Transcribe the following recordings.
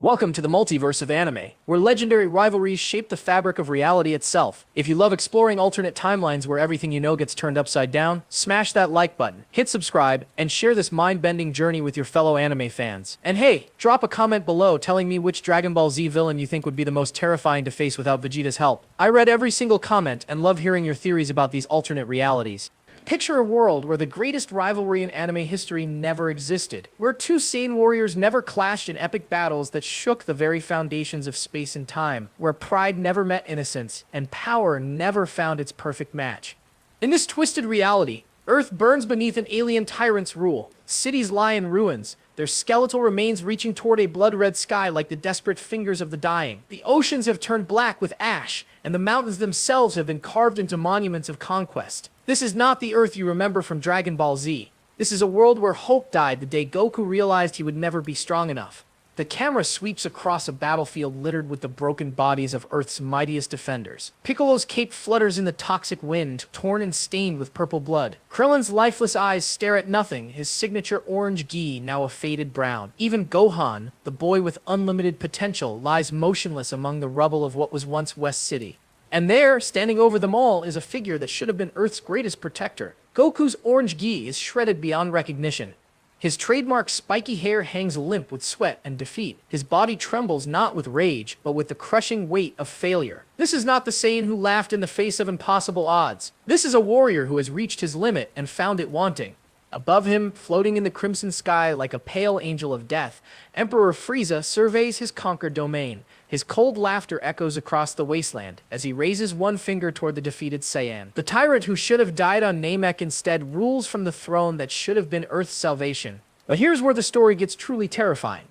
Welcome to the multiverse of anime, where legendary rivalries shape the fabric of reality itself. If you love exploring alternate timelines where everything you know gets turned upside down, smash that like button, hit subscribe, and share this mind-bending journey with your fellow anime fans. And hey, drop a comment below telling me which Dragon Ball Z villain you think would be the most terrifying to face without Vegeta's help. I read every single comment and love hearing your theories about these alternate realities. Picture a world where the greatest rivalry in anime history never existed, where two sane warriors never clashed in epic battles that shook the very foundations of space and time, where pride never met innocence, and power never found its perfect match. In this twisted reality, Earth burns beneath an alien tyrant's rule. Cities lie in ruins, their skeletal remains reaching toward a blood-red sky like the desperate fingers of the dying. The oceans have turned black with ash, and the mountains themselves have been carved into monuments of conquest. This is not the Earth you remember from Dragon Ball Z. This is a world where hope died the day Goku realized he would never be strong enough. The camera sweeps across a battlefield littered with the broken bodies of Earth's mightiest defenders. Piccolo's cape flutters in the toxic wind, torn and stained with purple blood. Krillin's lifeless eyes stare at nothing, his signature orange gi now a faded brown. Even Gohan, the boy with unlimited potential, lies motionless among the rubble of what was once West City. And there, standing over them all, is a figure that should have been Earth's greatest protector. Goku's orange gi is shredded beyond recognition. His trademark spiky hair hangs limp with sweat and defeat. His body trembles not with rage, but with the crushing weight of failure. This is not the Saiyan who laughed in the face of impossible odds. This is a warrior who has reached his limit and found it wanting. Above him, floating in the crimson sky like a pale angel of death, Emperor Frieza surveys his conquered domain. His cold laughter echoes across the wasteland as he raises one finger toward the defeated Saiyan. The tyrant who should have died on Namek instead rules from the throne that should have been Earth's salvation. But here's where the story gets truly terrifying.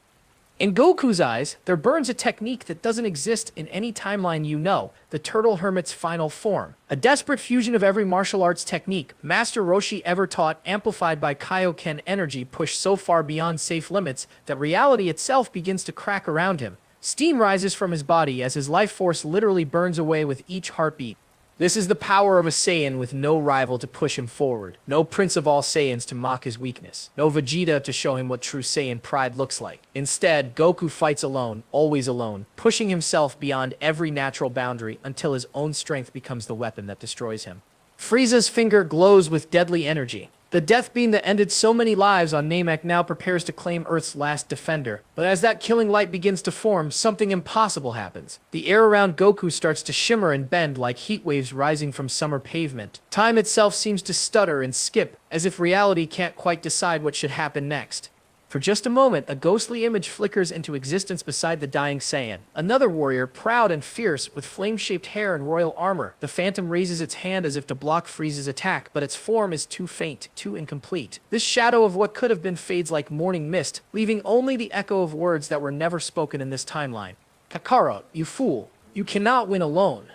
In Goku's eyes, there burns a technique that doesn't exist in any timeline you know, the Turtle Hermit's final form. A desperate fusion of every martial arts technique Master Roshi ever taught, amplified by Kaioken energy pushed so far beyond safe limits that reality itself begins to crack around him. Steam rises from his body as his life force literally burns away with each heartbeat. This is the power of a Saiyan with no rival to push him forward, no Prince of all Saiyans to mock his weakness, no Vegeta to show him what true Saiyan pride looks like. Instead, Goku fights alone, always alone, pushing himself beyond every natural boundary until his own strength becomes the weapon that destroys him. Frieza's finger glows with deadly energy. The death beam that ended so many lives on Namek now prepares to claim Earth's last defender. But as that killing light begins to form, something impossible happens. The air around Goku starts to shimmer and bend like heat waves rising from summer pavement. Time itself seems to stutter and skip, as if reality can't quite decide what should happen next. For just a moment, a ghostly image flickers into existence beside the dying Saiyan. Another warrior, proud and fierce, with flame-shaped hair and royal armor. The phantom raises its hand as if to block Frieza's attack, but its form is too faint, too incomplete. This shadow of what could have been fades like morning mist, leaving only the echo of words that were never spoken in this timeline. Kakarot, you fool. You cannot win alone.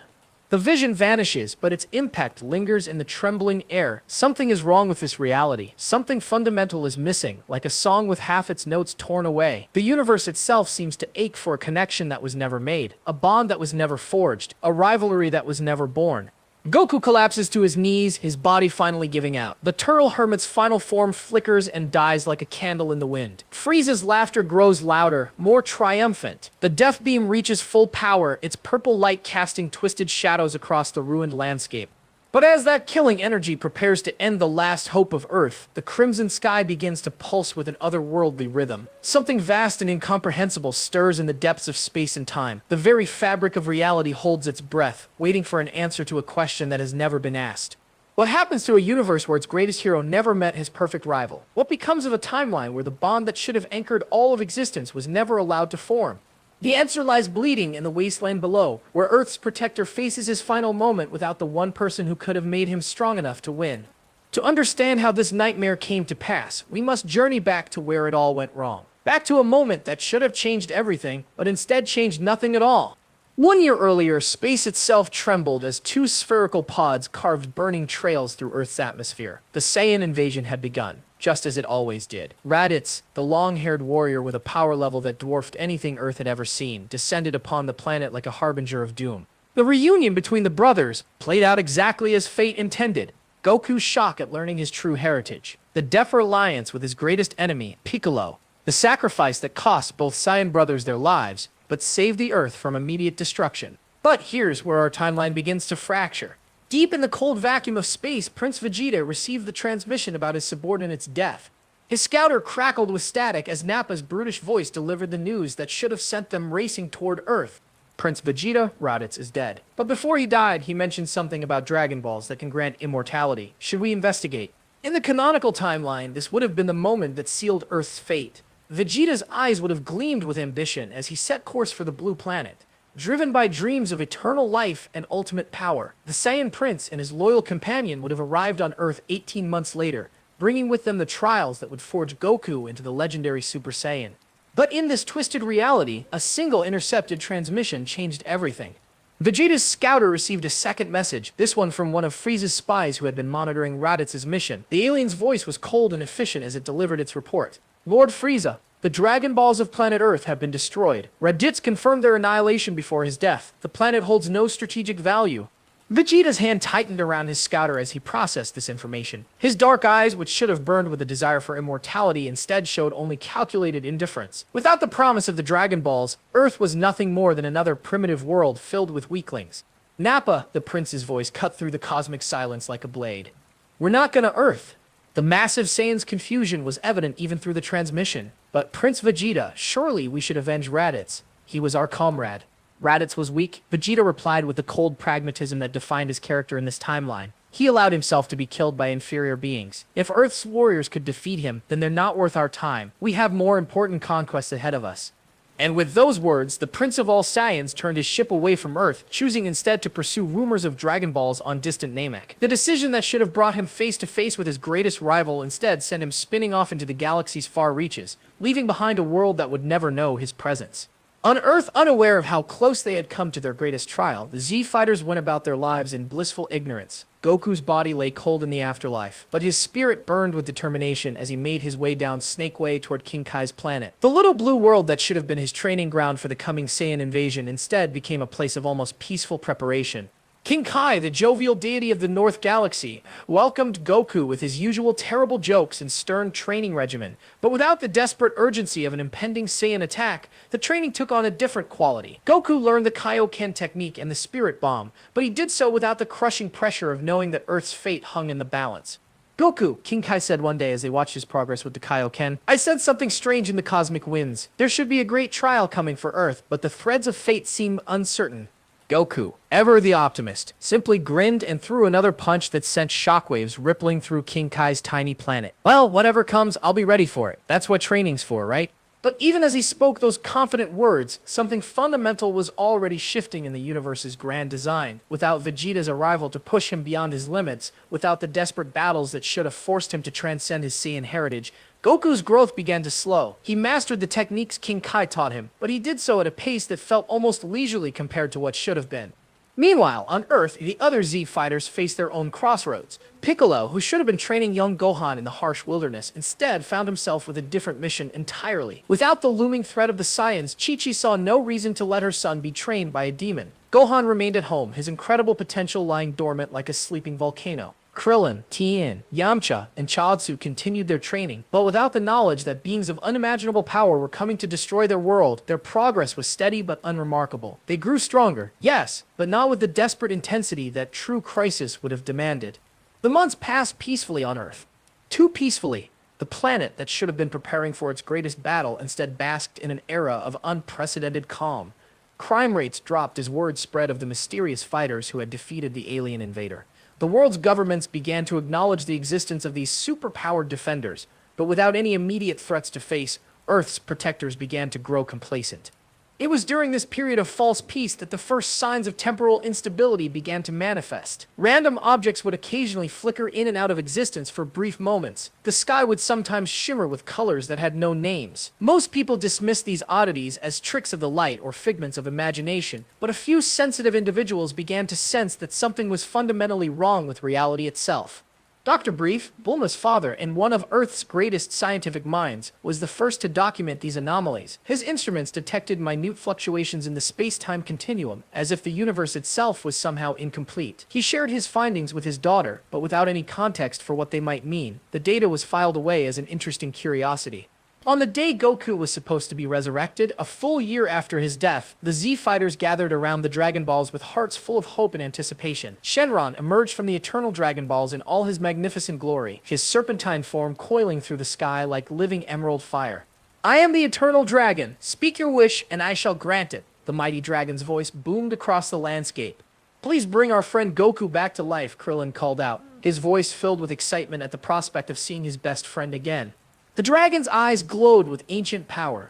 The vision vanishes, but its impact lingers in the trembling air. Something is wrong with this reality. Something fundamental is missing, like a song with half its notes torn away. The universe itself seems to ache for a connection that was never made, a bond that was never forged, a rivalry that was never born. Goku collapses to his knees, his body finally giving out. The Turtle Hermit's final form flickers and dies like a candle in the wind. Frieza's laughter grows louder, more triumphant. The death beam reaches full power, its purple light casting twisted shadows across the ruined landscape. But as that killing energy prepares to end the last hope of Earth, the crimson sky begins to pulse with an otherworldly rhythm. Something vast and incomprehensible stirs in the depths of space and time. The very fabric of reality holds its breath, waiting for an answer to a question that has never been asked. What happens to a universe where its greatest hero never met his perfect rival? What becomes of a timeline where the bond that should have anchored all of existence was never allowed to form? The answer lies bleeding in the wasteland below, where Earth's protector faces his final moment without the one person who could have made him strong enough to win. To understand how this nightmare came to pass, we must journey back to where it all went wrong. Back to a moment that should have changed everything, but instead changed nothing at all. 1 year earlier, space itself trembled as two spherical pods carved burning trails through Earth's atmosphere. The Saiyan invasion had begun, just as it always did. Raditz, the long-haired warrior with a power level that dwarfed anything Earth had ever seen, descended upon the planet like a harbinger of doom. The reunion between the brothers played out exactly as fate intended. Goku's shock at learning his true heritage. The Defer alliance with his greatest enemy, Piccolo. The sacrifice that cost both Saiyan brothers their lives, but saved the Earth from immediate destruction. But here's where our timeline begins to fracture. Deep in the cold vacuum of space, Prince Vegeta received the transmission about his subordinate's death. His scouter crackled with static as Nappa's brutish voice delivered the news that should have sent them racing toward Earth. Prince Vegeta, Raditz, is dead. But before he died, he mentioned something about Dragon Balls that can grant immortality. Should we investigate? In the canonical timeline, this would have been the moment that sealed Earth's fate. Vegeta's eyes would have gleamed with ambition as he set course for the Blue Planet. Driven by dreams of eternal life and ultimate power, the Saiyan Prince and his loyal companion would have arrived on Earth 18 months later, bringing with them the trials that would forge Goku into the legendary Super Saiyan. But in this twisted reality, a single intercepted transmission changed everything. Vegeta's scouter received a second message, this one from one of Frieza's spies who had been monitoring Raditz's mission. The alien's voice was cold and efficient as it delivered its report. Lord Frieza, the Dragon Balls of planet Earth have been destroyed. Raditz confirmed their annihilation before his death. The planet holds no strategic value. Vegeta's hand tightened around his scouter as he processed this information. His dark eyes, which should have burned with a desire for immortality, instead showed only calculated indifference. Without the promise of the Dragon Balls, Earth was nothing more than another primitive world filled with weaklings. Nappa, the prince's voice, cut through the cosmic silence like a blade. We're not gonna Earth. The massive Saiyan's confusion was evident even through the transmission. But Prince Vegeta, surely we should avenge Raditz. He was our comrade. Raditz was weak. Vegeta replied with the cold pragmatism that defined his character in this timeline. He allowed himself to be killed by inferior beings. If Earth's warriors could defeat him, then they're not worth our time. We have more important conquests ahead of us. And with those words, the Prince of all Saiyans turned his ship away from Earth, choosing instead to pursue rumors of Dragon Balls on distant Namek. The decision that should have brought him face to face with his greatest rival instead sent him spinning off into the galaxy's far reaches, leaving behind a world that would never know his presence. On Earth, unaware of how close they had come to their greatest trial, the Z-Fighters went about their lives in blissful ignorance. Goku's body lay cold in the afterlife, but his spirit burned with determination as he made his way down Snake Way toward King Kai's planet. The little blue world that should have been his training ground for the coming Saiyan invasion instead became a place of almost peaceful preparation. King Kai, the jovial deity of the North Galaxy, welcomed Goku with his usual terrible jokes and stern training regimen, but without the desperate urgency of an impending Saiyan attack, the training took on a different quality. Goku learned the Kaioken technique and the Spirit Bomb, but he did so without the crushing pressure of knowing that Earth's fate hung in the balance. Goku, King Kai said one day as they watched his progress with the Kaioken, I sense something strange in the cosmic winds. There should be a great trial coming for Earth, but the threads of fate seem uncertain. Goku, ever the optimist, simply grinned and threw another punch that sent shockwaves rippling through King Kai's tiny planet. Well, whatever comes, I'll be ready for it. That's what training's for, right? But even as he spoke those confident words, something fundamental was already shifting in the universe's grand design. Without Vegeta's arrival to push him beyond his limits, without the desperate battles that should have forced him to transcend his Saiyan heritage, Goku's growth began to slow. He mastered the techniques King Kai taught him, but he did so at a pace that felt almost leisurely compared to what should have been. Meanwhile, on Earth, the other Z-Fighters faced their own crossroads. Piccolo, who should have been training young Gohan in the harsh wilderness, instead found himself with a different mission entirely. Without the looming threat of the Saiyans, Chi-Chi saw no reason to let her son be trained by a demon. Gohan remained at home, his incredible potential lying dormant like a sleeping volcano. Krillin, Tien, Yamcha, and Chaozu continued their training, but without the knowledge that beings of unimaginable power were coming to destroy their world, their progress was steady but unremarkable. They grew stronger, yes, but not with the desperate intensity that true crisis would have demanded. The months passed peacefully on Earth. Too peacefully. The planet that should have been preparing for its greatest battle instead basked in an era of unprecedented calm. Crime rates dropped as word spread of the mysterious fighters who had defeated the alien invader. The world's governments began to acknowledge the existence of these superpowered defenders, but without any immediate threats to face, Earth's protectors began to grow complacent. It was during this period of false peace that the first signs of temporal instability began to manifest. Random objects would occasionally flicker in and out of existence for brief moments. The sky would sometimes shimmer with colors that had no names. Most people dismissed these oddities as tricks of the light or figments of imagination, but a few sensitive individuals began to sense that something was fundamentally wrong with reality itself. Dr. Brief, Bulma's father and one of Earth's greatest scientific minds, was the first to document these anomalies. His instruments detected minute fluctuations in the space-time continuum, as if the universe itself was somehow incomplete. He shared his findings with his daughter, but without any context for what they might mean. The data was filed away as an interesting curiosity. On the day Goku was supposed to be resurrected, a full year after his death, the Z fighters gathered around the Dragon Balls with hearts full of hope and anticipation. Shenron emerged from the eternal Dragon Balls in all his magnificent glory, his serpentine form coiling through the sky like living emerald fire. "I am the eternal dragon. Speak your wish, and I shall grant it." The mighty dragon's voice boomed across the landscape. "Please bring our friend Goku back to life," Krillin called out, his voice filled with excitement at the prospect of seeing his best friend again. The dragon's eyes glowed with ancient power.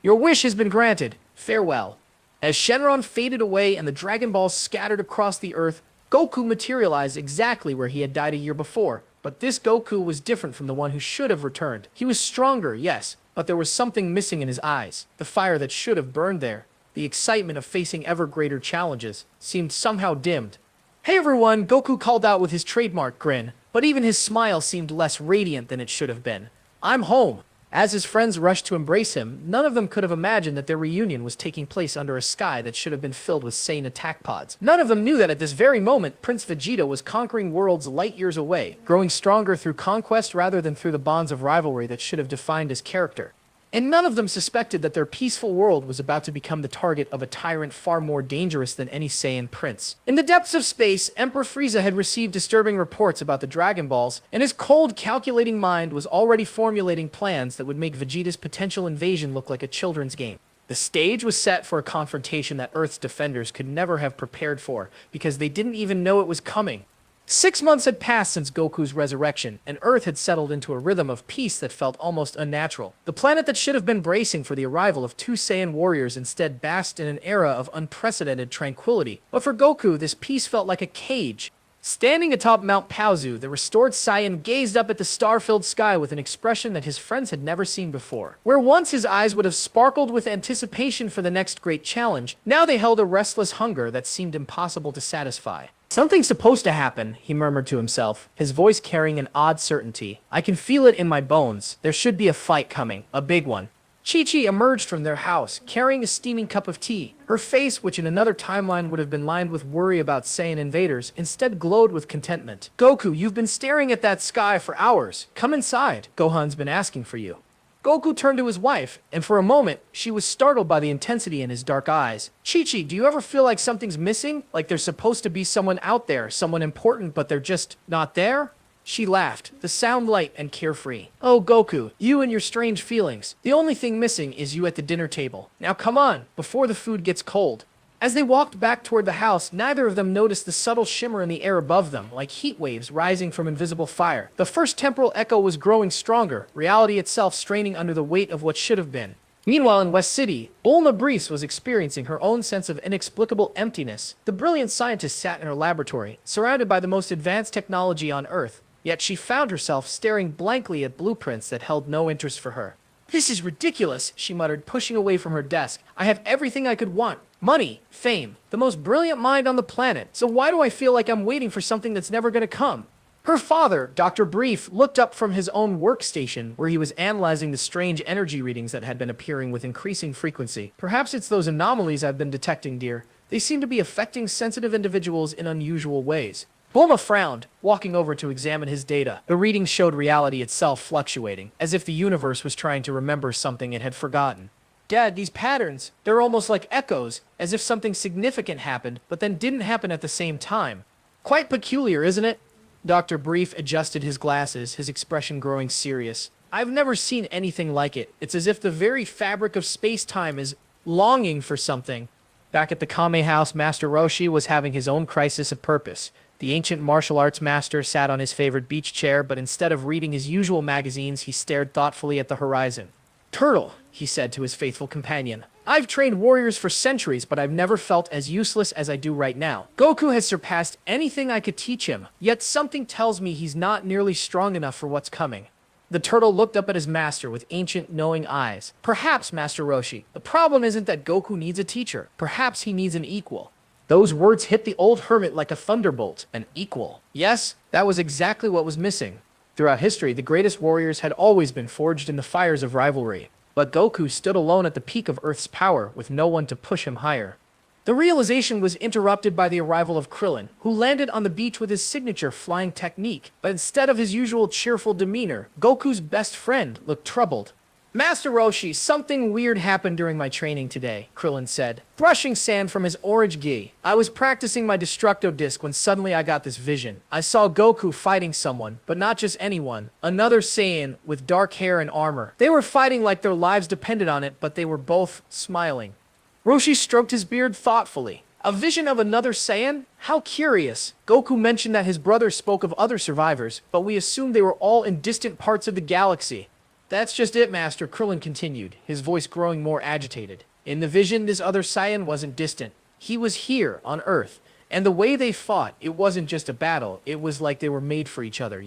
"Your wish has been granted. Farewell." As Shenron faded away and the Dragon Balls scattered across the earth, Goku materialized exactly where he had died a year before. But this Goku was different from the one who should have returned. He was stronger, yes, but there was something missing in his eyes. The fire that should have burned there, the excitement of facing ever greater challenges, seemed somehow dimmed. "Hey everyone," Goku called out with his trademark grin, but even his smile seemed less radiant than it should have been. "I'm home." As his friends rushed to embrace him, none of them could have imagined that their reunion was taking place under a sky that should have been filled with sane attack pods. None of them knew that at this very moment, Prince Vegeta was conquering worlds light years away, growing stronger through conquest rather than through the bonds of rivalry that should have defined his character. And none of them suspected that their peaceful world was about to become the target of a tyrant far more dangerous than any Saiyan prince. In the depths of space, Emperor Frieza had received disturbing reports about the Dragon Balls, and his cold, calculating mind was already formulating plans that would make Vegeta's potential invasion look like a children's game. The stage was set for a confrontation that Earth's defenders could never have prepared for, because they didn't even know it was coming. 6 months had passed since Goku's resurrection, and Earth had settled into a rhythm of peace that felt almost unnatural. The planet that should have been bracing for the arrival of two Saiyan warriors instead basked in an era of unprecedented tranquility. But for Goku, this peace felt like a cage. Standing atop Mount Paozu, the restored Saiyan gazed up at the star-filled sky with an expression that his friends had never seen before. Where once his eyes would have sparkled with anticipation for the next great challenge, now they held a restless hunger that seemed impossible to satisfy. "Something's supposed to happen," he murmured to himself, his voice carrying an odd certainty. "I can feel it in my bones. There should be a fight coming, a big one." Chi-Chi emerged from their house, carrying a steaming cup of tea. Her face, which in another timeline would have been lined with worry about Saiyan invaders, instead glowed with contentment. "Goku, you've been staring at that sky for hours. Come inside. Gohan's been asking for you." Goku turned to his wife, and for a moment, she was startled by the intensity in his dark eyes. "Chi-Chi, do you ever feel like something's missing? Like there's supposed to be someone out there, someone important, but they're just not there?" She laughed, the sound light and carefree. "Oh, Goku, you and your strange feelings. The only thing missing is you at the dinner table. Now come on, before the food gets cold." As they walked back toward the house, neither of them noticed the subtle shimmer in the air above them, like heat waves rising from invisible fire. The first temporal echo was growing stronger, reality itself straining under the weight of what should have been. Meanwhile, in West City, Bulma Breeze was experiencing her own sense of inexplicable emptiness. The brilliant scientist sat in her laboratory, surrounded by the most advanced technology on Earth, yet she found herself staring blankly at blueprints that held no interest for her. "This is ridiculous," she muttered, pushing away from her desk. "I have everything I could want. Money, fame, the most brilliant mind on the planet. So why do I feel like I'm waiting for something that's never going to come?" Her father, Dr. Brief, looked up from his own workstation where he was analyzing the strange energy readings that had been appearing with increasing frequency. "Perhaps it's those anomalies I've been detecting, dear. They seem to be affecting sensitive individuals in unusual ways." Bulma frowned, walking over to examine his data. The readings showed reality itself fluctuating, as if the universe was trying to remember something it had forgotten. "Dad, these patterns, they're almost like echoes, as if something significant happened, but then didn't happen at the same time. Quite peculiar, isn't it?" Dr. Brief adjusted his glasses, his expression growing serious. "I've never seen anything like it. It's as if the very fabric of space-time is longing for something." Back at the Kame house, Master Roshi was having his own crisis of purpose. The ancient martial arts master sat on his favorite beach chair, but instead of reading his usual magazines, he stared thoughtfully at the horizon. "Turtle," he said to his faithful companion, "I've trained warriors for centuries, but I've never felt as useless as I do right now. Goku has surpassed anything I could teach him, yet something tells me he's not nearly strong enough for what's coming." The turtle looked up at his master with ancient, knowing eyes. "Perhaps, Master Roshi, the problem isn't that Goku needs a teacher. Perhaps he needs an equal." Those words hit the old hermit like a thunderbolt. An equal. Yes, that was exactly what was missing. Throughout history, the greatest warriors had always been forged in the fires of rivalry. But Goku stood alone at the peak of Earth's power, with no one to push him higher. The realization was interrupted by the arrival of Krillin, who landed on the beach with his signature flying technique. But instead of his usual cheerful demeanor, Goku's best friend looked troubled. Master Roshi, something weird happened during my training today, Krillin said, brushing sand from his orange gi. I was practicing my Destructo disc when suddenly I got this vision. I saw Goku fighting someone, but not just anyone. Another Saiyan with dark hair and armor. They were fighting like their lives depended on it, but they were both smiling. Roshi stroked his beard thoughtfully. A vision of another Saiyan? How curious. Goku mentioned that his brother spoke of other survivors, but we assumed they were all in distant parts of the galaxy. That's just it, Master, Krillin continued, his voice growing more agitated. In the vision, this other Saiyan wasn't distant. He was here, on Earth. And the way they fought, it wasn't just a battle. It was like they were made for each other,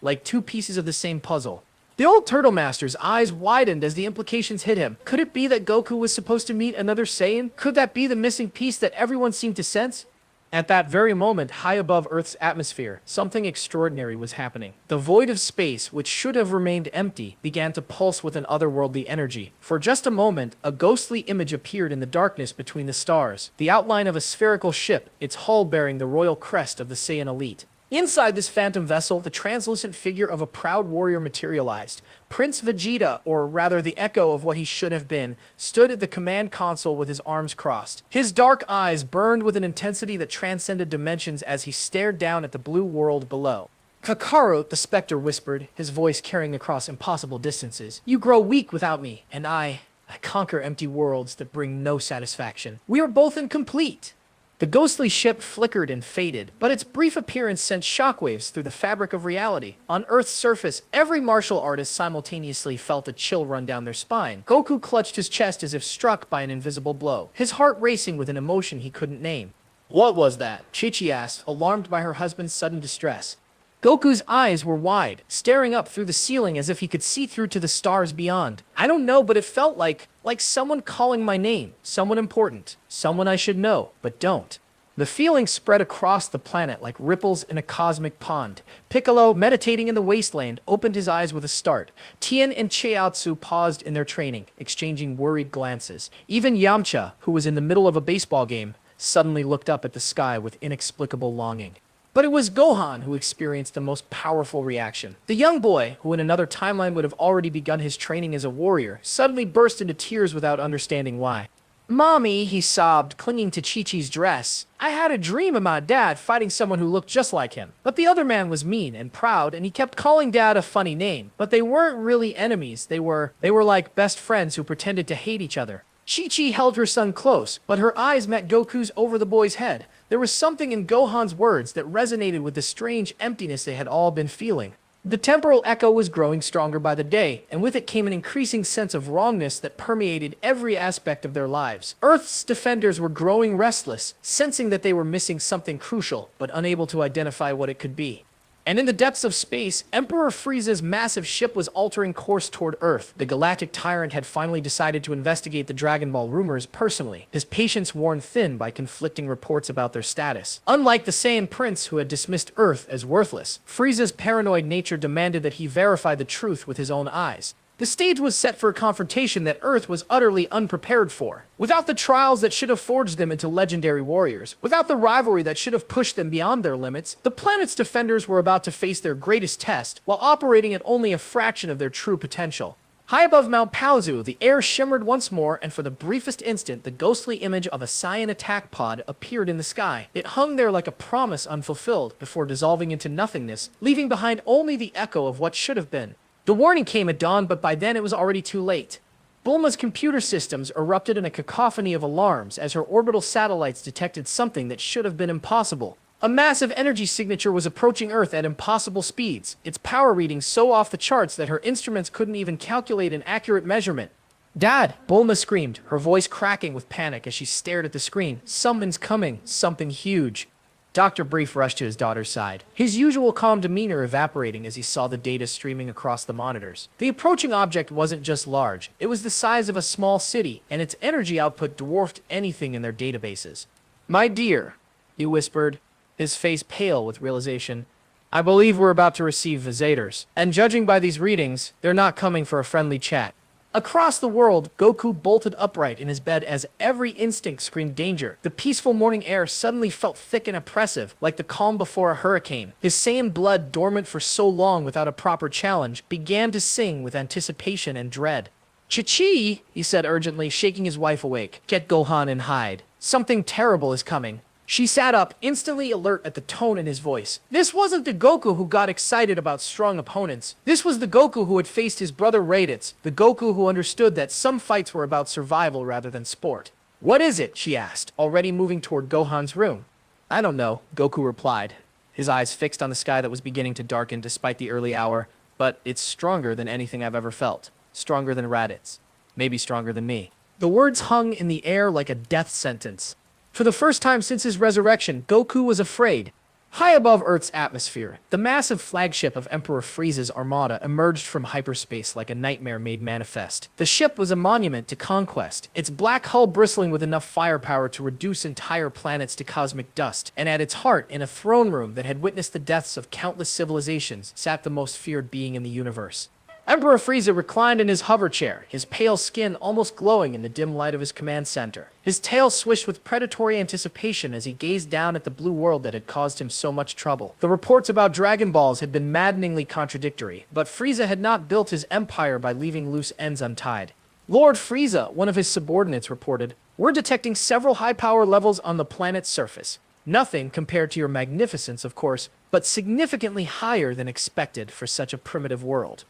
like two pieces of the same puzzle. The old Turtle Master's eyes widened as the implications hit him. Could it be that Goku was supposed to meet another Saiyan? Could that be the missing piece that everyone seemed to sense? At that very moment, high above Earth's atmosphere, something extraordinary was happening. The void of space, which should have remained empty, began to pulse with an otherworldly energy. For just a moment, a ghostly image appeared in the darkness between the stars, the outline of a spherical ship, its hull bearing the royal crest of the Saiyan elite. Inside this phantom vessel, the translucent figure of a proud warrior materialized. Prince Vegeta, or rather the echo of what he should have been, stood at the command console with his arms crossed. His dark eyes burned with an intensity that transcended dimensions as he stared down at the blue world below. Kakarote, the specter whispered, his voice carrying across impossible distances. You grow weak without me, and I conquer empty worlds that bring no satisfaction. We are both incomplete. The ghostly ship flickered and faded, but its brief appearance sent shockwaves through the fabric of reality. On Earth's surface, every martial artist simultaneously felt a chill run down their spine. Goku clutched his chest as if struck by an invisible blow, his heart racing with an emotion he couldn't name. What was that? Chi-Chi asked, alarmed by her husband's sudden distress. Goku's eyes were wide, staring up through the ceiling as if he could see through to the stars beyond. I don't know, but it felt like someone calling my name, someone important, someone I should know, but don't. The feeling spread across the planet like ripples in a cosmic pond. Piccolo, meditating in the wasteland, opened his eyes with a start. Tien and Chiaotzu paused in their training, exchanging worried glances. Even Yamcha, who was in the middle of a baseball game, suddenly looked up at the sky with inexplicable longing. But it was Gohan who experienced the most powerful reaction. The young boy, who in another timeline would have already begun his training as a warrior, suddenly burst into tears without understanding why. Mommy, he sobbed, clinging to Chi-Chi's dress. I had a dream of my dad fighting someone who looked just like him. But the other man was mean and proud, and he kept calling Dad a funny name. But they weren't really enemies. They were like best friends who pretended to hate each other. Chi-Chi held her son close, but her eyes met Goku's over the boy's head. There was something in Gohan's words that resonated with the strange emptiness they had all been feeling. The temporal echo was growing stronger by the day, and with it came an increasing sense of wrongness that permeated every aspect of their lives. Earth's defenders were growing restless, sensing that they were missing something crucial, but unable to identify what it could be. And in the depths of space, Emperor Frieza's massive ship was altering course toward Earth. The galactic tyrant had finally decided to investigate the Dragon Ball rumors personally, his patience worn thin by conflicting reports about their status. Unlike the Saiyan prince who had dismissed Earth as worthless, Frieza's paranoid nature demanded that he verify the truth with his own eyes. The stage was set for a confrontation that Earth was utterly unprepared for. Without the trials that should have forged them into legendary warriors, without the rivalry that should have pushed them beyond their limits, the planet's defenders were about to face their greatest test while operating at only a fraction of their true potential. High above Mount Paozu, the air shimmered once more, and for the briefest instant, the ghostly image of a Saiyan attack pod appeared in the sky. It hung there like a promise unfulfilled before dissolving into nothingness, leaving behind only the echo of what should have been. The warning came at dawn, but by then it was already too late. Bulma's computer systems erupted in a cacophony of alarms as her orbital satellites detected something that should have been impossible. A massive energy signature was approaching Earth at impossible speeds, its power readings so off the charts that her instruments couldn't even calculate an accurate measurement. Dad! Bulma screamed, her voice cracking with panic as she stared at the screen. Something's coming, something huge. Dr. Brief rushed to his daughter's side, his usual calm demeanor evaporating as he saw the data streaming across the monitors. The approaching object wasn't just large, it was the size of a small city, and its energy output dwarfed anything in their databases. My dear, he whispered, his face pale with realization, I believe we're about to receive visitors, and judging by these readings, they're not coming for a friendly chat. Across the world, Goku bolted upright in his bed as every instinct screamed danger. The peaceful morning air suddenly felt thick and oppressive, like the calm before a hurricane. His Saiyan blood, dormant for so long without a proper challenge, began to sing with anticipation and dread. Chi-Chi, he said urgently, shaking his wife awake. Get Gohan and hide. Something terrible is coming. She sat up, instantly alert at the tone in his voice. This wasn't the Goku who got excited about strong opponents. This was the Goku who had faced his brother Raditz, the Goku who understood that some fights were about survival rather than sport. What is it? She asked, already moving toward Gohan's room. I don't know, Goku replied, his eyes fixed on the sky that was beginning to darken despite the early hour, but it's stronger than anything I've ever felt. Stronger than Raditz. Maybe stronger than me. The words hung in the air like a death sentence. For the first time since his resurrection, Goku was afraid. High above Earth's atmosphere, the massive flagship of Emperor Frieza's armada emerged from hyperspace like a nightmare made manifest. The ship was a monument to conquest, its black hull bristling with enough firepower to reduce entire planets to cosmic dust, and at its heart, in a throne room that had witnessed the deaths of countless civilizations, sat the most feared being in the universe. Emperor Frieza reclined in his hover chair, his pale skin almost glowing in the dim light of his command center. His tail swished with predatory anticipation as he gazed down at the blue world that had caused him so much trouble. The reports about Dragon Balls had been maddeningly contradictory, but Frieza had not built his empire by leaving loose ends untied. Lord Frieza, one of his subordinates, reported, "We're detecting several high power levels on the planet's surface. Nothing compared to your magnificence, of course, but significantly higher than expected for such a primitive world."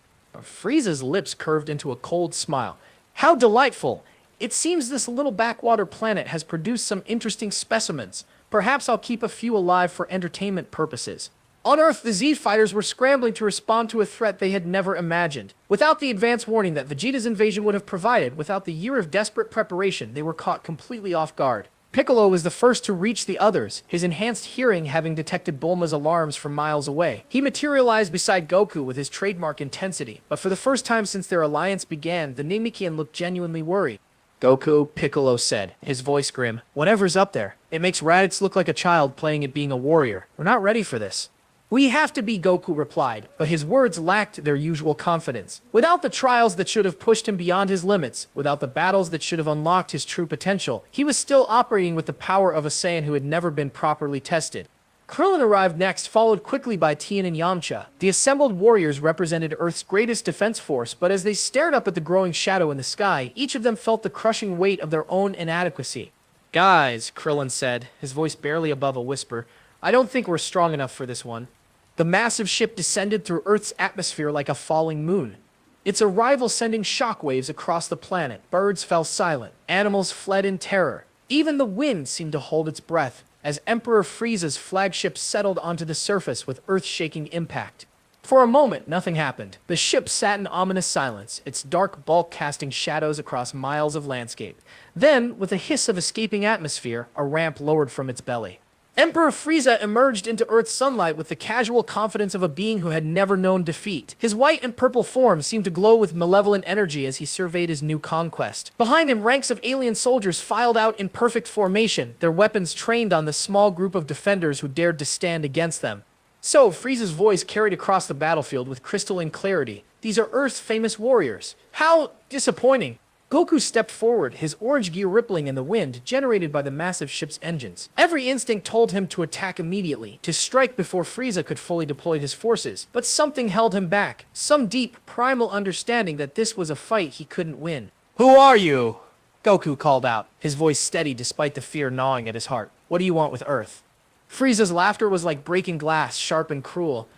Frieza's lips curved into a cold smile. How delightful! It seems this little backwater planet has produced some interesting specimens. Perhaps I'll keep a few alive for entertainment purposes. On Earth, the Z fighters were scrambling to respond to a threat they had never imagined. Without the advance warning that Vegeta's invasion would have provided, without the year of desperate preparation, they were caught completely off guard. Piccolo was the first to reach the others, his enhanced hearing having detected Bulma's alarms from miles away. He materialized beside Goku with his trademark intensity, but for the first time since their alliance began, the Namekian looked genuinely worried. Goku, Piccolo said, his voice grim. Whatever's up there, it makes Raditz look like a child playing at being a warrior. We're not ready for this. We have to be, Goku replied, but his words lacked their usual confidence. Without the trials that should have pushed him beyond his limits, without the battles that should have unlocked his true potential, he was still operating with the power of a Saiyan who had never been properly tested. Krillin arrived next, followed quickly by Tien and Yamcha. The assembled warriors represented Earth's greatest defense force, but as they stared up at the growing shadow in the sky, each of them felt the crushing weight of their own inadequacy. Guys, Krillin said, his voice barely above a whisper, I don't think we're strong enough for this one. The massive ship descended through Earth's atmosphere like a falling moon. Its arrival sending shockwaves across the planet. Birds fell silent. Animals fled in terror. Even the wind seemed to hold its breath as Emperor Frieza's flagship settled onto the surface with earth-shaking impact. For a moment, nothing happened. The ship sat in ominous silence, its dark bulk casting shadows across miles of landscape. Then, with a hiss of escaping atmosphere, a ramp lowered from its belly. Emperor Frieza emerged into Earth's sunlight with the casual confidence of a being who had never known defeat. His white and purple form seemed to glow with malevolent energy as he surveyed his new conquest. Behind him, ranks of alien soldiers filed out in perfect formation, their weapons trained on the small group of defenders who dared to stand against them. So, Frieza's voice carried across the battlefield with crystalline clarity. These are Earth's famous warriors. How disappointing! Goku stepped forward, his orange gear rippling in the wind generated by the massive ship's engines. Every instinct told him to attack immediately, to strike before Frieza could fully deploy his forces. But something held him back, some deep, primal understanding that this was a fight he couldn't win. Who are you? Goku called out, his voice steady despite the fear gnawing at his heart. What do you want with Earth? Frieza's laughter was like breaking glass, sharp and cruel.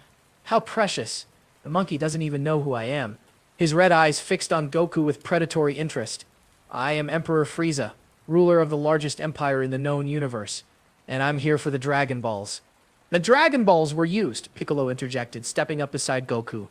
How precious. The monkey doesn't even know who I am. His red eyes fixed on Goku with predatory interest. I am Emperor Frieza, ruler of the largest empire in the known universe, and I'm here for the Dragon Balls. The Dragon Balls were used, Piccolo interjected, stepping up beside Goku.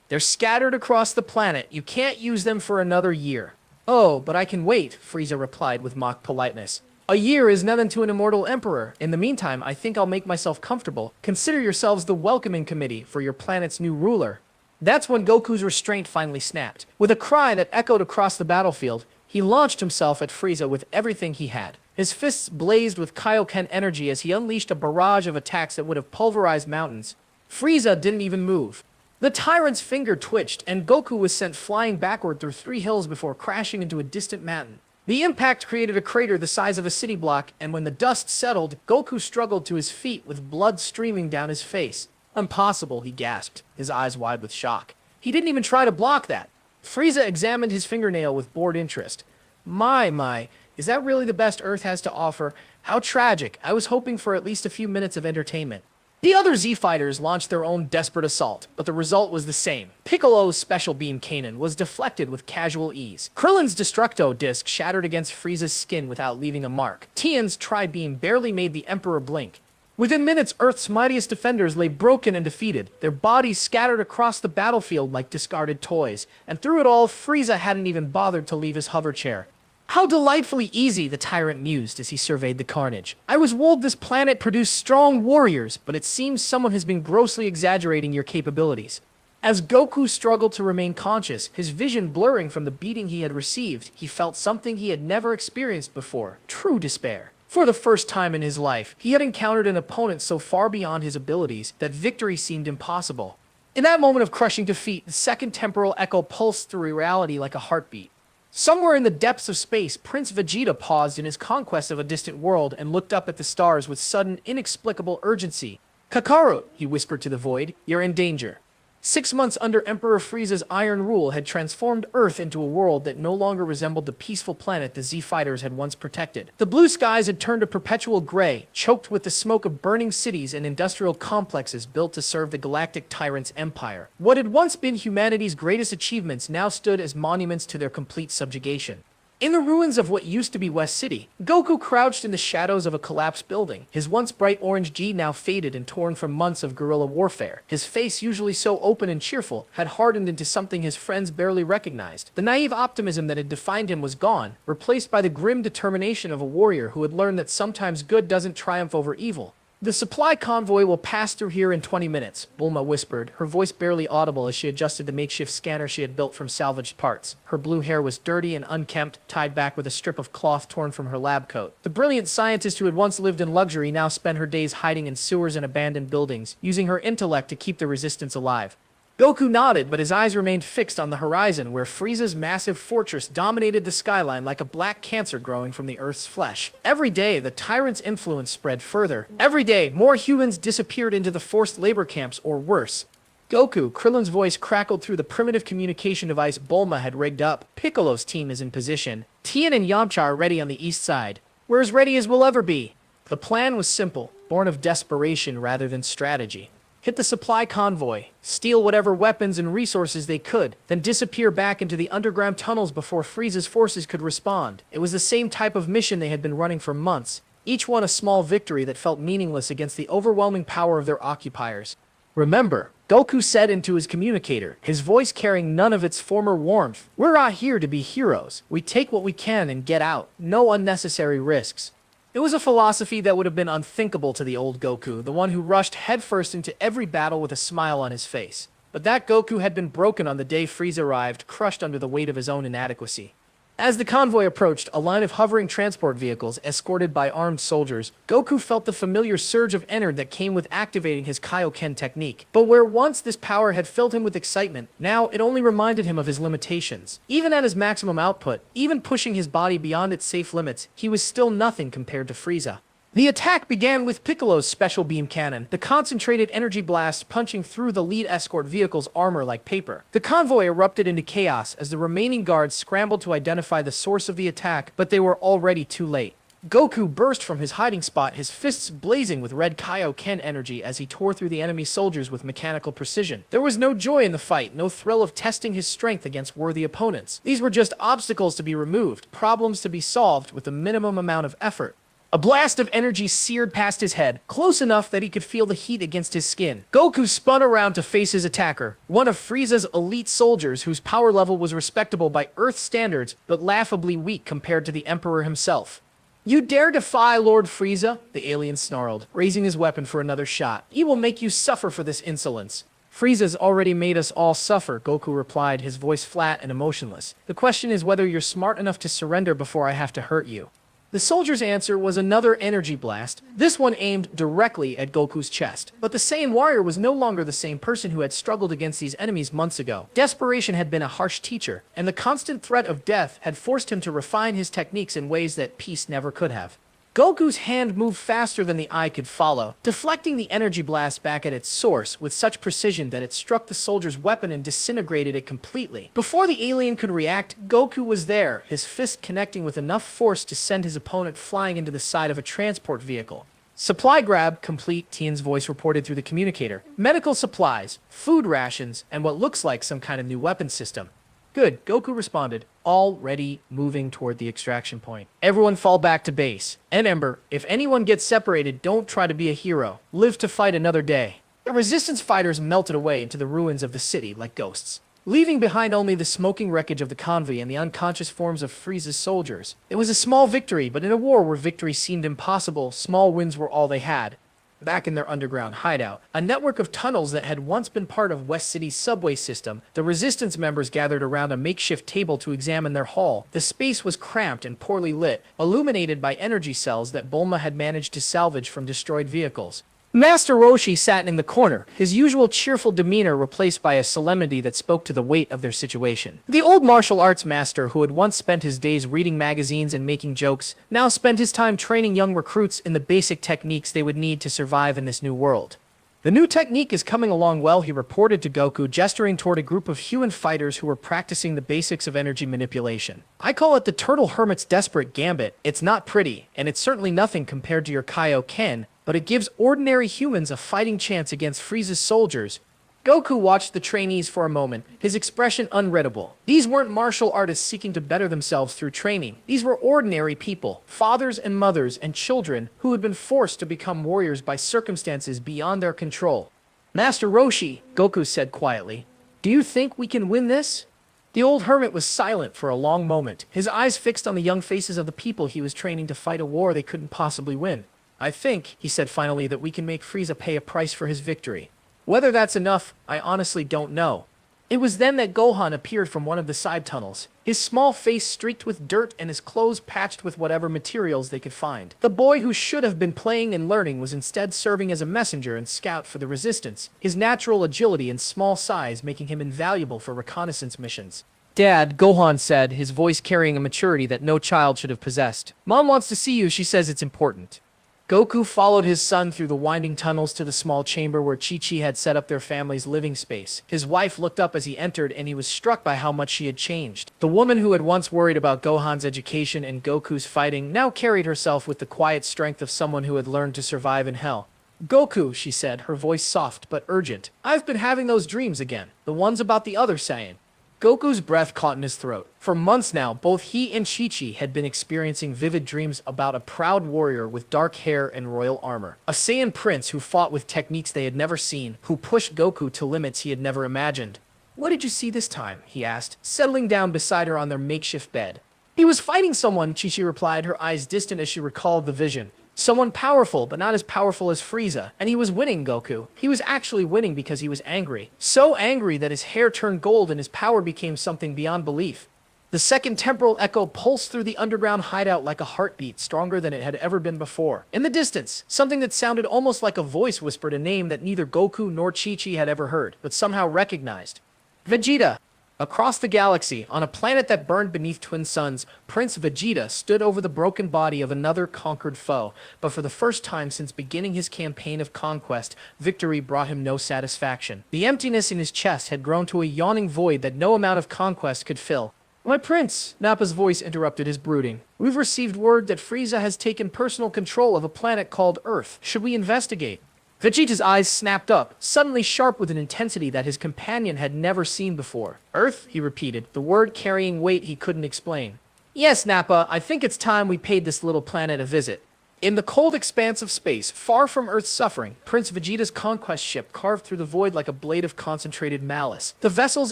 They're scattered across the planet. You can't use them for another year. Oh, but I can wait, Frieza replied with mock politeness. A year is nothing to an immortal emperor. In the meantime, I think I'll make myself comfortable. Consider yourselves the welcoming committee for your planet's new ruler. That's when Goku's restraint finally snapped. With a cry that echoed across the battlefield, he launched himself at Frieza with everything he had. His fists blazed with Kaioken energy as he unleashed a barrage of attacks that would have pulverized mountains. Frieza didn't even move. The tyrant's finger twitched, and Goku was sent flying backward through 3 hills before crashing into a distant mountain. The impact created a crater the size of a city block, and when the dust settled, Goku struggled to his feet with blood streaming down his face. Impossible, he gasped, his eyes wide with shock. He didn't even try to block that. Frieza examined his fingernail with bored interest. My, is that really the best Earth has to offer? How tragic. I was hoping for at least a few minutes of entertainment. The other Z-Fighters launched their own desperate assault, but the result was the same. Piccolo's special beam cannon was deflected with casual ease. Krillin's Destructo disc shattered against Frieza's skin without leaving a mark. Tien's tri-beam barely made the Emperor blink. Within minutes, Earth's mightiest defenders lay broken and defeated, their bodies scattered across the battlefield like discarded toys. And through it all, Frieza hadn't even bothered to leave his hover chair. How delightfully easy, the tyrant mused as he surveyed the carnage. I was told this planet produced strong warriors, but it seems someone has been grossly exaggerating your capabilities. As Goku struggled to remain conscious, his vision blurring from the beating he had received, he felt something he had never experienced before: true despair. For the first time in his life, he had encountered an opponent so far beyond his abilities that victory seemed impossible. In that moment of crushing defeat, the second temporal echo pulsed through reality like a heartbeat. Somewhere in the depths of space, Prince Vegeta paused in his conquest of a distant world and looked up at the stars with sudden, inexplicable urgency. "Kakarot," he whispered to the void, "you're in danger." 6 months under Emperor Frieza's iron rule had transformed Earth into a world that no longer resembled the peaceful planet the Z-Fighters had once protected. The blue skies had turned a perpetual gray, choked with the smoke of burning cities and industrial complexes built to serve the galactic tyrant's empire. What had once been humanity's greatest achievements now stood as monuments to their complete subjugation. In the ruins of what used to be West City, Goku crouched in the shadows of a collapsed building. His once bright orange gi now faded and torn from months of guerrilla warfare. His face, usually so open and cheerful, had hardened into something his friends barely recognized. The naive optimism that had defined him was gone, replaced by the grim determination of a warrior who had learned that sometimes good doesn't triumph over evil. "The supply convoy will pass through here in 20 minutes, Bulma whispered, her voice barely audible as she adjusted the makeshift scanner she had built from salvaged parts. Her blue hair was dirty and unkempt, tied back with a strip of cloth torn from her lab coat. The brilliant scientist who had once lived in luxury now spent her days hiding in sewers and abandoned buildings, using her intellect to keep the resistance alive. Goku nodded, but his eyes remained fixed on the horizon, where Frieza's massive fortress dominated the skyline like a black cancer growing from the Earth's flesh. Every day, the tyrant's influence spread further. Every day, more humans disappeared into the forced labor camps, or worse. "Goku," Krillin's voice crackled through the primitive communication device Bulma had rigged up. "Piccolo's team is in position. Tien and Yamcha are ready on the east side. We're as ready as we'll ever be." The plan was simple, born of desperation rather than strategy. Hit the supply convoy, steal whatever weapons and resources they could, then disappear back into the underground tunnels before Frieza's forces could respond. It was the same type of mission they had been running for months, each one a small victory that felt meaningless against the overwhelming power of their occupiers. "Remember," Goku said into his communicator, his voice carrying none of its former warmth, "we're not here to be heroes. We take what we can and get out. No unnecessary risks." It was a philosophy that would have been unthinkable to the old Goku, the one who rushed headfirst into every battle with a smile on his face. But that Goku had been broken on the day Frieza arrived, crushed under the weight of his own inadequacy. As the convoy approached, a line of hovering transport vehicles escorted by armed soldiers, Goku felt the familiar surge of energy that came with activating his Kaioken technique. But where once this power had filled him with excitement, now it only reminded him of his limitations. Even at his maximum output, even pushing his body beyond its safe limits, he was still nothing compared to Frieza. The attack began with Piccolo's special beam cannon, the concentrated energy blast punching through the lead escort vehicle's armor like paper. The convoy erupted into chaos as the remaining guards scrambled to identify the source of the attack, but they were already too late. Goku burst from his hiding spot, his fists blazing with red Kaioken energy as he tore through the enemy soldiers with mechanical precision. There was no joy in the fight, no thrill of testing his strength against worthy opponents. These were just obstacles to be removed, problems to be solved with the minimum amount of effort. A blast of energy seared past his head, close enough that he could feel the heat against his skin. Goku spun around to face his attacker, one of Frieza's elite soldiers whose power level was respectable by Earth standards, but laughably weak compared to the Emperor himself. "You dare defy Lord Frieza?" the alien snarled, raising his weapon for another shot. "He will make you suffer for this insolence." "Frieza's already made us all suffer," Goku replied, his voice flat and emotionless. "The question is whether you're smart enough to surrender before I have to hurt you." The soldier's answer was another energy blast, this one aimed directly at Goku's chest. But the Saiyan warrior was no longer the same person who had struggled against these enemies months ago. Desperation had been a harsh teacher, and the constant threat of death had forced him to refine his techniques in ways that peace never could have. Goku's hand moved faster than the eye could follow, deflecting the energy blast back at its source with such precision that it struck the soldier's weapon and disintegrated it completely. Before the alien could react, Goku was there, his fist connecting with enough force to send his opponent flying into the side of a transport vehicle. Supply grab complete, Tien's voice reported through the communicator. Medical supplies, food rations, and what looks like some kind of new weapon system. Good, Goku responded, already moving toward the extraction point. Everyone fall back to base. And Ember, if anyone gets separated, don't try to be a hero. Live to fight another day. The resistance fighters melted away into the ruins of the city like ghosts, leaving behind only the smoking wreckage of the convoy and the unconscious forms of Frieza's soldiers. It was a small victory, but in a war where victory seemed impossible, small wins were all they had. Back in their underground hideout, a network of tunnels that had once been part of West City's subway system, the resistance members gathered around a makeshift table to examine their haul. The space was cramped and poorly lit, illuminated by energy cells that Bulma had managed to salvage from destroyed vehicles. Master Roshi sat in the corner, his usual cheerful demeanor replaced by a solemnity that spoke to the weight of their situation. The old martial arts master who had once spent his days reading magazines and making jokes, now spent his time training young recruits in the basic techniques they would need to survive in this new world. The new technique is coming along well, he reported to Goku, gesturing toward a group of human fighters who were practicing the basics of energy manipulation. I call it the Turtle Hermit's Desperate Gambit. It's not pretty, and it's certainly nothing compared to your Kaioken, but it gives ordinary humans a fighting chance against Frieza's soldiers. Goku watched the trainees for a moment, his expression unreadable. These weren't martial artists seeking to better themselves through training. These were ordinary people, fathers and mothers and children who had been forced to become warriors by circumstances beyond their control. Master Roshi, Goku said quietly, do you think we can win this? The old hermit was silent for a long moment, his eyes fixed on the young faces of the people he was training to fight a war they couldn't possibly win. I think, he said finally, that we can make Frieza pay a price for his victory. Whether that's enough, I honestly don't know. It was then that Gohan appeared from one of the side tunnels, his small face streaked with dirt and his clothes patched with whatever materials they could find. The boy who should have been playing and learning was instead serving as a messenger and scout for the resistance, his natural agility and small size making him invaluable for reconnaissance missions. Dad, Gohan said, his voice carrying a maturity that no child should have possessed. Mom wants to see you, she says it's important. Goku followed his son through the winding tunnels to the small chamber where Chi-Chi had set up their family's living space. His wife looked up as he entered, and he was struck by how much she had changed. The woman who had once worried about Gohan's education and Goku's fighting now carried herself with the quiet strength of someone who had learned to survive in hell. Goku, she said, her voice soft but urgent. I've been having those dreams again, the ones about the other Saiyan. Goku's breath caught in his throat. For months now, both he and Chi-Chi had been experiencing vivid dreams about a proud warrior with dark hair and royal armor. A Saiyan prince who fought with techniques they had never seen, who pushed Goku to limits he had never imagined. What did you see this time? He asked, settling down beside her on their makeshift bed. He was fighting someone, Chi-Chi replied, her eyes distant as she recalled the vision. Someone powerful, but not as powerful as Frieza. And he was winning, Goku. He was actually winning because he was angry. So angry that his hair turned gold and his power became something beyond belief. The second temporal echo pulsed through the underground hideout like a heartbeat, stronger than it had ever been before. In the distance, something that sounded almost like a voice whispered a name that neither Goku nor Chi-Chi had ever heard, but somehow recognized. Vegeta! Across the galaxy, on a planet that burned beneath twin suns, Prince Vegeta stood over the broken body of another conquered foe, but for the first time since beginning his campaign of conquest, victory brought him no satisfaction. The emptiness in his chest had grown to a yawning void that no amount of conquest could fill. My prince, Nappa's voice interrupted his brooding. We've received word that Frieza has taken personal control of a planet called Earth. Should we investigate? Vegeta's eyes snapped up, suddenly sharp with an intensity that his companion had never seen before. Earth, he repeated, the word carrying weight he couldn't explain. Yes, Nappa, I think it's time we paid this little planet a visit. In the cold expanse of space, far from Earth's suffering, Prince Vegeta's conquest ship carved through the void like a blade of concentrated malice. The vessel's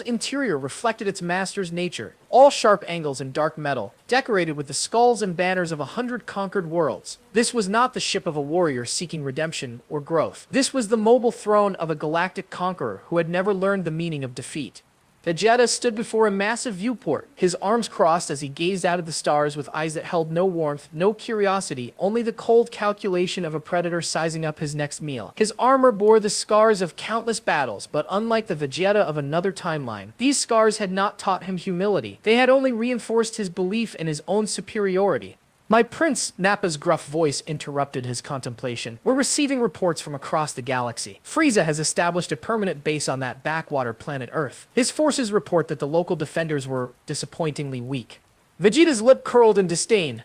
interior reflected its master's nature, all sharp angles and dark metal, decorated with the skulls and banners of 100 conquered worlds. This was not the ship of a warrior seeking redemption or growth. This was the mobile throne of a galactic conqueror who had never learned the meaning of defeat. Vegeta stood before a massive viewport, his arms crossed as he gazed out at the stars with eyes that held no warmth, no curiosity, only the cold calculation of a predator sizing up his next meal. His armor bore the scars of countless battles, but unlike the Vegeta of another timeline, these scars had not taught him humility. They had only reinforced his belief in his own superiority. My prince, Nappa's gruff voice interrupted his contemplation. We're receiving reports from across the galaxy. Frieza has established a permanent base on that backwater planet Earth. His forces report that the local defenders were disappointingly weak. Vegeta's lip curled in disdain.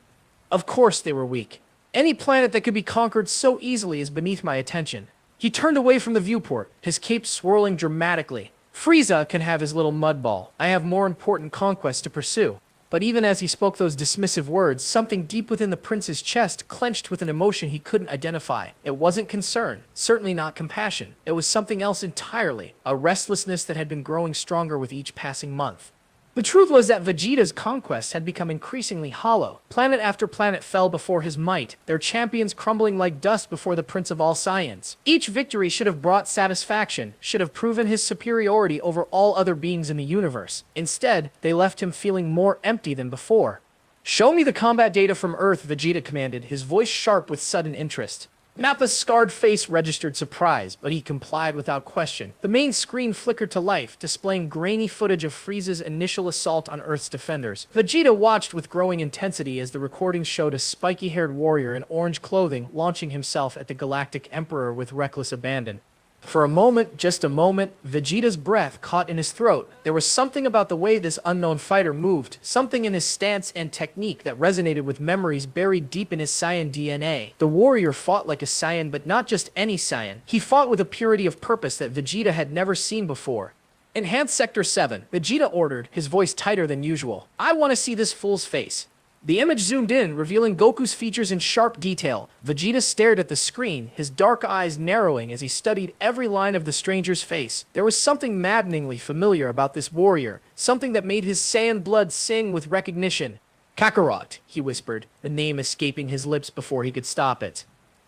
Of course they were weak. Any planet that could be conquered so easily is beneath my attention. He turned away from the viewport, his cape swirling dramatically. Frieza can have his little mud ball. I have more important conquests to pursue. But even as he spoke those dismissive words, something deep within the prince's chest clenched with an emotion he couldn't identify. It wasn't concern, certainly not compassion. It was something else entirely, a restlessness that had been growing stronger with each passing month. The truth was that Vegeta's conquests had become increasingly hollow. Planet after planet fell before his might, their champions crumbling like dust before the Prince of All Saiyans. Each victory should have brought satisfaction, should have proven his superiority over all other beings in the universe. Instead, they left him feeling more empty than before. "Show me the combat data from Earth," Vegeta commanded, his voice sharp with sudden interest. Nappa's scarred face registered surprise, but he complied without question. The main screen flickered to life, displaying grainy footage of Frieza's initial assault on Earth's defenders. Vegeta watched with growing intensity as the recording showed a spiky-haired warrior in orange clothing launching himself at the Galactic Emperor with reckless abandon. For a moment, just a moment, Vegeta's breath caught in his throat. There was something about the way this unknown fighter moved, something in his stance and technique that resonated with memories buried deep in his Saiyan DNA. The warrior fought like a Saiyan, but not just any Saiyan. He fought with a purity of purpose that Vegeta had never seen before. "Enhance Sector 7, Vegeta ordered, his voice tighter than usual. "I want to see this fool's face." The image zoomed in, revealing Goku's features in sharp detail. Vegeta stared at the screen, his dark eyes narrowing as he studied every line of the stranger's face. There was something maddeningly familiar about this warrior, something that made his Saiyan blood sing with recognition. "Kakarot," he whispered, the name escaping his lips before he could stop it.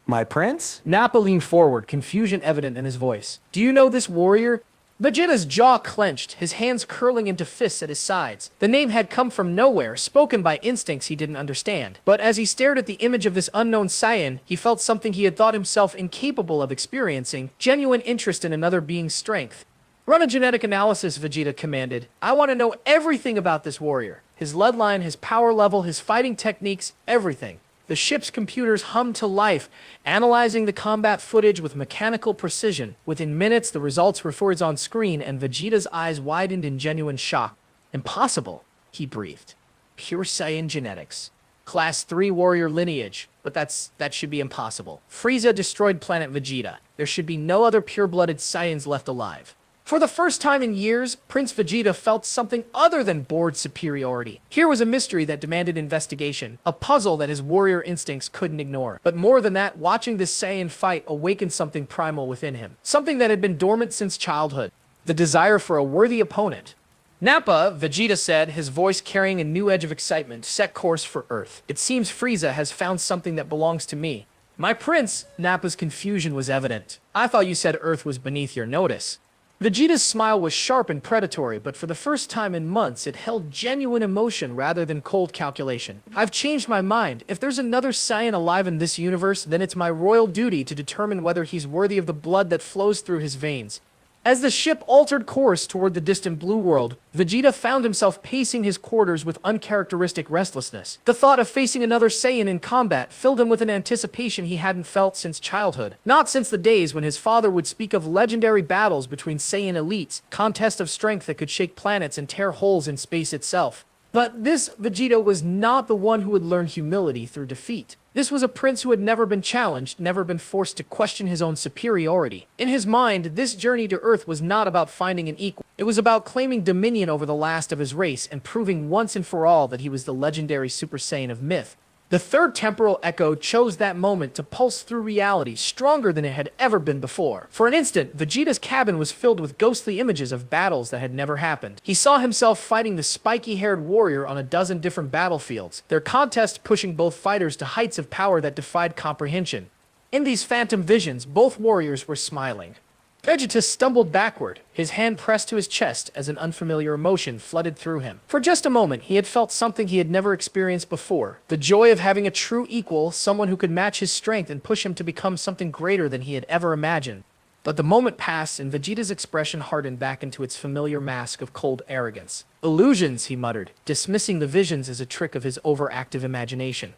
My prince? Nappa leaned forward, confusion evident in his voice. "Do you know this warrior?" Vegeta's jaw clenched, his hands curling into fists at his sides. The name had come from nowhere, spoken by instincts he didn't understand. But as he stared at the image of this unknown Saiyan, he felt something he had thought himself incapable of experiencing, genuine interest in another being's strength. "Run a genetic analysis," Vegeta commanded. "I want to know everything about this warrior. His bloodline, his power level, his fighting techniques, everything." The ship's computers hummed to life, analyzing the combat footage with mechanical precision. Within minutes, the results were forwards on screen, and Vegeta's eyes widened in genuine shock. "Impossible," he breathed. "Pure Saiyan genetics. Class 3 warrior lineage. But that should be impossible. Frieza destroyed planet Vegeta. There should be no other pure-blooded Saiyans left alive." For the first time in years, Prince Vegeta felt something other than bored superiority. Here was a mystery that demanded investigation, a puzzle that his warrior instincts couldn't ignore. But more than that, watching this Saiyan fight awakened something primal within him, something that had been dormant since childhood, the desire for a worthy opponent. "Nappa," Vegeta said, his voice carrying a new edge of excitement, "set course for Earth. It seems Frieza has found something that belongs to me." "My prince," Nappa's confusion was evident. "I thought you said Earth was beneath your notice." Vegeta's smile was sharp and predatory, but for the first time in months, it held genuine emotion rather than cold calculation. "I've changed my mind. If there's another Saiyan alive in this universe, then it's my royal duty to determine whether he's worthy of the blood that flows through his veins." As the ship altered course toward the distant blue world, Vegeta found himself pacing his quarters with uncharacteristic restlessness. The thought of facing another Saiyan in combat filled him with an anticipation he hadn't felt since childhood. Not since the days when his father would speak of legendary battles between Saiyan elites, contests of strength that could shake planets and tear holes in space itself. But this Vegeta was not the one who would learn humility through defeat. This was a prince who had never been challenged, never been forced to question his own superiority. In his mind, this journey to Earth was not about finding an equal. It was about claiming dominion over the last of his race and proving once and for all that he was the legendary Super Saiyan of myth. The third temporal echo chose that moment to pulse through reality stronger than it had ever been before. For an instant, Vegeta's cabin was filled with ghostly images of battles that had never happened. He saw himself fighting the spiky-haired warrior on a dozen different battlefields, their contest pushing both fighters to heights of power that defied comprehension. In these phantom visions, both warriors were smiling. Vegeta stumbled backward, his hand pressed to his chest as an unfamiliar emotion flooded through him. For just a moment, he had felt something he had never experienced before. The joy of having a true equal, someone who could match his strength and push him to become something greater than he had ever imagined. But the moment passed, and Vegeta's expression hardened back into its familiar mask of cold arrogance. "Illusions," he muttered, dismissing the visions as a trick of his overactive imagination.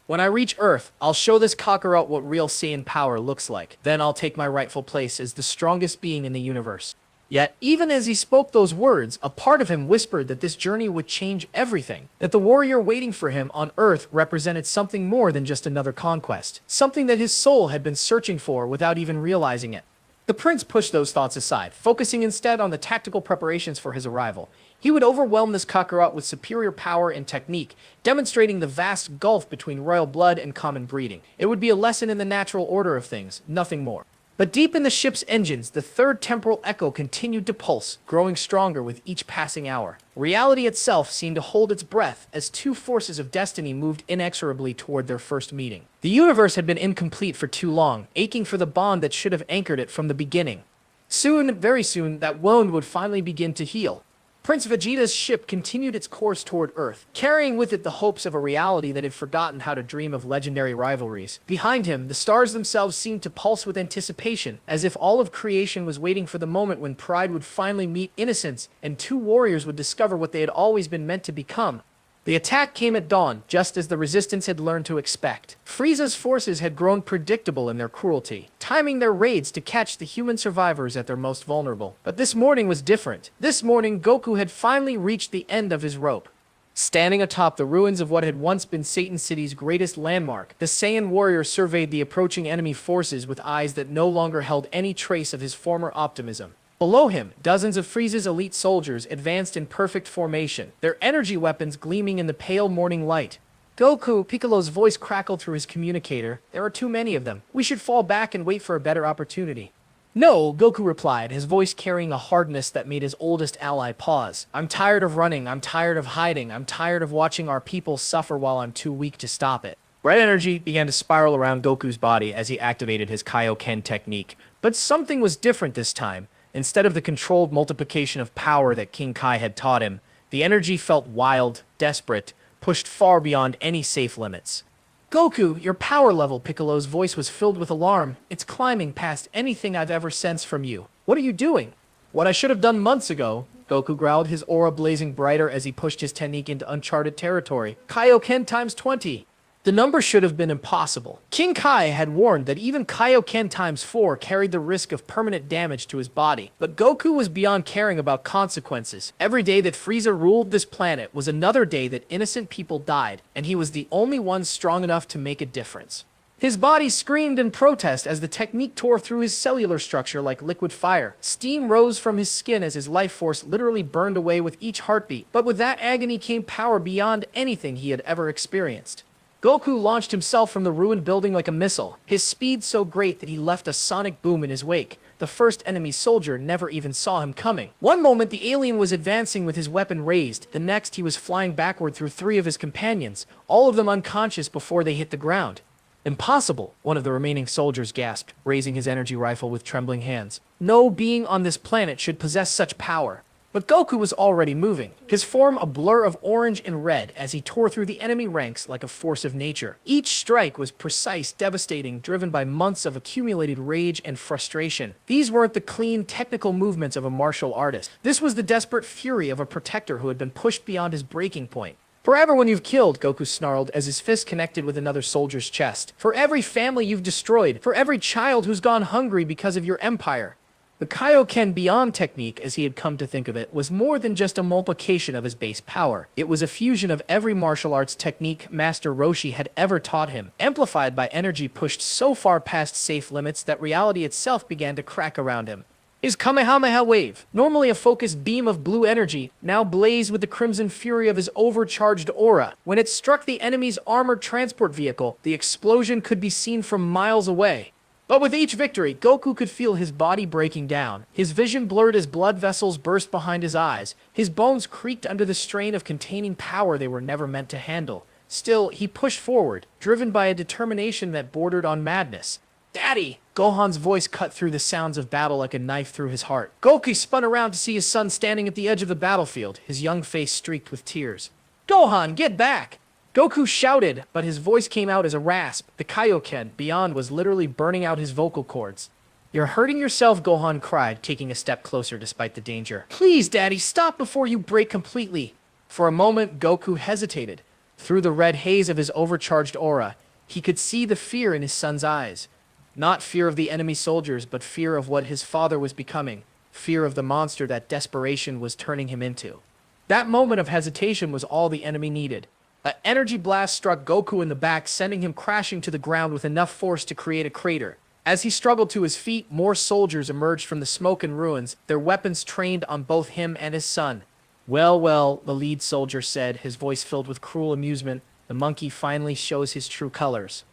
When I reach Earth, I'll show this Kakarot what real Saiyan power looks like. Then I'll take my rightful place as the strongest being in the universe. Yet, even as he spoke those words, a part of him whispered that this journey would change everything. That the warrior waiting for him on Earth represented something more than just another conquest. Something that his soul had been searching for without even realizing it. The prince pushed those thoughts aside, focusing instead on the tactical preparations for his arrival. He would overwhelm this Kakarot with superior power and technique, demonstrating the vast gulf between royal blood and common breeding. It would be a lesson in the natural order of things, nothing more. But deep in the ship's engines, the third temporal echo continued to pulse, growing stronger with each passing hour. Reality itself seemed to hold its breath as two forces of destiny moved inexorably toward their first meeting. The universe had been incomplete for too long, aching for the bond that should have anchored it from the beginning. Soon, very soon, that wound would finally begin to heal. Prince Vegeta's ship continued its course toward Earth, carrying with it the hopes of a reality that had forgotten how to dream of legendary rivalries. Behind him, the stars themselves seemed to pulse with anticipation, as if all of creation was waiting for the moment when pride would finally meet innocence and two warriors would discover what they had always been meant to become. The attack came at dawn, just as the resistance had learned to expect. Frieza's forces had grown predictable in their cruelty, timing their raids to catch the human survivors at their most vulnerable. But this morning was different. This morning, Goku had finally reached the end of his rope. Standing atop the ruins of what had once been Satan City's greatest landmark, the Saiyan warrior surveyed the approaching enemy forces with eyes that no longer held any trace of his former optimism. Below him, dozens of Frieza's elite soldiers advanced in perfect formation, their energy weapons gleaming in the pale morning light. Goku, Piccolo's voice crackled through his communicator. There are too many of them. We should fall back and wait for a better opportunity. No, Goku replied, his voice carrying a hardness that made his oldest ally pause. I'm tired of running, I'm tired of hiding, I'm tired of watching our people suffer while I'm too weak to stop it. Red energy began to spiral around Goku's body as he activated his Kaioken technique. But something was different this time. Instead of the controlled multiplication of power that King Kai had taught him, the energy felt wild, desperate, pushed far beyond any safe limits. Goku, your power level, Piccolo's voice was filled with alarm. It's climbing past anything I've ever sensed from you. What are you doing? What I should have done months ago, Goku growled, his aura blazing brighter as he pushed his technique into uncharted territory. Kaioken times 20. The number should have been impossible. King Kai had warned that even Kaioken times 4 carried the risk of permanent damage to his body, but Goku was beyond caring about consequences. Every day that Frieza ruled this planet was another day that innocent people died, and he was the only one strong enough to make a difference. His body screamed in protest as the technique tore through his cellular structure like liquid fire. Steam rose from his skin as his life force literally burned away with each heartbeat, but with that agony came power beyond anything he had ever experienced. Goku launched himself from the ruined building like a missile, his speed so great that he left a sonic boom in his wake. The first enemy soldier never even saw him coming. One moment the alien was advancing with his weapon raised, the next he was flying backward through 3 of his companions, all of them unconscious before they hit the ground. Impossible, one of the remaining soldiers gasped, raising his energy rifle with trembling hands. No being on this planet should possess such power. But Goku was already moving, his form a blur of orange and red as he tore through the enemy ranks like a force of nature. Each strike was precise, devastating, driven by months of accumulated rage and frustration. These weren't the clean, technical movements of a martial artist. This was the desperate fury of a protector who had been pushed beyond his breaking point. For everyone you've killed, Goku snarled as his fist connected with another soldier's chest. For every family you've destroyed. For every child who's gone hungry because of your empire. The Kaioken Beyond technique, as he had come to think of it, was more than just a multiplication of his base power. It was a fusion of every martial arts technique Master Roshi had ever taught him, amplified by energy pushed so far past safe limits that reality itself began to crack around him. His Kamehameha wave, normally a focused beam of blue energy, now blazed with the crimson fury of his overcharged aura. When it struck the enemy's armored transport vehicle, the explosion could be seen from miles away. But with each victory, Goku could feel his body breaking down. His vision blurred as blood vessels burst behind his eyes. His bones creaked under the strain of containing power they were never meant to handle. Still, he pushed forward, driven by a determination that bordered on madness. Daddy! Gohan's voice cut through the sounds of battle like a knife through his heart. Goku spun around to see his son standing at the edge of the battlefield, his young face streaked with tears. Gohan, get back! Goku shouted, but his voice came out as a rasp. The Kaioken Beyond was literally burning out his vocal cords. You're hurting yourself, Gohan cried, taking a step closer despite the danger. Please, Daddy, stop before you break completely. For a moment, Goku hesitated. Through the red haze of his overcharged aura, he could see the fear in his son's eyes. Not fear of the enemy soldiers, but fear of what his father was becoming. Fear of the monster that desperation was turning him into. That moment of hesitation was all the enemy needed. An energy blast struck Goku in the back, sending him crashing to the ground with enough force to create a crater. As he struggled to his feet, more soldiers emerged from the smoke and ruins, their weapons trained on both him and his son. Well, well, the lead soldier said, his voice filled with cruel amusement. The monkey finally shows his true colors.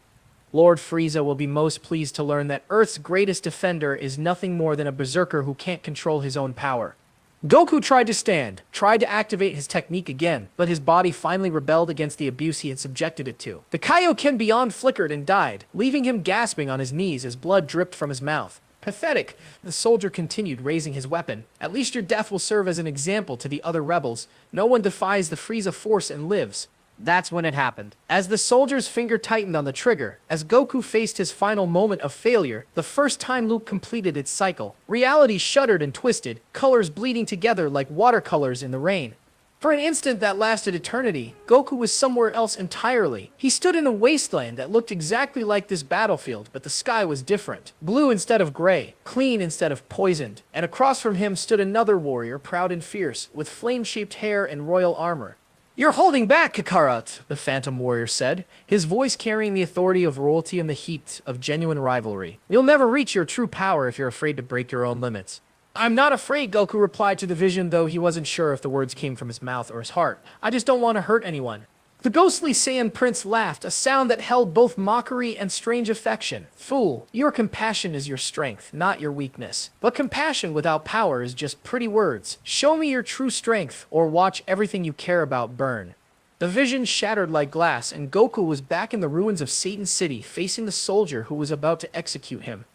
Lord Frieza will be most pleased to learn that Earth's greatest defender is nothing more than a berserker who can't control his own power. Goku tried to stand, tried to activate his technique again, but his body finally rebelled against the abuse he had subjected it to. The Kaioken beyond flickered and died, leaving him gasping on his knees as blood dripped from his mouth. Pathetic, the soldier continued, raising his weapon. At least your death will serve as an example to the other rebels. No one defies the Frieza force and lives. That's when it happened. As the soldier's finger tightened on the trigger, as Goku faced his final moment of failure, the first time loop completed its cycle. Reality shuddered and twisted, colors bleeding together like watercolors in the rain. For an instant that lasted eternity, Goku was somewhere else entirely. He stood in a wasteland that looked exactly like this battlefield, but the sky was different. Blue instead of gray, clean instead of poisoned. And across from him stood another warrior, proud and fierce, with flame-shaped hair and royal armor. "You're holding back, Kakarote," the Phantom Warrior said, his voice carrying the authority of royalty and the heat of genuine rivalry. "You'll never reach your true power if you're afraid to break your own limits." "I'm not afraid," Goku replied to the vision, though he wasn't sure if the words came from his mouth or his heart. "I just don't want to hurt anyone." The ghostly Saiyan Prince laughed, a sound that held both mockery and strange affection. "Fool, your compassion is your strength, not your weakness. But compassion without power is just pretty words. Show me your true strength, or watch everything you care about burn." The vision shattered like glass, and Goku was back in the ruins of Satan City, facing the soldier who was about to execute him.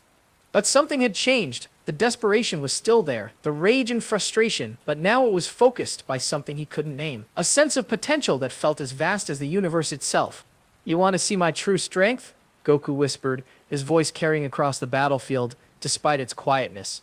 But something had changed. The desperation was still there, the rage and frustration, but now it was focused by something he couldn't name. A sense of potential that felt as vast as the universe itself. "You want to see my true strength?" Goku whispered, his voice carrying across the battlefield, despite its quietness.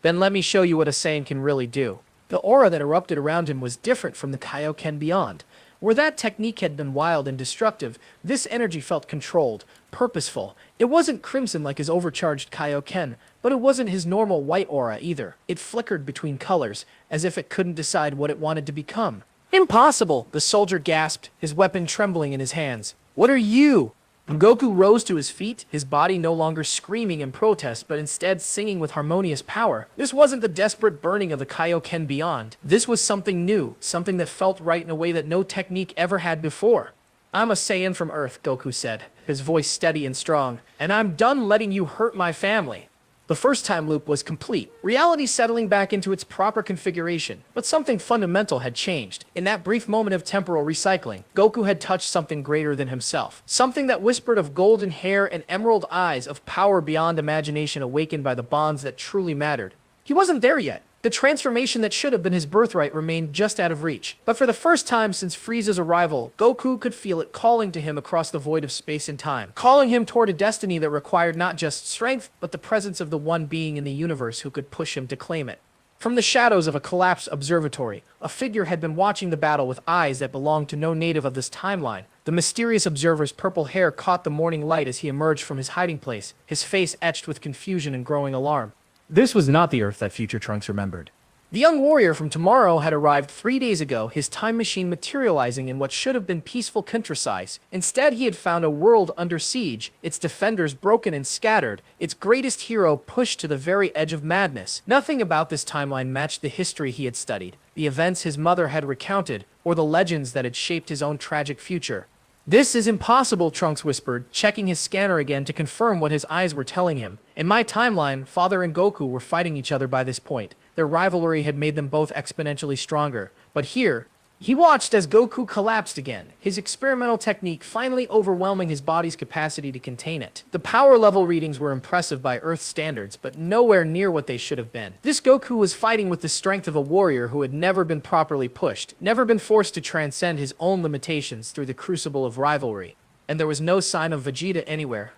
"Then let me show you what a Saiyan can really do." The aura that erupted around him was different from the Kaioken beyond. Where that technique had been wild and destructive, this energy felt controlled, purposeful. It wasn't crimson like his overcharged Kaioken, but it wasn't his normal white aura either. It flickered between colors, as if it couldn't decide what it wanted to become. "Impossible!" the soldier gasped, his weapon trembling in his hands. "What are you?" Goku rose to his feet, his body no longer screaming in protest, but instead singing with harmonious power. This wasn't the desperate burning of the Kaioken beyond. This was something new, something that felt right in a way that no technique ever had before. "I'm a Saiyan from Earth," Goku said, his voice steady and strong, "and I'm done letting you hurt my family." The first time loop was complete, reality settling back into its proper configuration, but something fundamental had changed. In that brief moment of temporal recycling, Goku had touched something greater than himself. Something that whispered of golden hair and emerald eyes, of power beyond imagination awakened by the bonds that truly mattered. He wasn't there yet. The transformation that should have been his birthright remained just out of reach. But for the first time since Frieza's arrival, Goku could feel it calling to him across the void of space and time, calling him toward a destiny that required not just strength, but the presence of the one being in the universe who could push him to claim it. From the shadows of a collapsed observatory, a figure had been watching the battle with eyes that belonged to no native of this timeline. The mysterious observer's purple hair caught the morning light as he emerged from his hiding place, his face etched with confusion and growing alarm. This was not the Earth that Future Trunks remembered. The young warrior from tomorrow had arrived 3 days ago, his time machine materializing in what should have been peaceful countryside. Instead, he had found a world under siege, its defenders broken and scattered, its greatest hero pushed to the very edge of madness. Nothing about this timeline matched the history he had studied, the events his mother had recounted, or the legends that had shaped his own tragic future. "This is impossible," Trunks whispered, checking his scanner again to confirm what his eyes were telling him. "In my timeline, Father and Goku were fighting each other by this point. Their rivalry had made them both exponentially stronger. But here..." He watched as Goku collapsed again, his experimental technique finally overwhelming his body's capacity to contain it. The power level readings were impressive by Earth standards, but nowhere near what they should have been. This Goku was fighting with the strength of a warrior who had never been properly pushed, never been forced to transcend his own limitations through the crucible of rivalry. And there was no sign of Vegeta anywhere.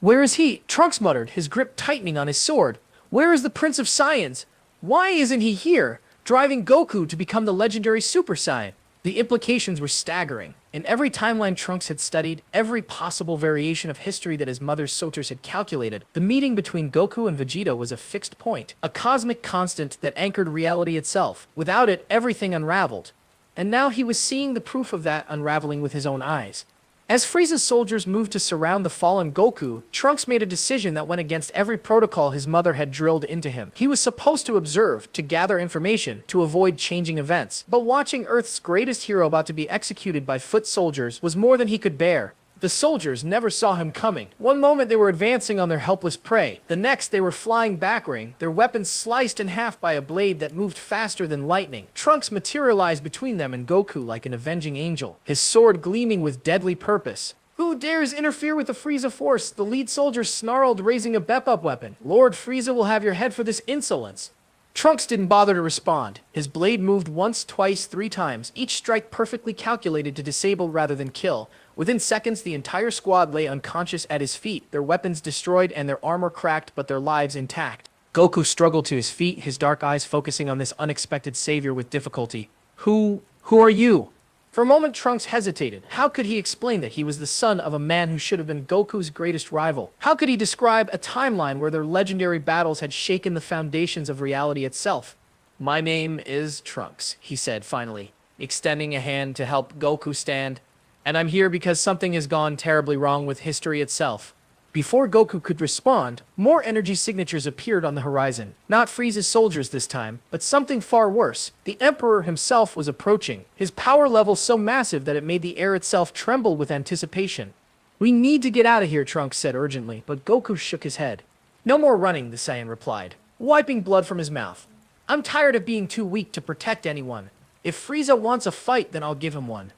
"Where is he?" Trunks muttered, his grip tightening on his sword. "Where is the Prince of Saiyans? Why isn't he here, driving Goku to become the legendary Super Saiyan?" The implications were staggering. In every timeline Trunks had studied, every possible variation of history that his mother's Soters had calculated, the meeting between Goku and Vegeta was a fixed point, a cosmic constant that anchored reality itself. Without it, everything unraveled. And now he was seeing the proof of that unraveling with his own eyes. As Frieza's soldiers moved to surround the fallen Goku, Trunks made a decision that went against every protocol his mother had drilled into him. He was supposed to observe, to gather information, to avoid changing events. But watching Earth's greatest hero about to be executed by foot soldiers was more than he could bear. The soldiers never saw him coming. One moment they were advancing on their helpless prey. The next they were flying backward, their weapons sliced in half by a blade that moved faster than lightning. Trunks materialized between them and Goku like an avenging angel, his sword gleaming with deadly purpose. Who dares interfere with the Frieza force? The lead soldier snarled, raising a bep-up weapon. Lord Frieza will have your head for this insolence. Trunks didn't bother to respond. His blade moved once, twice, 3 times, each strike perfectly calculated to disable rather than kill. Within seconds, the entire squad lay unconscious at his feet, their weapons destroyed and their armor cracked, but their lives intact. Goku struggled to his feet, his dark eyes focusing on this unexpected savior with difficulty. Who are you? For a moment, Trunks hesitated. How could he explain that he was the son of a man who should have been Goku's greatest rival? How could he describe a timeline where their legendary battles had shaken the foundations of reality itself? My name is Trunks, he said finally, extending a hand to help Goku stand. And I'm here because something has gone terribly wrong with history itself. Before Goku could respond, more energy signatures appeared on the horizon. Not Frieza's soldiers this time, but something far worse. The Emperor himself was approaching, his power level so massive that it made the air itself tremble with anticipation. We need to get out of here, Trunks said urgently, but Goku shook his head. No more running, the Saiyan replied, wiping blood from his mouth. I'm tired of being too weak to protect anyone. If Frieza wants a fight, then I'll give him one.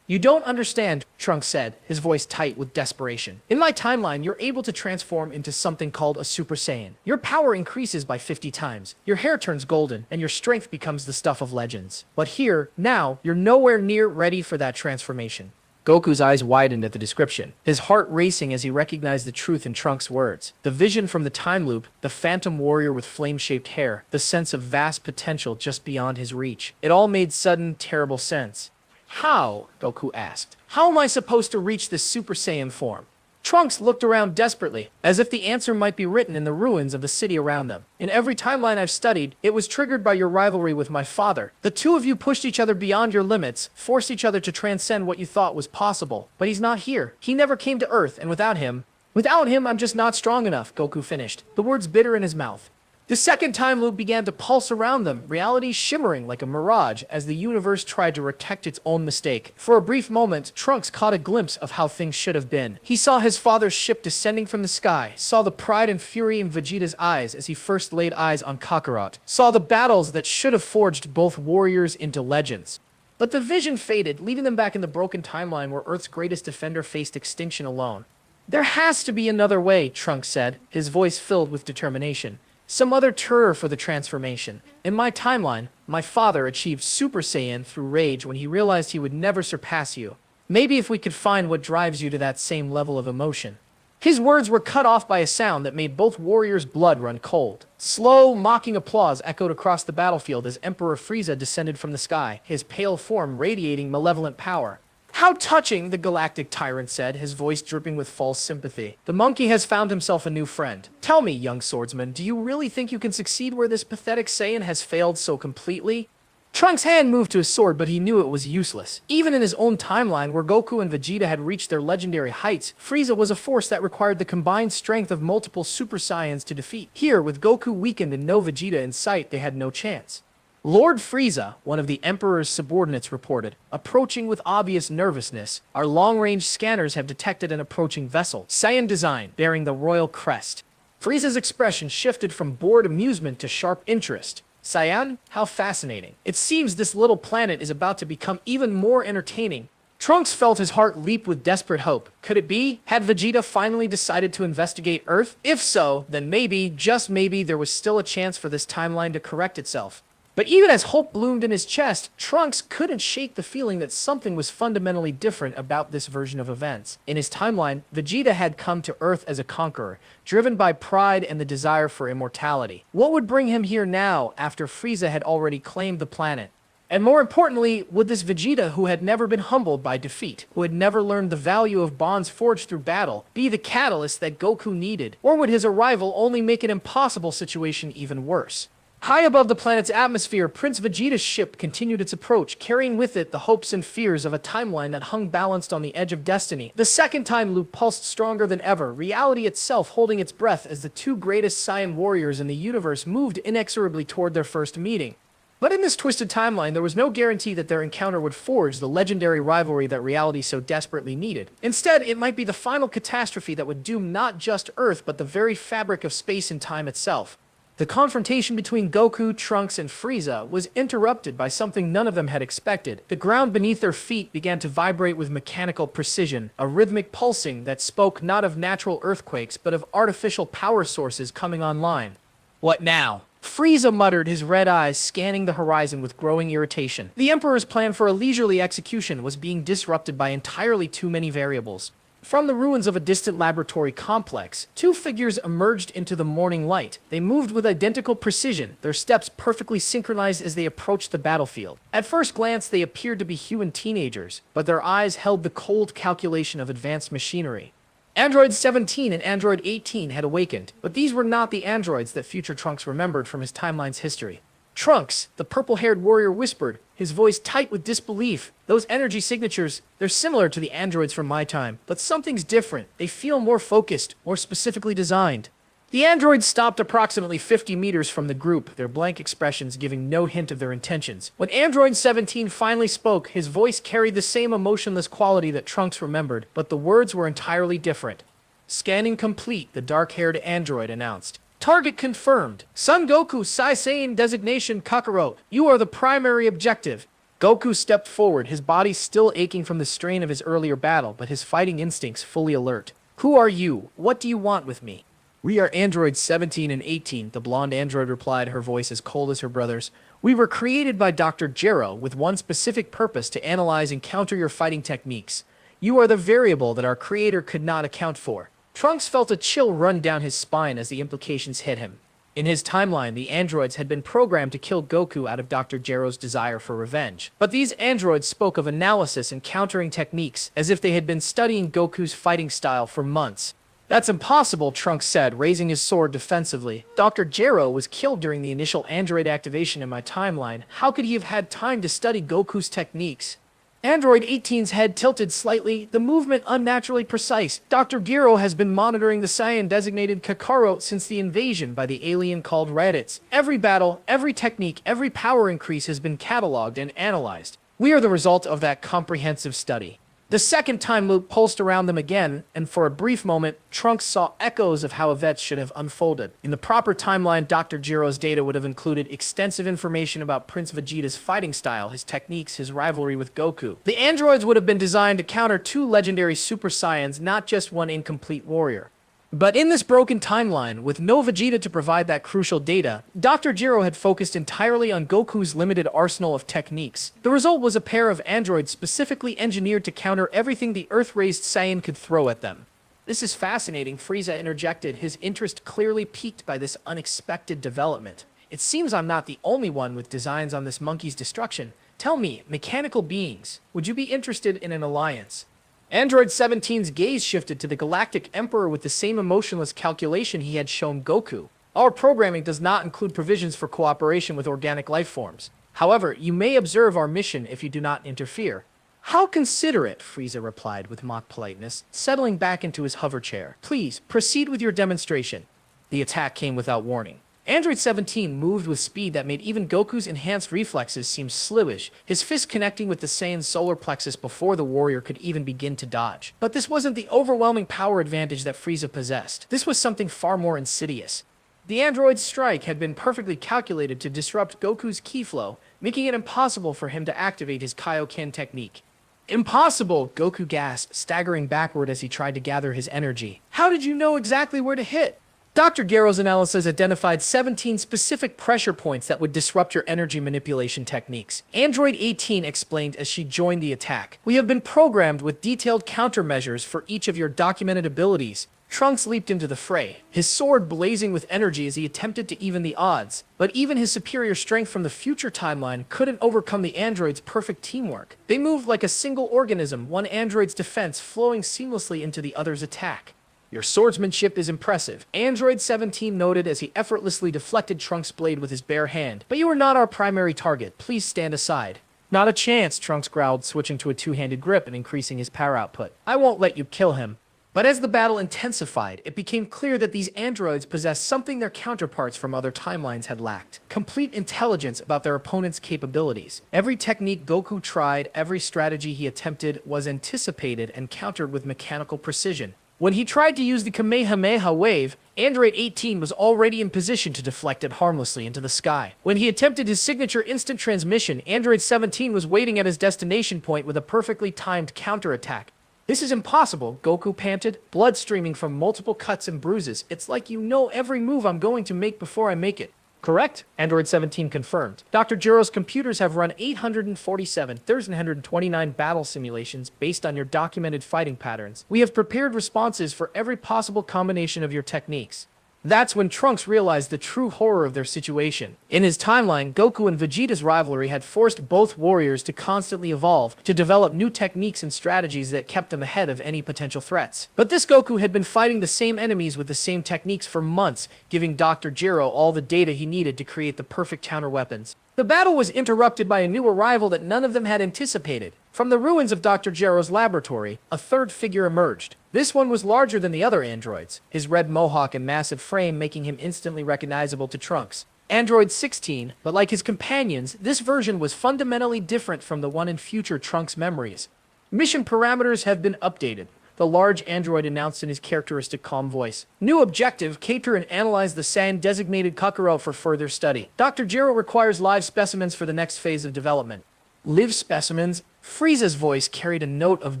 You don't understand, Trunks said, his voice tight with desperation. In my timeline, you're able to transform into something called a Super Saiyan. Your power increases by 50 times, your hair turns golden, and your strength becomes the stuff of legends. But here, now, you're nowhere near ready for that transformation. Goku's eyes widened at the description, his heart racing as he recognized the truth in Trunks' words. The vision from the time loop, the phantom warrior with flame-shaped hair, the sense of vast potential just beyond his reach. It all made sudden, terrible sense. How? Goku asked. How am I supposed to reach this Super Saiyan form? Trunks looked around desperately, as if the answer might be written in the ruins of the city around them. In every timeline I've studied, it was triggered by your rivalry with my father. The two of you pushed each other beyond your limits, forced each other to transcend what you thought was possible. But he's not here. He never came to Earth, and without him, I'm just not strong enough, Goku finished, the words bitter in his mouth. The second time loop began to pulse around them, reality shimmering like a mirage as the universe tried to protect its own mistake. For a brief moment, Trunks caught a glimpse of how things should have been. He saw his father's ship descending from the sky, saw the pride and fury in Vegeta's eyes as he first laid eyes on Kakarot, saw the battles that should have forged both warriors into legends. But the vision faded, leaving them back in the broken timeline where Earth's greatest defender faced extinction alone. There has to be another way, Trunks said, his voice filled with determination. Some other terror for the transformation. In my timeline, my father achieved Super Saiyan through rage when he realized he would never surpass you. Maybe if we could find what drives you to that same level of emotion. His words were cut off by a sound that made both warriors' blood run cold. Slow, mocking applause echoed across the battlefield as Emperor Frieza descended from the sky, his pale form radiating malevolent power. How touching, the galactic tyrant said, his voice dripping with false sympathy. The monkey has found himself a new friend. Tell me, young swordsman, do you really think you can succeed where this pathetic Saiyan has failed so completely? Trunks' hand moved to his sword, but he knew it was useless. Even in his own timeline, where Goku and Vegeta had reached their legendary heights, Frieza was a force that required the combined strength of multiple Super Saiyans to defeat. Here, with Goku weakened and no Vegeta in sight, they had no chance. Lord Frieza, one of the Emperor's subordinates, reported, approaching with obvious nervousness. Our long-range scanners have detected an approaching vessel, Saiyan design, bearing the royal crest. Frieza's expression shifted from bored amusement to sharp interest. Saiyan? How fascinating. It seems this little planet is about to become even more entertaining. Trunks felt his heart leap with desperate hope. Could it be? Had Vegeta finally decided to investigate Earth? If so, then maybe, just maybe, there was still a chance for this timeline to correct itself. But even as hope bloomed in his chest, Trunks couldn't shake the feeling that something was fundamentally different about this version of events. In his timeline, Vegeta had come to Earth as a conqueror, driven by pride and the desire for immortality. What would bring him here now, after Frieza had already claimed the planet? And more importantly, would this Vegeta, who had never been humbled by defeat, who had never learned the value of bonds forged through battle, be the catalyst that Goku needed? Or would his arrival only make an impossible situation even worse? High above the planet's atmosphere, Prince Vegeta's ship continued its approach, carrying with it the hopes and fears of a timeline that hung balanced on the edge of destiny. The second time loop pulsed stronger than ever, reality itself holding its breath as the two greatest Saiyan warriors in the universe moved inexorably toward their first meeting. But in this twisted timeline, there was no guarantee that their encounter would forge the legendary rivalry that reality so desperately needed. Instead, it might be the final catastrophe that would doom not just Earth, but the very fabric of space and time itself. The confrontation between Goku, Trunks, and Frieza was interrupted by something none of them had expected. The ground beneath their feet began to vibrate with mechanical precision, a rhythmic pulsing that spoke not of natural earthquakes, but of artificial power sources coming online. What now? Frieza muttered, his red eyes scanning the horizon with growing irritation. The Emperor's plan for a leisurely execution was being disrupted by entirely too many variables. From the ruins of a distant laboratory complex, two figures emerged into the morning light. They moved with identical precision, their steps perfectly synchronized as they approached the battlefield. At first glance, they appeared to be human teenagers, but their eyes held the cold calculation of advanced machinery. Android 17 and Android 18 had awakened, but these were not the androids that future Trunks remembered from his timeline's history. Trunks, the purple-haired warrior, whispered, his voice tight with disbelief. Those energy signatures, they're similar to the androids from my time, but something's different. They feel more focused, more specifically designed. The androids stopped approximately 50 meters from the group, their blank expressions giving no hint of their intentions. When Android 17 finally spoke, his voice carried the same emotionless quality that Trunks remembered, but the words were entirely different. Scanning complete, the dark-haired android announced. Target confirmed. Son Goku, Sai Saiyan designation Kakarot. You are the primary objective. Goku stepped forward, his body still aching from the strain of his earlier battle, but his fighting instincts fully alert. Who are you? What do you want with me? We are androids 17 and 18, the blonde android replied, her voice as cold as her brother's. We were created by Dr. Gero with one specific purpose: to analyze and counter your fighting techniques. You are the variable that our creator could not account for. Trunks felt a chill run down his spine as the implications hit him. In his timeline, the androids had been programmed to kill Goku out of Dr. Gero's desire for revenge. But these androids spoke of analysis and countering techniques as if they had been studying Goku's fighting style for months. That's impossible, Trunks said, raising his sword defensively. Dr. Gero was killed during the initial android activation in my timeline. How could he have had time to study Goku's techniques? Android 18's head tilted slightly, the movement unnaturally precise. Dr. Gero has been monitoring the Saiyan designated Kakarot since the invasion by the alien called Raditz. Every battle, every technique, every power increase has been cataloged and analyzed. We are the result of that comprehensive study. The second time loop pulsed around them again, and for a brief moment, Trunks saw echoes of how events should have unfolded. In the proper timeline, Dr. Gero's data would have included extensive information about Prince Vegeta's fighting style, his techniques, his rivalry with Goku. The androids would have been designed to counter two legendary Super Saiyans, not just one incomplete warrior. But in this broken timeline, with no Vegeta to provide that crucial data, Dr. Gero had focused entirely on Goku's limited arsenal of techniques. The result was a pair of androids specifically engineered to counter everything the Earth-raised Saiyan could throw at them. This is fascinating, Frieza interjected, his interest clearly piqued by this unexpected development. It seems I'm not the only one with designs on this monkey's destruction. Tell me, mechanical beings, would you be interested in an alliance? Android 17's gaze shifted to the Galactic Emperor with the same emotionless calculation he had shown Goku. Our programming does not include provisions for cooperation with organic life forms. However, you may observe our mission if you do not interfere. How considerate, Frieza replied with mock politeness, settling back into his hover chair. Please, proceed with your demonstration. The attack came without warning. Android 17 moved with speed that made even Goku's enhanced reflexes seem sluggish, his fist connecting with the Saiyan's solar plexus before the warrior could even begin to dodge. But this wasn't the overwhelming power advantage that Frieza possessed. This was something far more insidious. The android's strike had been perfectly calculated to disrupt Goku's ki flow, making it impossible for him to activate his Kaioken technique. Impossible, Goku gasped, staggering backward as he tried to gather his energy. How did you know exactly where to hit? Dr. Garo's analysis identified 17 specific pressure points that would disrupt your energy manipulation techniques. Android 18 explained as she joined the attack. We have been programmed with detailed countermeasures for each of your documented abilities. Trunks leaped into the fray, his sword blazing with energy as he attempted to even the odds. But even his superior strength from the future timeline couldn't overcome the android's perfect teamwork. They moved like a single organism, one android's defense flowing seamlessly into the other's attack. Your swordsmanship is impressive, Android 17 noted as he effortlessly deflected Trunks' blade with his bare hand. But you are not our primary target. Please stand aside. Not a chance, Trunks growled, switching to a two-handed grip and increasing his power output. I won't let you kill him. But as the battle intensified, it became clear that these androids possessed something their counterparts from other timelines had lacked: complete intelligence about their opponent's capabilities. Every technique Goku tried, every strategy he attempted was anticipated and countered with mechanical precision. When he tried to use the Kamehameha wave, Android 18 was already in position to deflect it harmlessly into the sky. When he attempted his signature instant transmission, Android 17 was waiting at his destination point with a perfectly timed counterattack. This is impossible, Goku panted, blood streaming from multiple cuts and bruises. It's like you know every move I'm going to make before I make it. Correct? Android 17 confirmed. Dr. Jiro's computers have run 847,329 battle simulations based on your documented fighting patterns. We have prepared responses for every possible combination of your techniques. That's when Trunks realized the true horror of their situation. In his timeline, Goku and Vegeta's rivalry had forced both warriors to constantly evolve, to develop new techniques and strategies that kept them ahead of any potential threats. But this Goku had been fighting the same enemies with the same techniques for months, giving Dr. Jiro all the data he needed to create the perfect counterweapons. The battle was interrupted by a new arrival that none of them had anticipated. From the ruins of Dr. Jiro's laboratory, a third figure emerged. This one was larger than the other androids, his red mohawk and massive frame making him instantly recognizable to Trunks. Android 16, but like his companions, this version was fundamentally different from the one in future Trunks' memories. Mission parameters have been updated, the large android announced in his characteristic calm voice. New objective, capture and analyze the Saiyan-designated Kakarot for further study. Dr. Jiro requires live specimens for the next phase of development. Live specimens? Frieza's voice carried a note of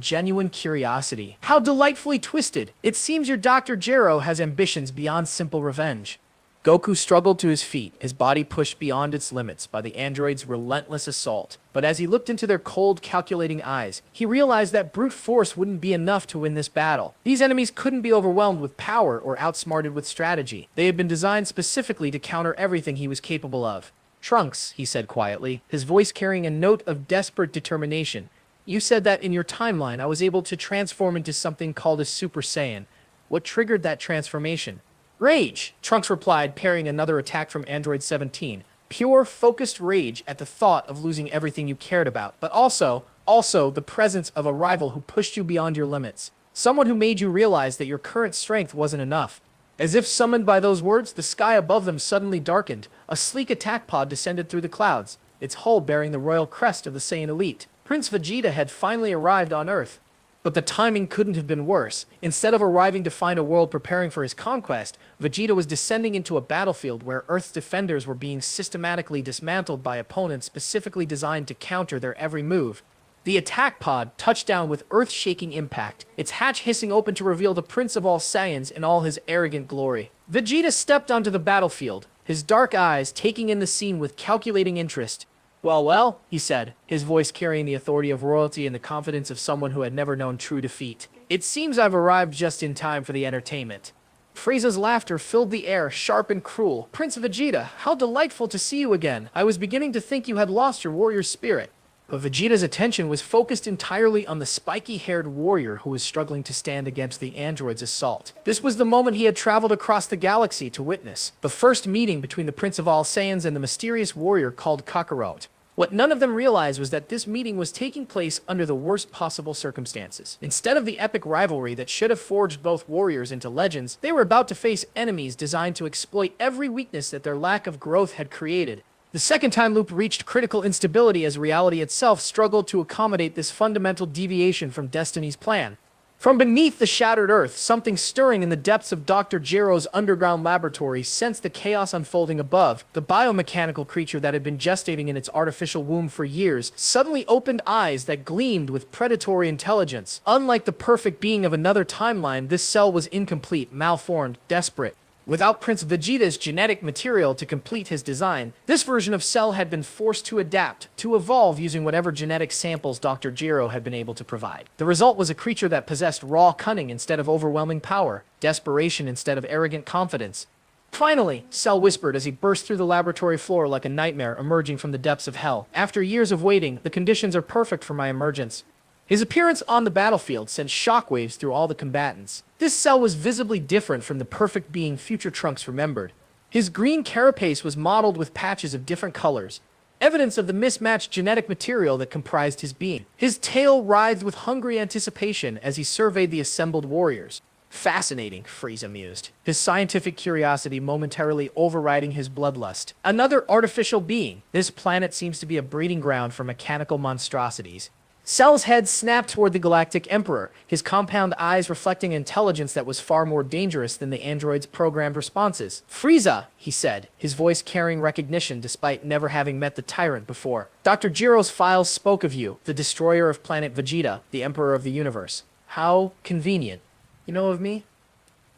genuine curiosity. How delightfully twisted! It seems your Dr. Jiro has ambitions beyond simple revenge. Goku struggled to his feet, his body pushed beyond its limits by the android's relentless assault. But as he looked into their cold, calculating eyes, he realized that brute force wouldn't be enough to win this battle. These enemies couldn't be overwhelmed with power or outsmarted with strategy. They had been designed specifically to counter everything he was capable of. Trunks, he said quietly, his voice carrying a note of desperate determination. You said that in your timeline I was able to transform into something called a Super Saiyan. What triggered that transformation? Rage, Trunks replied, parrying another attack from Android 17. Pure, focused rage at the thought of losing everything you cared about, but also the presence of a rival who pushed you beyond your limits. Someone who made you realize that your current strength wasn't enough. As if summoned by those words, the sky above them suddenly darkened. A sleek attack pod descended through the clouds, its hull bearing the royal crest of the Saiyan elite. Prince Vegeta had finally arrived on Earth. But the timing couldn't have been worse. Instead of arriving to find a world preparing for his conquest, Vegeta was descending into a battlefield where Earth's defenders were being systematically dismantled by opponents specifically designed to counter their every move. The attack pod touched down with earth-shaking impact, its hatch hissing open to reveal the Prince of all Saiyans in all his arrogant glory. Vegeta stepped onto the battlefield, his dark eyes taking in the scene with calculating interest. Well, he said, his voice carrying the authority of royalty and the confidence of someone who had never known true defeat. It seems I've arrived just in time for the entertainment. Frieza's laughter filled the air, sharp and cruel. Prince Vegeta, how delightful to see you again. I was beginning to think you had lost your warrior spirit. But Vegeta's attention was focused entirely on the spiky-haired warrior who was struggling to stand against the android's assault. This was the moment he had traveled across the galaxy to witness, the first meeting between the Prince of all Saiyans and the mysterious warrior called Kakarot. What none of them realized was that this meeting was taking place under the worst possible circumstances. Instead of the epic rivalry that should have forged both warriors into legends, they were about to face enemies designed to exploit every weakness that their lack of growth had created. The second time loop reached critical instability as reality itself struggled to accommodate this fundamental deviation from Destiny's plan. From beneath the shattered earth, something stirring in the depths of Dr. Jiro's underground laboratory sensed the chaos unfolding above. The biomechanical creature that had been gestating in its artificial womb for years suddenly opened eyes that gleamed with predatory intelligence. Unlike the perfect being of another timeline, this cell was incomplete, malformed, desperate. Without Prince Vegeta's genetic material to complete his design, this version of Cell had been forced to adapt, to evolve using whatever genetic samples Dr. Gero had been able to provide. The result was a creature that possessed raw cunning instead of overwhelming power, desperation instead of arrogant confidence. Finally, Cell whispered as he burst through the laboratory floor like a nightmare emerging from the depths of hell. After years of waiting, the conditions are perfect for my emergence. His appearance on the battlefield sent shockwaves through all the combatants. This Cell was visibly different from the perfect being future Trunks remembered. His green carapace was mottled with patches of different colors, evidence of the mismatched genetic material that comprised his being. His tail writhed with hungry anticipation as he surveyed the assembled warriors. Fascinating, Frieza mused, his scientific curiosity momentarily overriding his bloodlust. Another artificial being. This planet seems to be a breeding ground for mechanical monstrosities. Cell's head snapped toward the Galactic Emperor, his compound eyes reflecting intelligence that was far more dangerous than the android's programmed responses. "Frieza," he said, his voice carrying recognition despite never having met the tyrant before. "Dr. Jiro's files spoke of you, the destroyer of planet Vegeta, the Emperor of the Universe. How convenient. You know of me?"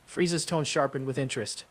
Frieza's tone sharpened with interest.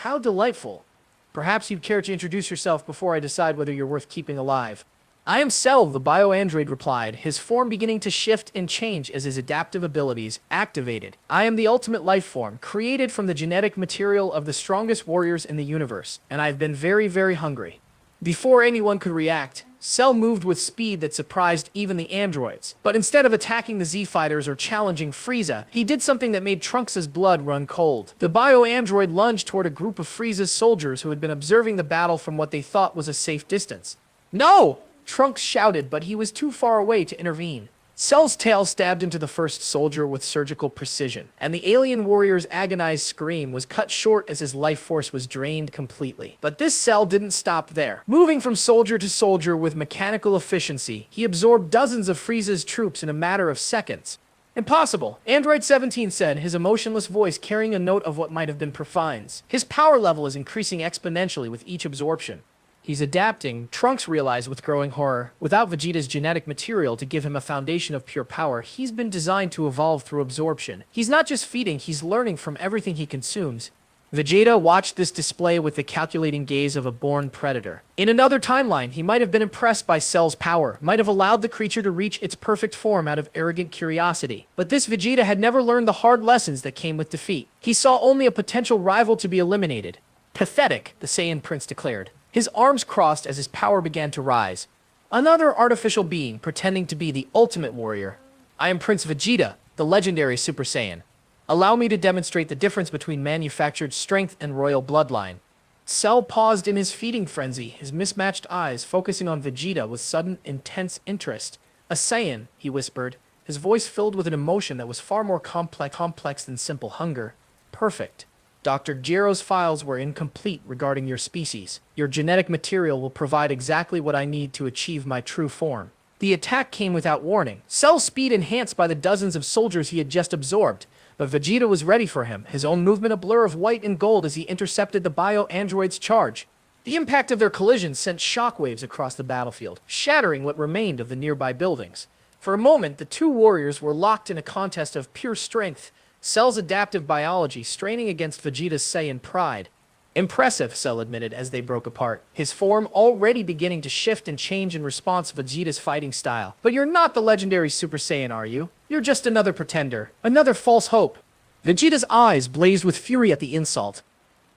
"How delightful. Perhaps you'd care to introduce yourself before I decide whether you're worth keeping alive." "I am Cell," the bio-android replied, his form beginning to shift and change as his adaptive abilities activated. "I am the ultimate life form, created from the genetic material of the strongest warriors in the universe, and I've been very, very hungry." Before anyone could react, Cell moved with speed that surprised even the androids. But instead of attacking the Z-Fighters or challenging Frieza, he did something that made Trunks' blood run cold. The bio-android lunged toward a group of Frieza's soldiers who had been observing the battle from what they thought was a safe distance. "No!" Trunks shouted, but he was too far away to intervene. Cell's tail stabbed into the first soldier with surgical precision, and the alien warrior's agonized scream was cut short as his life force was drained completely. But this Cell didn't stop there. Moving from soldier to soldier with mechanical efficiency, he absorbed dozens of Frieza's troops in a matter of seconds. "Impossible," Android 17 said, his emotionless voice carrying a note of what might have been Profine's. "His power level is increasing exponentially with each absorption." "He's adapting," Trunks realized with growing horror. Without Vegeta's genetic material to give him a foundation of pure power, he's been designed to evolve through absorption. He's not just feeding, he's learning from everything he consumes. Vegeta watched this display with the calculating gaze of a born predator. In another timeline, he might have been impressed by Cell's power, might have allowed the creature to reach its perfect form out of arrogant curiosity. But this Vegeta had never learned the hard lessons that came with defeat. He saw only a potential rival to be eliminated. "Pathetic," the Saiyan Prince declared. His arms crossed as his power began to rise. Another artificial being pretending to be the ultimate warrior. "I am Prince Vegeta, the legendary Super Saiyan. Allow me to demonstrate the difference between manufactured strength and royal bloodline." Cell paused in his feeding frenzy, his mismatched eyes focusing on Vegeta with sudden, intense interest. "A Saiyan," he whispered, his voice filled with an emotion that was far more complex than simple hunger. "Perfect. Dr. Jiro's files were incomplete regarding your species. Your genetic material will provide exactly what I need to achieve my true form." The attack came without warning, Cell's speed enhanced by the dozens of soldiers he had just absorbed. But Vegeta was ready for him, his own movement a blur of white and gold as he intercepted the bio-android's charge. The impact of their collision sent shockwaves across the battlefield, shattering what remained of the nearby buildings. For a moment, the two warriors were locked in a contest of pure strength, Cell's adaptive biology straining against Vegeta's Saiyan pride. "Impressive," Cell admitted as they broke apart, his form already beginning to shift and change in response to Vegeta's fighting style. "But you're not the legendary Super Saiyan, are you? You're just another pretender, another false hope." Vegeta's eyes blazed with fury at the insult.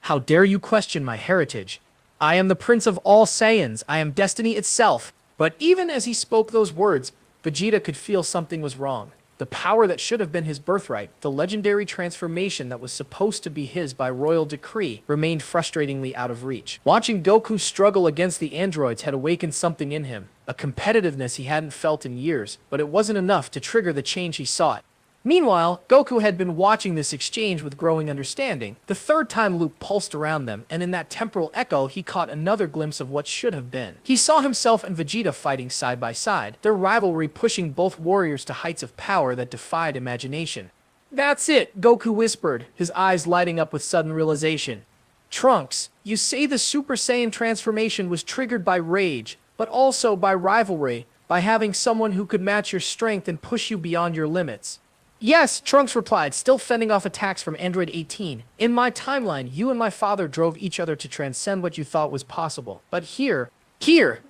"How dare you question my heritage? I am the Prince of all Saiyans. I am destiny itself." But even as he spoke those words, Vegeta could feel something was wrong. The power that should have been his birthright, the legendary transformation that was supposed to be his by royal decree, remained frustratingly out of reach. Watching Goku struggle against the androids had awakened something in him, a competitiveness he hadn't felt in years, but it wasn't enough to trigger the change he sought. Meanwhile, Goku had been watching this exchange with growing understanding. The third time loop pulsed around them, and in that temporal echo he caught another glimpse of what should have been. He saw himself and Vegeta fighting side by side, their rivalry pushing both warriors to heights of power that defied imagination. "That's it," Goku whispered, his eyes lighting up with sudden realization. "Trunks, you say the Super Saiyan transformation was triggered by rage, but also by rivalry, by having someone who could match your strength and push you beyond your limits." Yes, Trunks replied, still fending off attacks from Android 18. In my timeline, you and my father drove each other to transcend what you thought was possible. But here,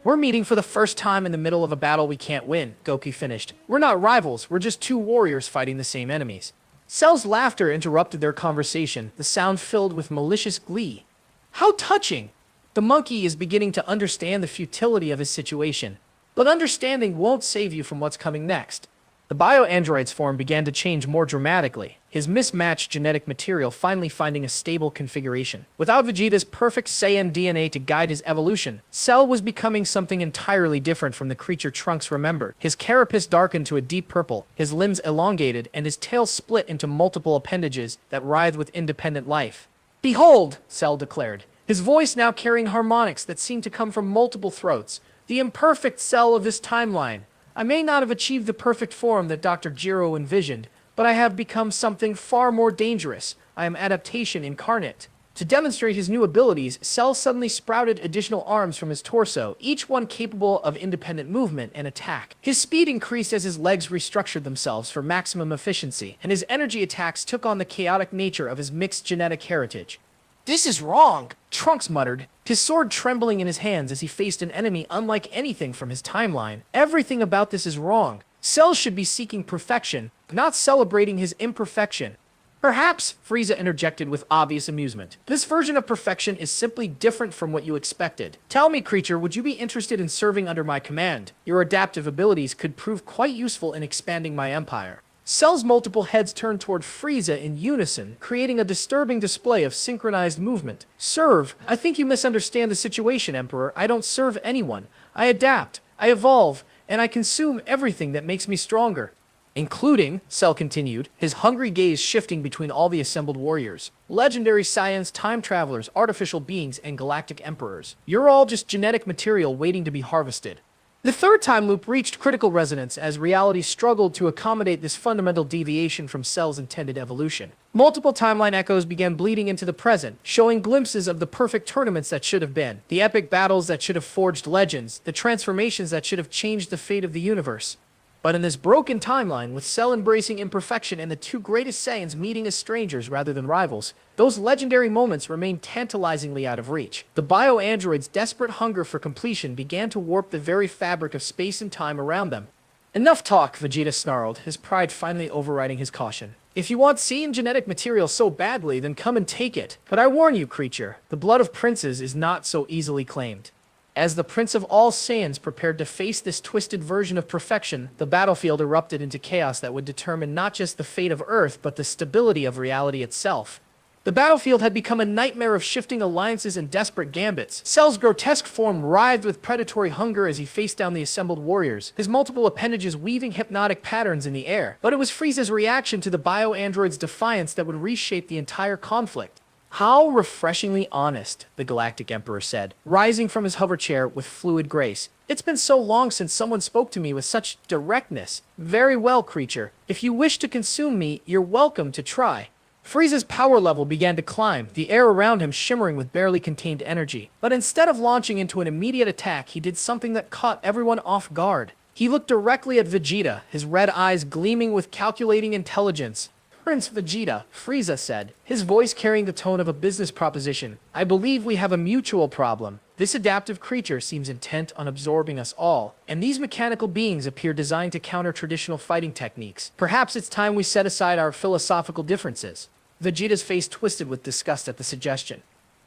we're meeting for the first time in the middle of a battle we can't win, Goku finished. We're not rivals, we're just two warriors fighting the same enemies. Cell's laughter interrupted their conversation, the sound filled with malicious glee. How touching! The monkey is beginning to understand the futility of his situation. But understanding won't save you from what's coming next. The bio-android's form began to change more dramatically, his mismatched genetic material finally finding a stable configuration. Without Vegeta's perfect Saiyan DNA to guide his evolution, Cell was becoming something entirely different from the creature Trunks remembered. His carapace darkened to a deep purple, his limbs elongated, and his tail split into multiple appendages that writhed with independent life. "Behold," Cell declared, his voice now carrying harmonics that seemed to come from multiple throats, "the imperfect Cell of this timeline. I may not have achieved the perfect form that Dr. Jiro envisioned, but I have become something far more dangerous. I am adaptation incarnate." To demonstrate his new abilities, Cell suddenly sprouted additional arms from his torso, each one capable of independent movement and attack. His speed increased as his legs restructured themselves for maximum efficiency, and his energy attacks took on the chaotic nature of his mixed genetic heritage. "This is wrong," Trunks muttered, his sword trembling in his hands as he faced an enemy unlike anything from his timeline. Everything about this is wrong. Cell should be seeking perfection, not celebrating his imperfection. "Perhaps," Frieza interjected with obvious amusement. "This version of perfection is simply different from what you expected. Tell me, creature, would you be interested in serving under my command? Your adaptive abilities could prove quite useful in expanding my empire." Cell's multiple heads turned toward Frieza in unison, creating a disturbing display of synchronized movement. "Serve? I think you misunderstand the situation, Emperor. I don't serve anyone. I adapt, I evolve, and I consume everything that makes me stronger." "Including," Cell continued, his hungry gaze shifting between all the assembled warriors, "legendary Saiyans, time travelers, artificial beings, and galactic emperors. You're all just genetic material waiting to be harvested." The third time loop reached critical resonance as reality struggled to accommodate this fundamental deviation from Cell's intended evolution. Multiple timeline echoes began bleeding into the present, showing glimpses of the perfect tournaments that should have been, the epic battles that should have forged legends, the transformations that should have changed the fate of the universe. But in this broken timeline, with Cell embracing imperfection and the two greatest Saiyans meeting as strangers rather than rivals, those legendary moments remained tantalizingly out of reach. The bio-android's desperate hunger for completion began to warp the very fabric of space and time around them. "Enough talk," Vegeta snarled, his pride finally overriding his caution. "If you want Saiyan genetic material so badly, then come and take it. But I warn you, creature, the blood of princes is not so easily claimed." As the Prince of all Saiyans prepared to face this twisted version of perfection, the battlefield erupted into chaos that would determine not just the fate of Earth, but the stability of reality itself. The battlefield had become a nightmare of shifting alliances and desperate gambits. Cell's grotesque form writhed with predatory hunger as he faced down the assembled warriors, his multiple appendages weaving hypnotic patterns in the air. But it was Frieza's reaction to the bio-android's defiance that would reshape the entire conflict. "How refreshingly honest," the Galactic Emperor said, rising from his hover chair with fluid grace. "It's been so long since someone spoke to me with such directness. Very well, creature. If you wish to consume me, you're welcome to try." Frieza's power level began to climb, the air around him shimmering with barely contained energy. But instead of launching into an immediate attack, he did something that caught everyone off guard. He looked directly at Vegeta, his red eyes gleaming with calculating intelligence. "Prince Vegeta," Frieza said, his voice carrying the tone of a business proposition, "I believe we have a mutual problem. This adaptive creature seems intent on absorbing us all, and these mechanical beings appear designed to counter traditional fighting techniques. Perhaps it's time we set aside our philosophical differences." Vegeta's face twisted with disgust at the suggestion.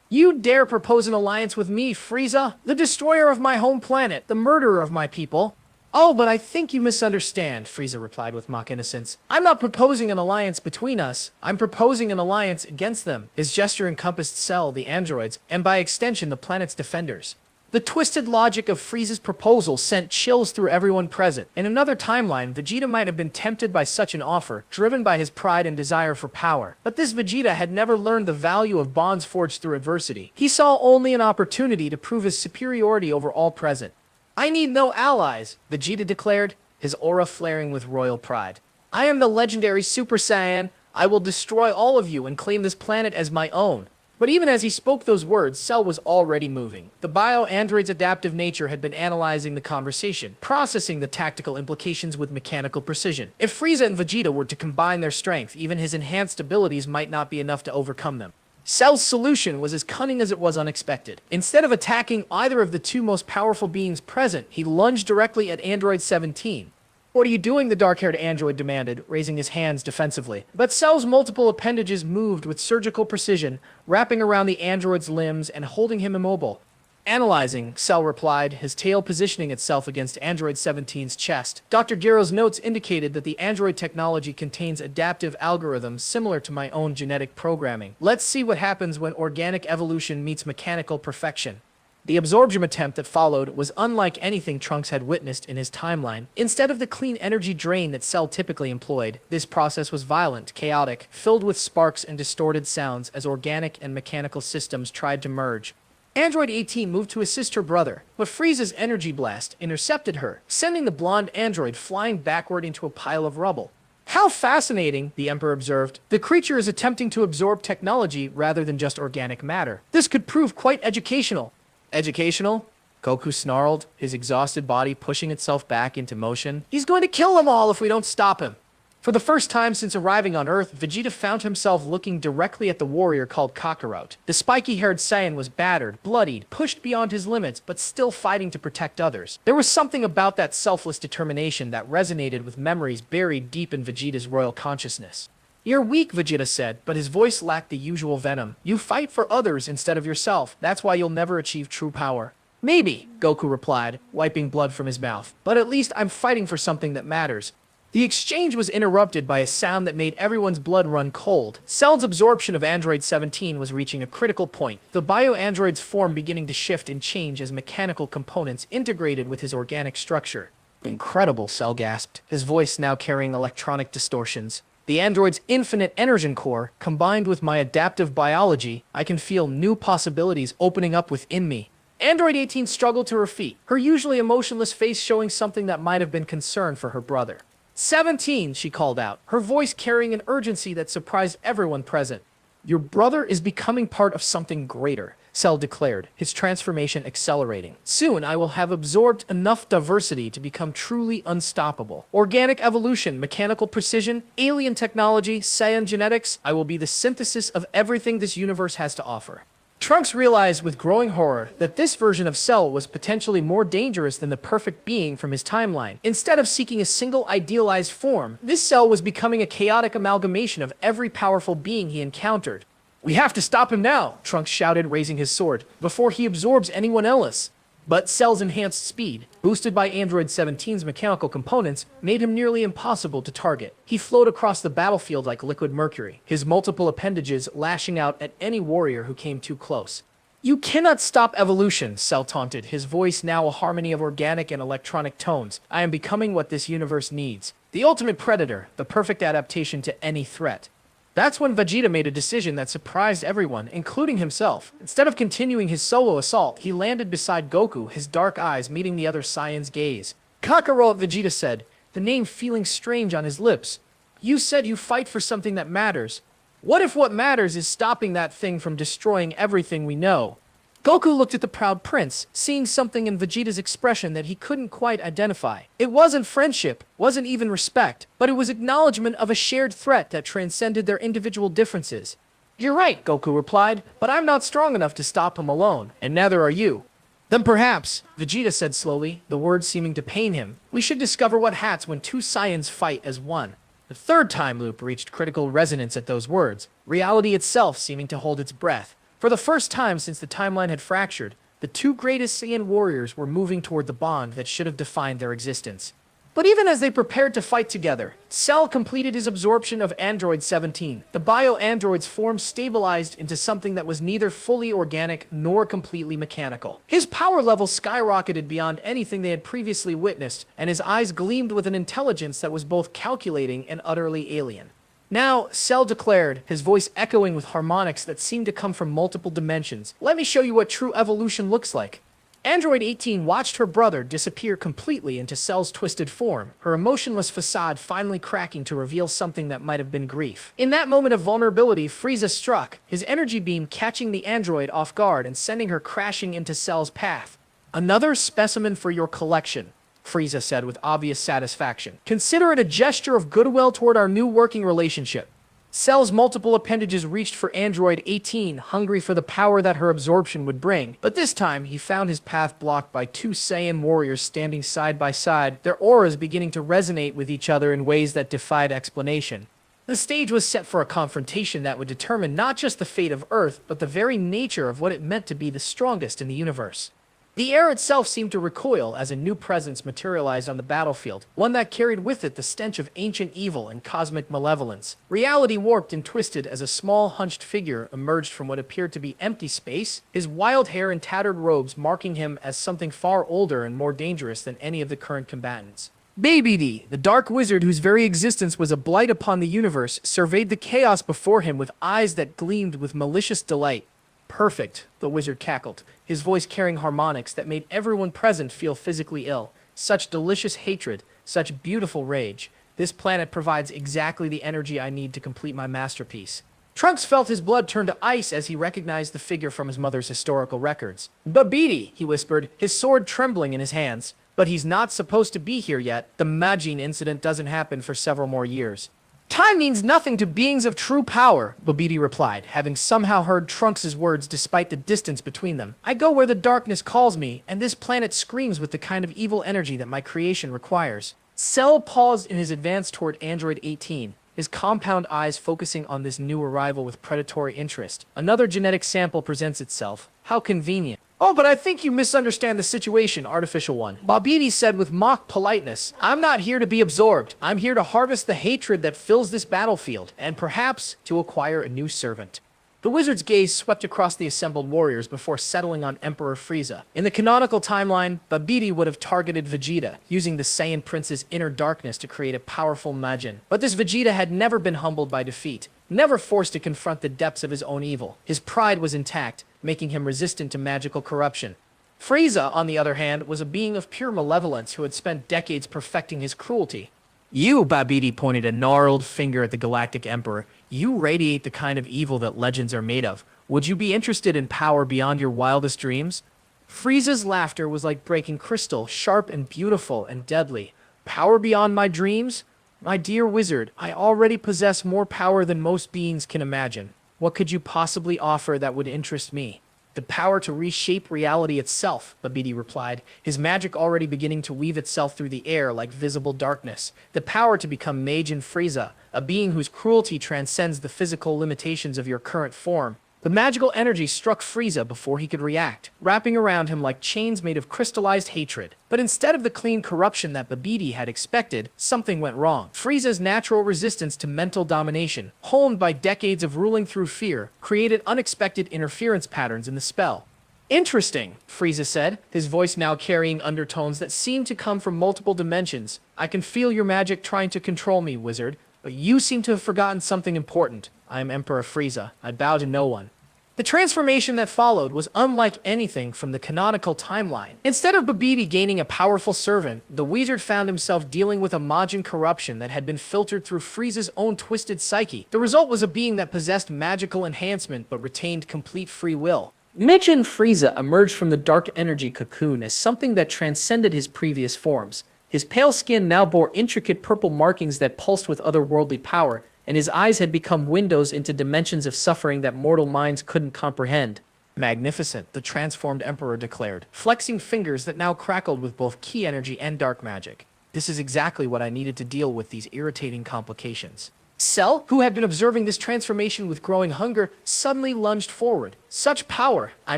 "You dare propose an alliance with me, Frieza? The destroyer of my home planet, the murderer of my people?" "Oh, but I think you misunderstand," Frieza replied with mock innocence. "I'm not proposing an alliance between us. I'm proposing an alliance against them." His gesture encompassed Cell, the androids, and by extension the planet's defenders. The twisted logic of Frieza's proposal sent chills through everyone present. In another timeline, Vegeta might have been tempted by such an offer, driven by his pride and desire for power. But this Vegeta had never learned the value of bonds forged through adversity. He saw only an opportunity to prove his superiority over all present. "I need no allies," Vegeta declared, his aura flaring with royal pride. "I am the legendary Super Saiyan. I will destroy all of you and claim this planet as my own." But even as he spoke those words, Cell was already moving. The bio-android's adaptive nature had been analyzing the conversation, processing the tactical implications with mechanical precision. If Frieza and Vegeta were to combine their strength, even his enhanced abilities might not be enough to overcome them. Cell's solution was as cunning as it was unexpected. Instead of attacking either of the two most powerful beings present, he lunged directly at Android 17. "What are you doing?" the dark-haired android demanded, raising his hands defensively. But Cell's multiple appendages moved with surgical precision, wrapping around the android's limbs and holding him immobile. "Analyzing," Cell replied, his tail positioning itself against Android 17's chest. Dr. Gero's notes indicated that the android technology contains adaptive algorithms similar to my own genetic programming. Let's see what happens when organic evolution meets mechanical perfection. The absorption attempt that followed was unlike anything Trunks had witnessed in his timeline. Instead of the clean energy drain that Cell typically employed, this process was violent, chaotic, filled with sparks and distorted sounds as organic and mechanical systems tried to merge. Android 18 moved to assist her brother, but Frieza's energy blast intercepted her, sending the blonde android flying backward into a pile of rubble. "How fascinating," the Emperor observed. "The creature is attempting to absorb technology rather than just organic matter. This could prove quite educational." "Educational?" Goku snarled, his exhausted body pushing itself back into motion. "He's going to kill them all if we don't stop him." For the first time since arriving on Earth, Vegeta found himself looking directly at the warrior called Kakarot. The spiky-haired Saiyan was battered, bloodied, pushed beyond his limits, but still fighting to protect others. There was something about that selfless determination that resonated with memories buried deep in Vegeta's royal consciousness. "You're weak," Vegeta said, but his voice lacked the usual venom. "You fight for others instead of yourself. That's why you'll never achieve true power." "Maybe," Goku replied, wiping blood from his mouth. "But at least I'm fighting for something that matters." The exchange was interrupted by a sound that made everyone's blood run cold. Cell's absorption of Android 17 was reaching a critical point, the bio-android's form beginning to shift and change as mechanical components integrated with his organic structure. "Incredible," Cell gasped, his voice now carrying electronic distortions. "The android's infinite energy core, combined with my adaptive biology, I can feel new possibilities opening up within me." Android 18 struggled to her feet, her usually emotionless face showing something that might have been concern for her brother. 17, she called out, her voice carrying an urgency that surprised everyone present. "Your brother is becoming part of something greater," Cell declared, his transformation accelerating. "Soon I will have absorbed enough diversity to become truly unstoppable. Organic evolution, mechanical precision, alien technology, Saiyan genetics, I will be the synthesis of everything this universe has to offer." Trunks realized with growing horror that this version of Cell was potentially more dangerous than the perfect being from his timeline. Instead of seeking a single idealized form, this Cell was becoming a chaotic amalgamation of every powerful being he encountered. "We have to stop him now," Trunks shouted, raising his sword, "before he absorbs anyone else." But Cell's enhanced speed, boosted by Android 17's mechanical components, made him nearly impossible to target. He flowed across the battlefield like liquid mercury, his multiple appendages lashing out at any warrior who came too close. "You cannot stop evolution," Cell taunted, his voice now a harmony of organic and electronic tones. "I am becoming what this universe needs. The ultimate predator, the perfect adaptation to any threat." That's when Vegeta made a decision that surprised everyone, including himself. Instead of continuing his solo assault, he landed beside Goku, his dark eyes meeting the other Saiyan's gaze. "Kakarot," Vegeta said, the name feeling strange on his lips. "You said you fight for something that matters. What if what matters is stopping that thing from destroying everything we know?" Goku looked at the proud prince, seeing something in Vegeta's expression that he couldn't quite identify. It wasn't friendship, wasn't even respect, but it was acknowledgement of a shared threat that transcended their individual differences. "You're right," Goku replied, "but I'm not strong enough to stop him alone, and neither are you." "Then perhaps," Vegeta said slowly, the words seeming to pain him, "we should discover what happens when two Saiyans fight as one." The third time loop reached critical resonance at those words, reality itself seeming to hold its breath. For the first time since the timeline had fractured, the two greatest Saiyan warriors were moving toward the bond that should have defined their existence. But even as they prepared to fight together, Cell completed his absorption of Android 17. The bio-android's form stabilized into something that was neither fully organic nor completely mechanical. His power level skyrocketed beyond anything they had previously witnessed, and his eyes gleamed with an intelligence that was both calculating and utterly alien. "Now," Cell declared, his voice echoing with harmonics that seemed to come from multiple dimensions, "let me show you what true evolution looks like." Android 18 watched her brother disappear completely into Cell's twisted form, her emotionless facade finally cracking to reveal something that might have been grief. In that moment of vulnerability, Frieza struck, his energy beam catching the android off guard and sending her crashing into Cell's path. "Another specimen for your collection," Frieza said with obvious satisfaction. "Consider it a gesture of goodwill toward our new working relationship." Cell's multiple appendages reached for Android 18, hungry for the power that her absorption would bring. But this time, he found his path blocked by two Saiyan warriors standing side by side, their auras beginning to resonate with each other in ways that defied explanation. The stage was set for a confrontation that would determine not just the fate of Earth, but the very nature of what it meant to be the strongest in the universe. The air itself seemed to recoil as a new presence materialized on the battlefield, one that carried with it the stench of ancient evil and cosmic malevolence. Reality warped and twisted as a small, hunched figure emerged from what appeared to be empty space, his wild hair and tattered robes marking him as something far older and more dangerous than any of the current combatants. Baby D, the dark wizard whose very existence was a blight upon the universe, surveyed the chaos before him with eyes that gleamed with malicious delight. "Perfect," the wizard cackled, his voice carrying harmonics that made everyone present feel physically ill. "Such delicious hatred, such beautiful rage. This planet provides exactly the energy I need to complete my masterpiece." Trunks felt his blood turn to ice as he recognized the figure from his mother's historical records. "Babidi," he whispered, his sword trembling in his hands. "But he's not supposed to be here yet. The Majin incident doesn't happen for several more years." "Time means nothing to beings of true power," Babidi replied, having somehow heard Trunks' words despite the distance between them. "I go where the darkness calls me, and this planet screams with the kind of evil energy that my creation requires." Cell paused in his advance toward Android 18, his compound eyes focusing on this new arrival with predatory interest. "Another genetic sample presents itself. How convenient." "Oh, but I think you misunderstand the situation, Artificial One," Babidi said with mock politeness. "I'm not here to be absorbed. I'm here to harvest the hatred that fills this battlefield, and perhaps to acquire a new servant." The wizard's gaze swept across the assembled warriors before settling on Emperor Frieza. In the canonical timeline, Babidi would have targeted Vegeta, using the Saiyan Prince's inner darkness to create a powerful Majin. But this Vegeta had never been humbled by defeat, never forced to confront the depths of his own evil. His pride was intact, making him resistant to magical corruption. Frieza, on the other hand, was a being of pure malevolence who had spent decades perfecting his cruelty. "You," Babidi pointed a gnarled finger at the Galactic Emperor, "you radiate the kind of evil that legends are made of. Would you be interested in power beyond your wildest dreams?" Frieza's laughter was like breaking crystal, sharp and beautiful and deadly. "Power beyond my dreams? My dear wizard, I already possess more power than most beings can imagine. What could you possibly offer that would interest me?" "The power to reshape reality itself," Babidi replied, his magic already beginning to weave itself through the air like visible darkness. "The power to become Majin Frieza, a being whose cruelty transcends the physical limitations of your current form." The magical energy struck Frieza before he could react, wrapping around him like chains made of crystallized hatred. But instead of the clean corruption that Babidi had expected, something went wrong. Frieza's natural resistance to mental domination, honed by decades of ruling through fear, created unexpected interference patterns in the spell. "Interesting," Frieza said, his voice now carrying undertones that seemed to come from multiple dimensions. "I can feel your magic trying to control me, wizard. But you seem to have forgotten something important. I am Emperor Frieza. I bow to no one." The transformation that followed was unlike anything from the canonical timeline. Instead of Babidi gaining a powerful servant, the wizard found himself dealing with a Majin corruption that had been filtered through Frieza's own twisted psyche. The result was a being that possessed magical enhancement but retained complete free will. Majin Frieza emerged from the dark energy cocoon as something that transcended his previous forms. His pale skin now bore intricate purple markings that pulsed with otherworldly power, and his eyes had become windows into dimensions of suffering that mortal minds couldn't comprehend. "Magnificent," the transformed emperor declared, flexing fingers that now crackled with both ki energy and dark magic. "This is exactly what I needed to deal with these irritating complications." Cell, who had been observing this transformation with growing hunger, suddenly lunged forward. "Such power! I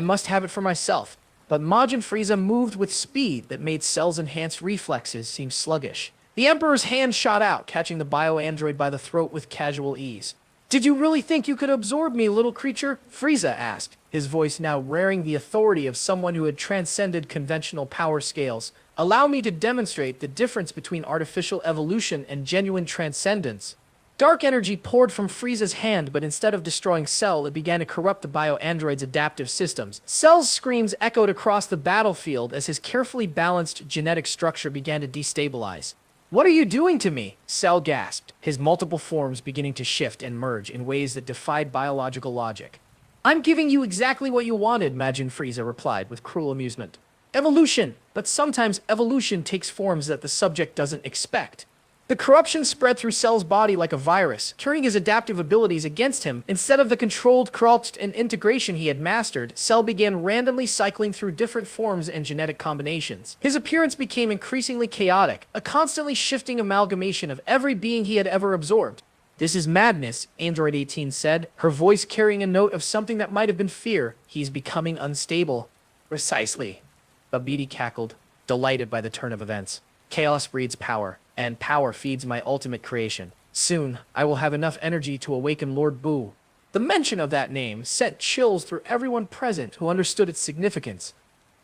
must have it for myself." But Majin Frieza moved with speed that made Cell's enhanced reflexes seem sluggish. The Emperor's hand shot out, catching the bio-android by the throat with casual ease. "Did you really think you could absorb me, little creature?" Frieza asked, his voice now raring the authority of someone who had transcended conventional power scales. "Allow me to demonstrate the difference between artificial evolution and genuine transcendence." Dark energy poured from Frieza's hand, but instead of destroying Cell, it began to corrupt the bio-android's adaptive systems. Cell's screams echoed across the battlefield as his carefully balanced genetic structure began to destabilize. "What are you doing to me?" Cell gasped, his multiple forms beginning to shift and merge in ways that defied biological logic. "I'm giving you exactly what you wanted," Majin Frieza replied with cruel amusement. "Evolution! But sometimes evolution takes forms that the subject doesn't expect." The corruption spread through Cell's body like a virus, turning his adaptive abilities against him. Instead of the controlled corrupt and integration he had mastered, Cell began randomly cycling through different forms and genetic combinations. His appearance became increasingly chaotic, a constantly shifting amalgamation of every being he had ever absorbed. "This is madness," Android 18 said, her voice carrying a note of something that might have been fear. "He's becoming unstable." "Precisely," Babidi cackled, delighted by the turn of events. "Chaos breeds power, and power feeds my ultimate creation. Soon, I will have enough energy to awaken Lord Buu." The mention of that name sent chills through everyone present who understood its significance.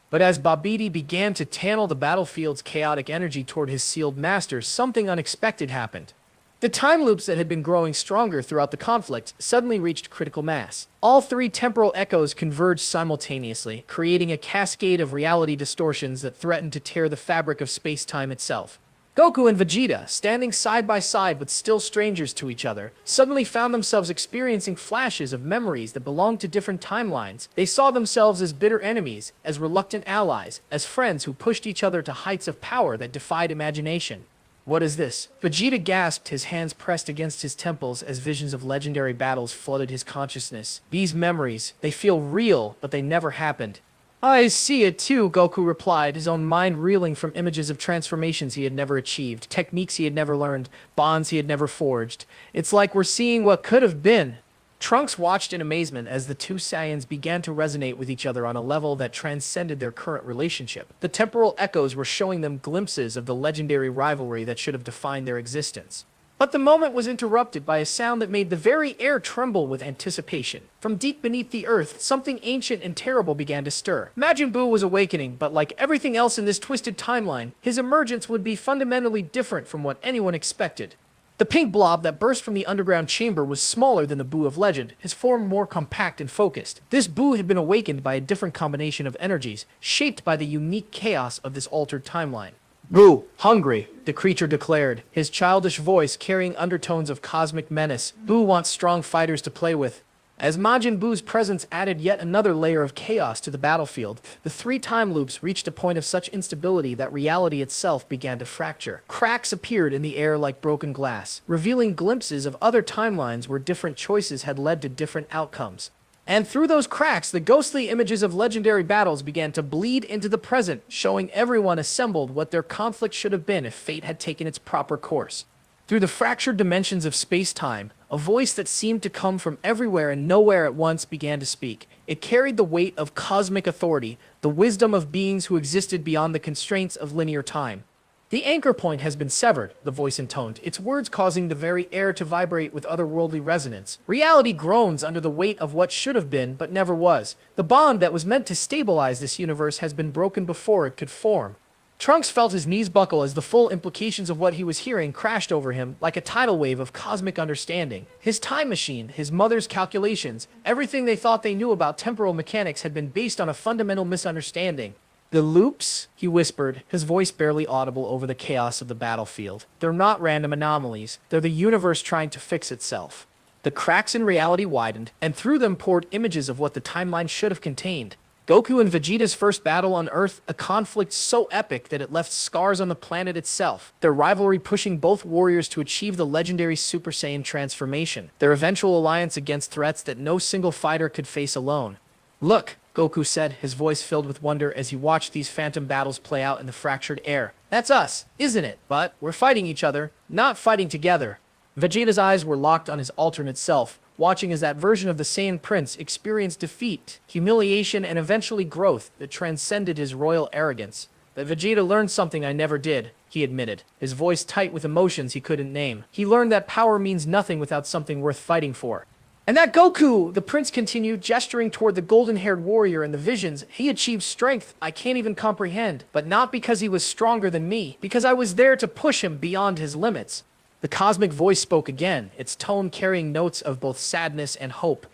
But as Babidi began to channel the battlefield's chaotic energy toward his sealed master, something unexpected happened. The time loops that had been growing stronger throughout the conflict suddenly reached critical mass. All three temporal echoes converged simultaneously, creating a cascade of reality distortions that threatened to tear the fabric of space-time itself. Goku and Vegeta, standing side by side but still strangers to each other, suddenly found themselves experiencing flashes of memories that belonged to different timelines. They saw themselves as bitter enemies, as reluctant allies, as friends who pushed each other to heights of power that defied imagination. "What is this?" Vegeta gasped, his hands pressed against his temples as visions of legendary battles flooded his consciousness. "These memories, they feel real, but they never happened." "I see it too," Goku replied, his own mind reeling from images of transformations he had never achieved, techniques he had never learned, bonds he had never forged. "It's like we're seeing what could have been." Trunks watched in amazement as the two Saiyans began to resonate with each other on a level that transcended their current relationship. The temporal echoes were showing them glimpses of the legendary rivalry that should have defined their existence. But the moment was interrupted by a sound that made the very air tremble with anticipation. From deep beneath the earth, something ancient and terrible began to stir. Majin Buu was awakening, but like everything else in this twisted timeline, his emergence would be fundamentally different from what anyone expected. The pink blob that burst from the underground chamber was smaller than the Buu of legend, his form more compact and focused. This Buu had been awakened by a different combination of energies, shaped by the unique chaos of this altered timeline. "Buu, hungry," the creature declared, his childish voice carrying undertones of cosmic menace. "Buu wants strong fighters to play with." As Majin Buu's presence added yet another layer of chaos to the battlefield, the three time loops reached a point of such instability that reality itself began to fracture. Cracks appeared in the air like broken glass, revealing glimpses of other timelines where different choices had led to different outcomes. And through those cracks, the ghostly images of legendary battles began to bleed into the present, showing everyone assembled what their conflict should have been if fate had taken its proper course. Through the fractured dimensions of space-time, a voice that seemed to come from everywhere and nowhere at once began to speak. It carried the weight of cosmic authority, the wisdom of beings who existed beyond the constraints of linear time. "The anchor point has been severed," the voice intoned, its words causing the very air to vibrate with otherworldly resonance. "Reality groans under the weight of what should have been, but never was. The bond that was meant to stabilize this universe has been broken before it could form." Trunks felt his knees buckle as the full implications of what he was hearing crashed over him like a tidal wave of cosmic understanding. His time machine, his mother's calculations, everything they thought they knew about temporal mechanics had been based on a fundamental misunderstanding. "The loops?" he whispered, his voice barely audible over the chaos of the battlefield. "They're not random anomalies. They're the universe trying to fix itself." The cracks in reality widened, and through them poured images of what the timeline should have contained. Goku and Vegeta's first battle on Earth, a conflict so epic that it left scars on the planet itself. Their rivalry pushing both warriors to achieve the legendary Super Saiyan transformation. Their eventual alliance against threats that no single fighter could face alone. "Look," Goku said, his voice filled with wonder as he watched these phantom battles play out in the fractured air. "That's us, isn't it? But we're fighting each other, not fighting together." Vegeta's eyes were locked on his alternate self, watching as that version of the Saiyan Prince experienced defeat, humiliation, and eventually growth that transcended his royal arrogance. "But Vegeta learned something I never did," he admitted, his voice tight with emotions he couldn't name. "He learned that power means nothing without something worth fighting for." "And that Goku," the prince continued, gesturing toward the golden-haired warrior in the visions, "he achieved strength I can't even comprehend, but not because he was stronger than me, because I was there to push him beyond his limits." The cosmic voice spoke again, its tone carrying notes of both sadness and hope.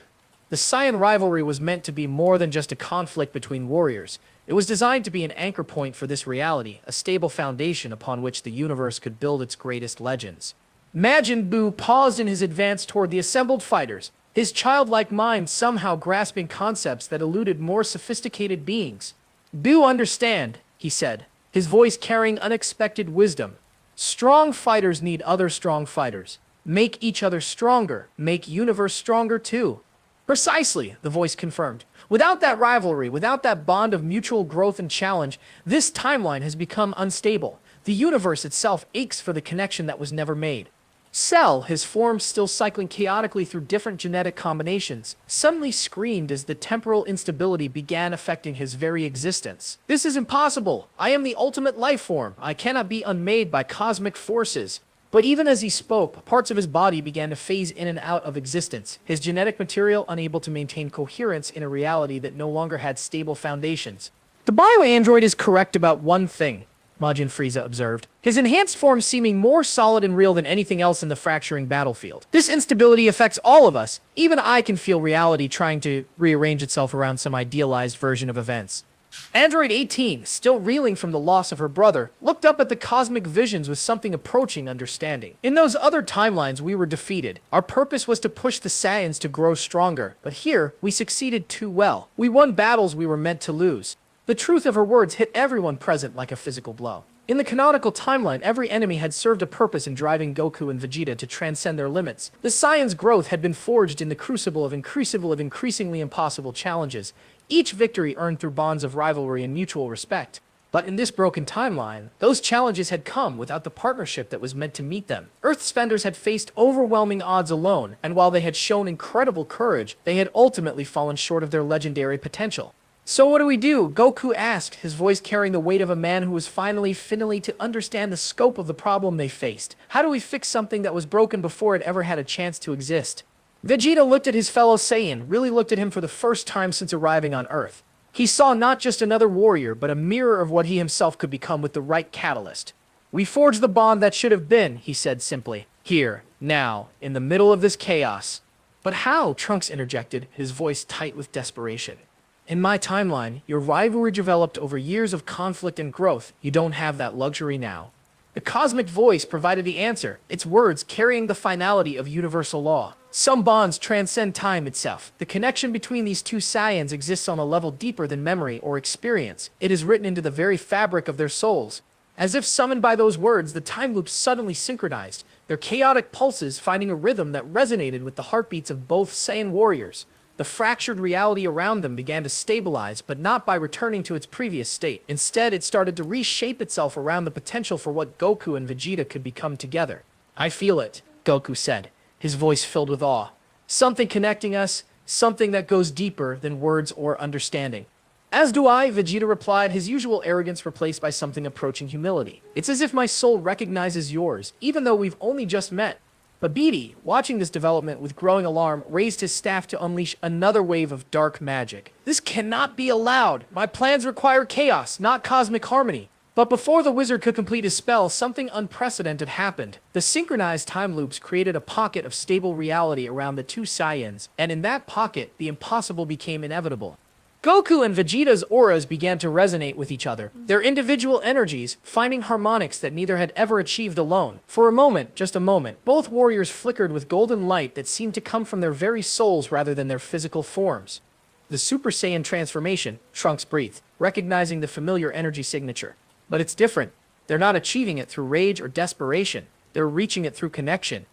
The Saiyan rivalry was meant to be more than just a conflict between warriors. It was designed to be an anchor point for this reality, a stable foundation upon which the universe could build its greatest legends. Majin Buu paused in his advance toward the assembled fighters, his childlike mind somehow grasping concepts that eluded more sophisticated beings. "Buu, understand," he said, his voice carrying unexpected wisdom. "Strong fighters need other strong fighters. Make each other stronger. Make universe stronger too." "Precisely," the voice confirmed. "Without that rivalry, without that bond of mutual growth and challenge, this timeline has become unstable. The universe itself aches for the connection that was never made." Cell, his form still cycling chaotically through different genetic combinations, suddenly screamed as the temporal instability began affecting his very existence. "This is impossible! I am the ultimate life form! I cannot be unmade by cosmic forces!" But even as he spoke, parts of his body began to phase in and out of existence, his genetic material unable to maintain coherence in a reality that no longer had stable foundations. "The bioandroid is correct about one thing," Majin Frieza observed, his enhanced form seeming more solid and real than anything else in the fracturing battlefield. "This instability affects all of us. Even I can feel reality trying to rearrange itself around some idealized version of events." Android 18, still reeling from the loss of her brother, looked up at the cosmic visions with something approaching understanding. "In those other timelines, we were defeated. Our purpose was to push the Saiyans to grow stronger. But here, we succeeded too well. We won battles we were meant to lose." The truth of her words hit everyone present like a physical blow. In the canonical timeline, every enemy had served a purpose in driving Goku and Vegeta to transcend their limits. The Saiyans' growth had been forged in the crucible of increasingly impossible challenges, each victory earned through bonds of rivalry and mutual respect. But in this broken timeline, those challenges had come without the partnership that was meant to meet them. Earth's fenders had faced overwhelming odds alone, and while they had shown incredible courage, they had ultimately fallen short of their legendary potential. "So what do we do?" Goku asked, his voice carrying the weight of a man who was finally to understand the scope of the problem they faced. "How do we fix something that was broken before it ever had a chance to exist?" Vegeta looked at his fellow Saiyan, really looked at him for the first time since arriving on Earth. He saw not just another warrior, but a mirror of what he himself could become with the right catalyst. "We forged the bond that should have been," he said simply. "Here, now, in the middle of this chaos." "But how?" Trunks interjected, his voice tight with desperation. "In my timeline, your rivalry developed over years of conflict and growth. You don't have that luxury now." The cosmic voice provided the answer, its words carrying the finality of universal law. "Some bonds transcend time itself. The connection between these two Saiyans exists on a level deeper than memory or experience. It is written into the very fabric of their souls." As if summoned by those words, the time loops suddenly synchronized, their chaotic pulses finding a rhythm that resonated with the heartbeats of both Saiyan warriors. The fractured reality around them began to stabilize, but not by returning to its previous state. Instead, it started to reshape itself around the potential for what Goku and Vegeta could become together. "I feel it," Goku said, his voice filled with awe. "Something connecting us, something that goes deeper than words or understanding." "As do I," Vegeta replied, his usual arrogance replaced by something approaching humility. "It's as if my soul recognizes yours, even though we've only just met." But Beatty, watching this development with growing alarm, raised his staff to unleash another wave of dark magic. "This cannot be allowed! My plans require chaos, not cosmic harmony." But before the wizard could complete his spell, something unprecedented happened. The synchronized time loops created a pocket of stable reality around the two Saiyans, and in that pocket, the impossible became inevitable. Goku and Vegeta's auras began to resonate with each other, their individual energies finding harmonics that neither had ever achieved alone. For a moment, just a moment, both warriors flickered with golden light that seemed to come from their very souls rather than their physical forms. "The Super Saiyan transformation," Trunks breathed, recognizing the familiar energy signature. "But it's different. They're not achieving it through rage or desperation. They're reaching it through connection."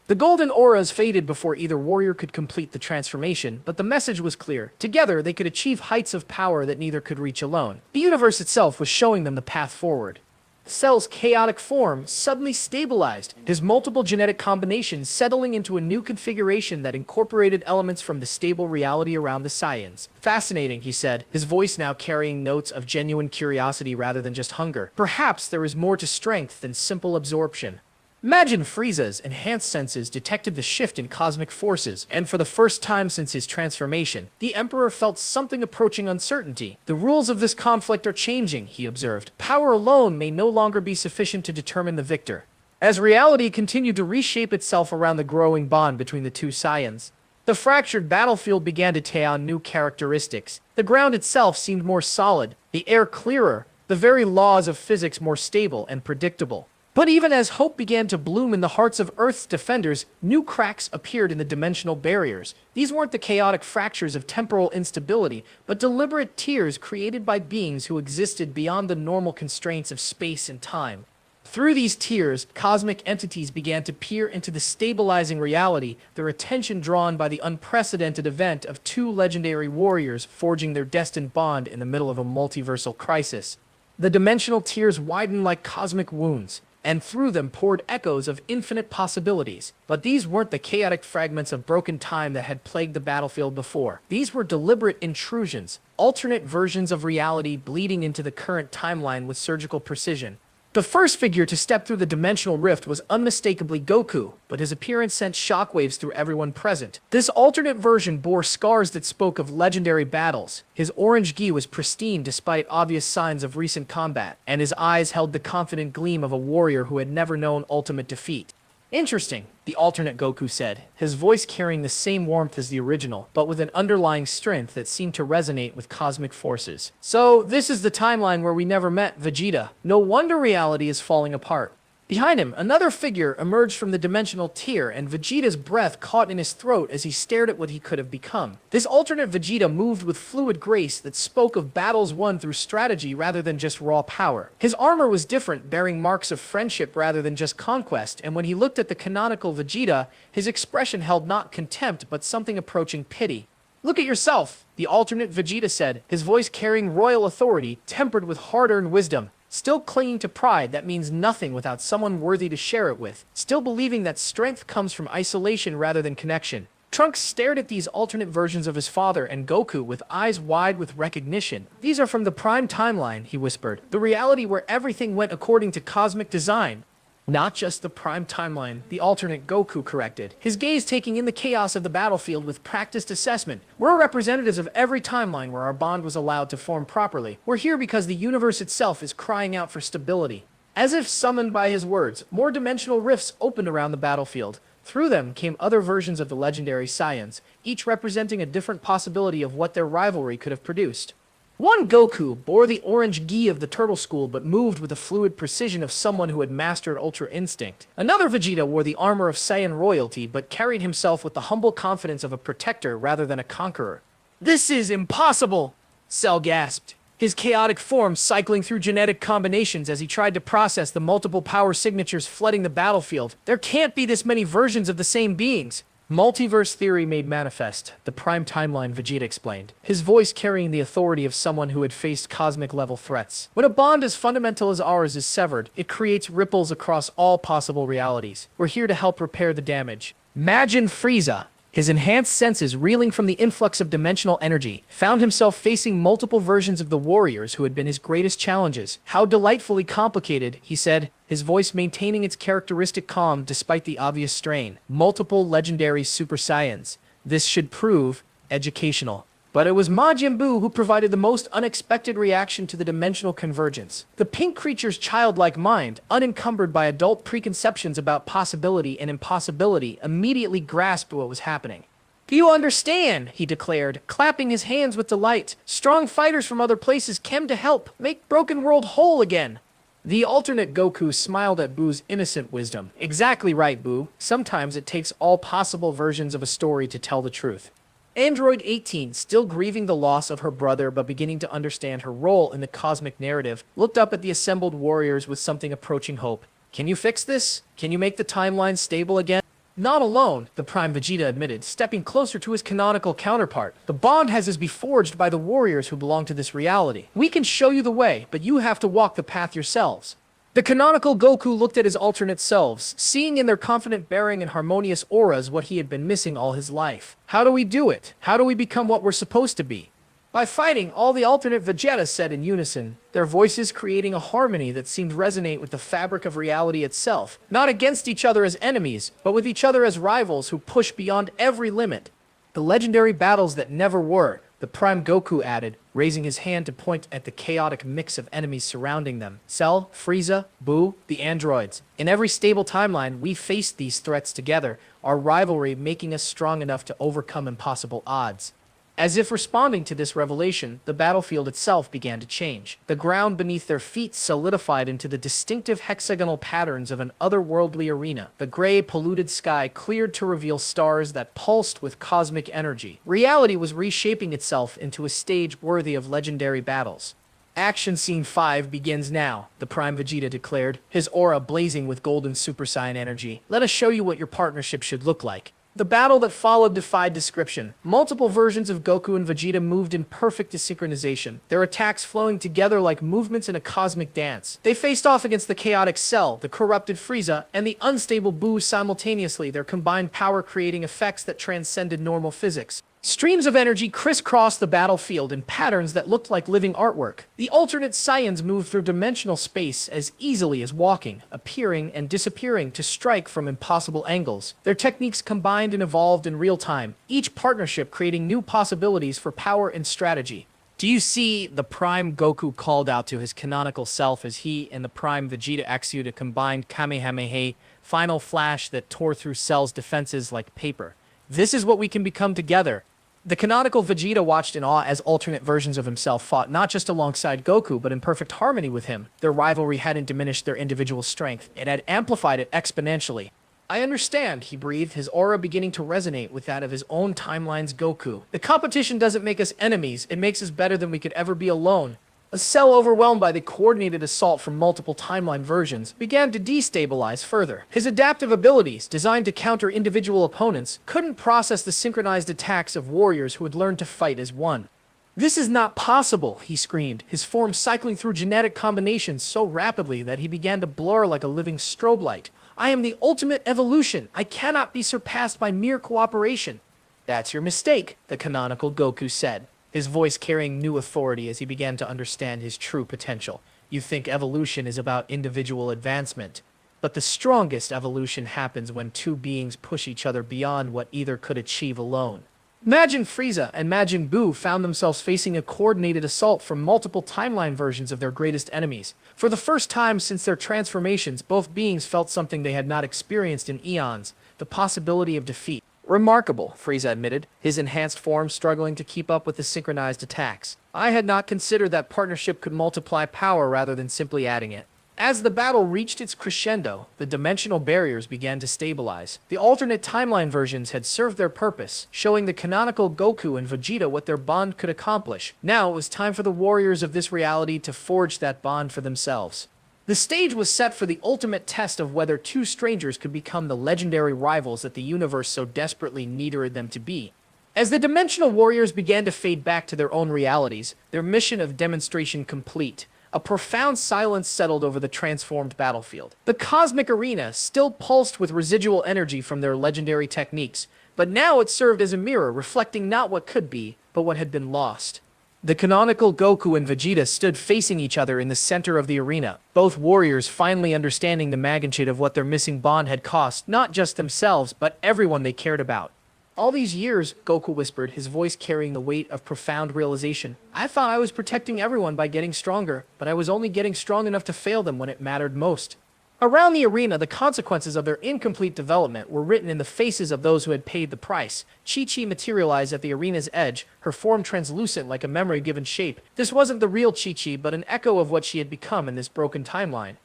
The golden auras faded before either warrior could complete the transformation, but the message was clear. Together, they could achieve heights of power that neither could reach alone. The universe itself was showing them the path forward. Cell's chaotic form suddenly stabilized, his multiple genetic combinations settling into a new configuration that incorporated elements from the stable reality around the Saiyans. "Fascinating," he said, his voice now carrying notes of genuine curiosity rather than just hunger. "Perhaps there is more to strength than simple absorption." Majin Frieza's enhanced senses detected the shift in cosmic forces, and for the first time since his transformation, the Emperor felt something approaching uncertainty. "The rules of this conflict are changing," he observed. "Power alone may no longer be sufficient to determine the victor." as reality continued to reshape itself around the growing bond between the two Saiyans. The fractured battlefield began to take on new characteristics. The ground itself seemed more solid, the air clearer, the very laws of physics more stable and predictable. But even as hope began to bloom in the hearts of Earth's defenders, new cracks appeared in the dimensional barriers. These weren't the chaotic fractures of temporal instability, but deliberate tears created by beings who existed beyond the normal constraints of space and time. Through these tears, cosmic entities began to peer into the stabilizing reality, their attention drawn by the unprecedented event of two legendary warriors forging their destined bond in the middle of a multiversal crisis. The dimensional tears widened like cosmic wounds, and through them poured echoes of infinite possibilities. But these weren't the chaotic fragments of broken time that had plagued the battlefield before. These were deliberate intrusions, alternate versions of reality bleeding into the current timeline with surgical precision. The first figure to step through the dimensional rift was unmistakably Goku, but his appearance sent shockwaves through everyone present. This alternate version bore scars that spoke of legendary battles. His orange gi was pristine despite obvious signs of recent combat, and his eyes held the confident gleam of a warrior who had never known ultimate defeat. Interesting, the alternate Goku said, his voice carrying the same warmth as the original, but with an underlying strength that seemed to resonate with cosmic forces. So, this is the timeline where we never met Vegeta. No wonder reality is falling apart. Behind him, another figure emerged from the dimensional tier, and Vegeta's breath caught in his throat as he stared at what he could have become. This alternate Vegeta moved with fluid grace that spoke of battles won through strategy rather than just raw power. His armor was different, bearing marks of friendship rather than just conquest, and when he looked at the canonical Vegeta, his expression held not contempt but something approaching pity. "Look at yourself," the alternate Vegeta said, his voice carrying royal authority, tempered with hard-earned wisdom. Still clinging to pride that means nothing without someone worthy to share it with. Still believing that strength comes from isolation rather than connection. Trunks stared at these alternate versions of his father and Goku with eyes wide with recognition. "These are from the Prime Timeline," he whispered. "The reality where everything went according to cosmic design." "Not just the Prime Timeline," the alternate Goku corrected, his gaze taking in the chaos of the battlefield with practiced assessment. "We're representatives of every timeline where our bond was allowed to form properly. We're here because the universe itself is crying out for stability." As if summoned by his words, more dimensional rifts opened around the battlefield. Through them came other versions of the legendary Saiyans, each representing a different possibility of what their rivalry could have produced. One Goku bore the orange gi of the Turtle School but moved with the fluid precision of someone who had mastered Ultra Instinct. Another Vegeta wore the armor of Saiyan royalty but carried himself with the humble confidence of a protector rather than a conqueror. "This is impossible!" Cell gasped, his chaotic form cycling through genetic combinations as he tried to process the multiple power signatures flooding the battlefield. "There can't be this many versions of the same beings." "Multiverse theory made manifest," the Prime Timeline Vegeta explained, his voice carrying the authority of someone who had faced cosmic-level threats. "When a bond as fundamental as ours is severed, it creates ripples across all possible realities. We're here to help repair the damage." Imagine Frieza, his enhanced senses reeling from the influx of dimensional energy, found himself facing multiple versions of the warriors who had been his greatest challenges. "How delightfully complicated," he said, his voice maintaining its characteristic calm despite the obvious strain. "Multiple legendary Super Saiyans. This should prove educational." But it was Majin Buu who provided the most unexpected reaction to the dimensional convergence. The pink creature's childlike mind, unencumbered by adult preconceptions about possibility and impossibility, immediately grasped what was happening. "Do you understand?" he declared, clapping his hands with delight. "Strong fighters from other places came to help make broken world whole again." The alternate Goku smiled at Buu's innocent wisdom. "Exactly right, Buu. Sometimes it takes all possible versions of a story to tell the truth." Android 18, still grieving the loss of her brother but beginning to understand her role in the cosmic narrative, looked up at the assembled warriors with something approaching hope. "Can you fix this? Can you make the timeline stable again?" "Not alone," the Prime Vegeta admitted, stepping closer to his canonical counterpart. "The bond has be forged by the warriors who belong to this reality. We can show you the way, but you have to walk the path yourselves." The canonical Goku looked at his alternate selves, seeing in their confident bearing and harmonious auras what he had been missing all his life. "How do we do it? How do we become what we're supposed to be?" "By fighting," all the alternate Vegetas said in unison, their voices creating a harmony that seemed to resonate with the fabric of reality itself. "Not against each other as enemies, but with each other as rivals who push beyond every limit." "The legendary battles that never were," the Prime Goku added, raising his hand to point at the chaotic mix of enemies surrounding them. Cell, Frieza, Buu, the androids. In every stable timeline, we faced these threats together, our rivalry making us strong enough to overcome impossible odds. As if responding to this revelation, the battlefield itself began to change. The ground beneath their feet solidified into the distinctive hexagonal patterns of an otherworldly arena. The gray, polluted sky cleared to reveal stars that pulsed with cosmic energy. Reality was reshaping itself into a stage worthy of legendary battles. Action Scene 5 begins now, the Prime Vegeta declared, his aura blazing with golden Super Saiyan energy. Let us show you what your partnership should look like. The battle that followed defied description. Multiple versions of Goku and Vegeta moved in perfect synchronization, their attacks flowing together like movements in a cosmic dance. They faced off against the chaotic Cell, the corrupted Frieza, and the unstable Buu simultaneously, their combined power creating effects that transcended normal physics. Streams of energy crisscrossed the battlefield in patterns that looked like living artwork. The alternate Saiyans moved through dimensional space as easily as walking, appearing and disappearing to strike from impossible angles. Their techniques combined and evolved in real time, each partnership creating new possibilities for power and strategy. Do you see? The Prime Goku called out to his canonical self as he and the Prime Vegeta executed a combined Kamehameha final flash that tore through Cell's defenses like paper. This is what we can become together. The canonical Vegeta watched in awe as alternate versions of himself fought not just alongside Goku, but in perfect harmony with him. Their rivalry hadn't diminished their individual strength, it had amplified it exponentially. I understand, he breathed, his aura beginning to resonate with that of his own timeline's Goku. The competition doesn't make us enemies, it makes us better than we could ever be alone. A Cell overwhelmed by the coordinated assault from multiple timeline versions began to destabilize further. His adaptive abilities, designed to counter individual opponents, couldn't process the synchronized attacks of warriors who had learned to fight as one. This is not possible, he screamed, his form cycling through genetic combinations so rapidly that he began to blur like a living strobe light. I am the ultimate evolution. I cannot be surpassed by mere cooperation. That's your mistake, the canonical Goku said, his voice carrying new authority as he began to understand his true potential. You think evolution is about individual advancement, but the strongest evolution happens when two beings push each other beyond what either could achieve alone. Imagine Frieza and Majin Buu found themselves facing a coordinated assault from multiple timeline versions of their greatest enemies. For the first time since their transformations, both beings felt something they had not experienced in eons, the possibility of defeat. Remarkable, Frieza admitted, his enhanced form struggling to keep up with the synchronized attacks. I had not considered that partnership could multiply power rather than simply adding it. As the battle reached its crescendo, the dimensional barriers began to stabilize. The alternate timeline versions had served their purpose, showing the canonical Goku and Vegeta what their bond could accomplish. Now it was time for the warriors of this reality to forge that bond for themselves. The stage was set for the ultimate test of whether two strangers could become the legendary rivals that the universe so desperately needed them to be. As the dimensional warriors began to fade back to their own realities, their mission of demonstration complete, a profound silence settled over the transformed battlefield. The cosmic arena still pulsed with residual energy from their legendary techniques, but now it served as a mirror reflecting not what could be, but what had been lost. The canonical Goku and Vegeta stood facing each other in the center of the arena, both warriors finally understanding the magnitude of what their missing bond had cost not just themselves, but everyone they cared about. All these years, Goku whispered, his voice carrying the weight of profound realization. I thought I was protecting everyone by getting stronger, but I was only getting strong enough to fail them when it mattered most. Around the arena, the consequences of their incomplete development were written in the faces of those who had paid the price. Chi-Chi materialized at the arena's edge, her form translucent like a memory-given shape. This wasn't the real Chi-Chi, but an echo of what she had become in this broken timeline.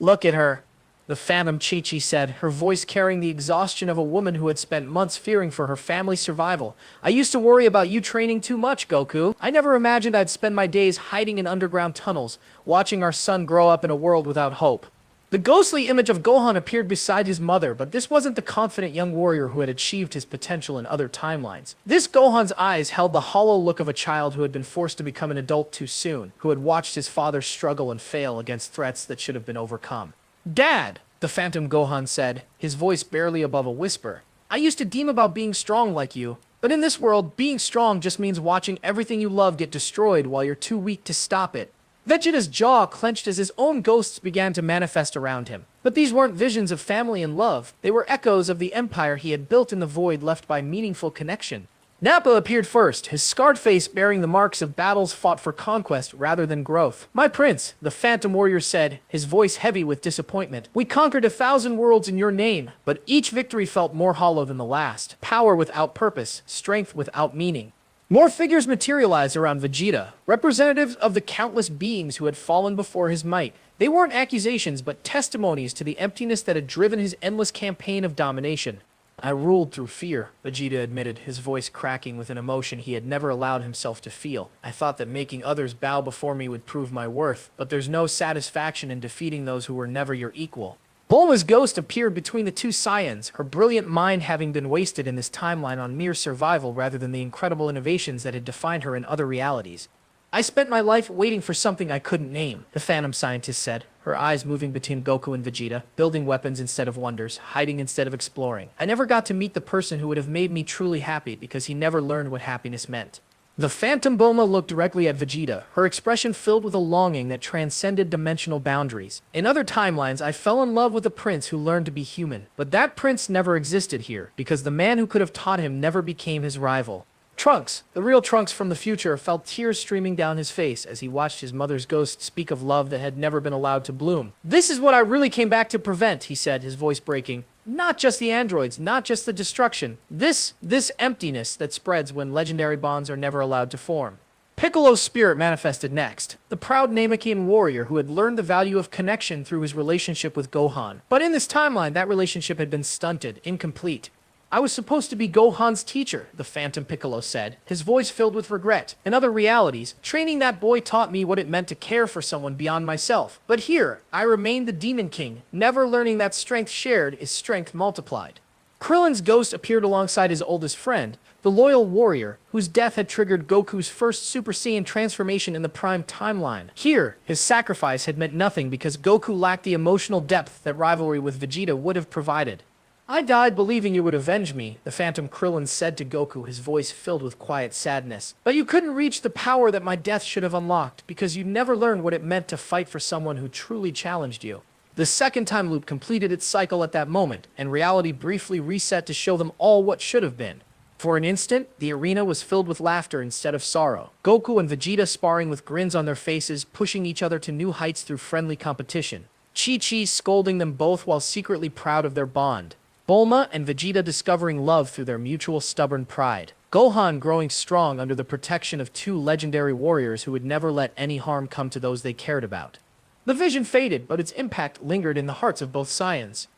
Look at her, the Phantom Chi-Chi said, her voice carrying the exhaustion of a woman who had spent months fearing for her family's survival. I used to worry about you training too much, Goku. I never imagined I'd spend my days hiding in underground tunnels, watching our son grow up in a world without hope. The ghostly image of Gohan appeared beside his mother, but this wasn't the confident young warrior who had achieved his potential in other timelines. This Gohan's eyes held the hollow look of a child who had been forced to become an adult too soon, who had watched his father struggle and fail against threats that should have been overcome. Dad, the Phantom Gohan said, his voice barely above a whisper. I used to dream about being strong like you, but in this world, being strong just means watching everything you love get destroyed while you're too weak to stop it. Vegeta's jaw clenched as his own ghosts began to manifest around him. But these weren't visions of family and love. They were echoes of the empire he had built in the void left by meaningful connection. Nappa appeared first, his scarred face bearing the marks of battles fought for conquest rather than growth. "My prince," the Phantom Warrior said, his voice heavy with disappointment. "We conquered 1,000 worlds in your name, but each victory felt more hollow than the last. Power without purpose, strength without meaning." More figures materialized around Vegeta, representatives of the countless beings who had fallen before his might. They weren't accusations, but testimonies to the emptiness that had driven his endless campaign of domination. "I ruled through fear," Vegeta admitted, his voice cracking with an emotion he had never allowed himself to feel. "I thought that making others bow before me would prove my worth, but there's no satisfaction in defeating those who were never your equal." Bulma's ghost appeared between the two Saiyans, her brilliant mind having been wasted in this timeline on mere survival rather than the incredible innovations that had defined her in other realities. "I spent my life waiting for something I couldn't name," the Phantom Scientist said, her eyes moving between Goku and Vegeta, building weapons instead of wonders, hiding instead of exploring. "I never got to meet the person who would have made me truly happy because he never learned what happiness meant." The Phantom Bulma looked directly at Vegeta, her expression filled with a longing that transcended dimensional boundaries. "In other timelines, I fell in love with a prince who learned to be human, but that prince never existed here because the man who could have taught him never became his rival." Trunks, the real Trunks from the future, felt tears streaming down his face as he watched his mother's ghost speak of love that had never been allowed to bloom. "This is what I really came back to prevent," he said, his voice breaking. "Not just the androids, not just the destruction. This emptiness that spreads when legendary bonds are never allowed to form." Piccolo's spirit manifested next, the proud Namekian warrior who had learned the value of connection through his relationship with Gohan. But in this timeline, that relationship had been stunted, incomplete. "I was supposed to be Gohan's teacher," the Phantom Piccolo said, his voice filled with regret. "In other realities, training that boy taught me what it meant to care for someone beyond myself. But here, I remained the Demon King, never learning that strength shared is strength multiplied." Krillin's ghost appeared alongside his oldest friend, the loyal warrior, whose death had triggered Goku's first Super Saiyan transformation in the Prime timeline. Here, his sacrifice had meant nothing because Goku lacked the emotional depth that rivalry with Vegeta would have provided. "I died believing you would avenge me," the Phantom Krillin said to Goku, his voice filled with quiet sadness. "But you couldn't reach the power that my death should have unlocked, because you never learned what it meant to fight for someone who truly challenged you." The second time loop completed its cycle at that moment, and reality briefly reset to show them all what should have been. For an instant, the arena was filled with laughter instead of sorrow. Goku and Vegeta sparring with grins on their faces, pushing each other to new heights through friendly competition. Chi-Chi scolding them both while secretly proud of their bond. Bulma and Vegeta discovering love through their mutual stubborn pride. Gohan growing strong under the protection of two legendary warriors who would never let any harm come to those they cared about. The vision faded, but its impact lingered in the hearts of both Saiyans.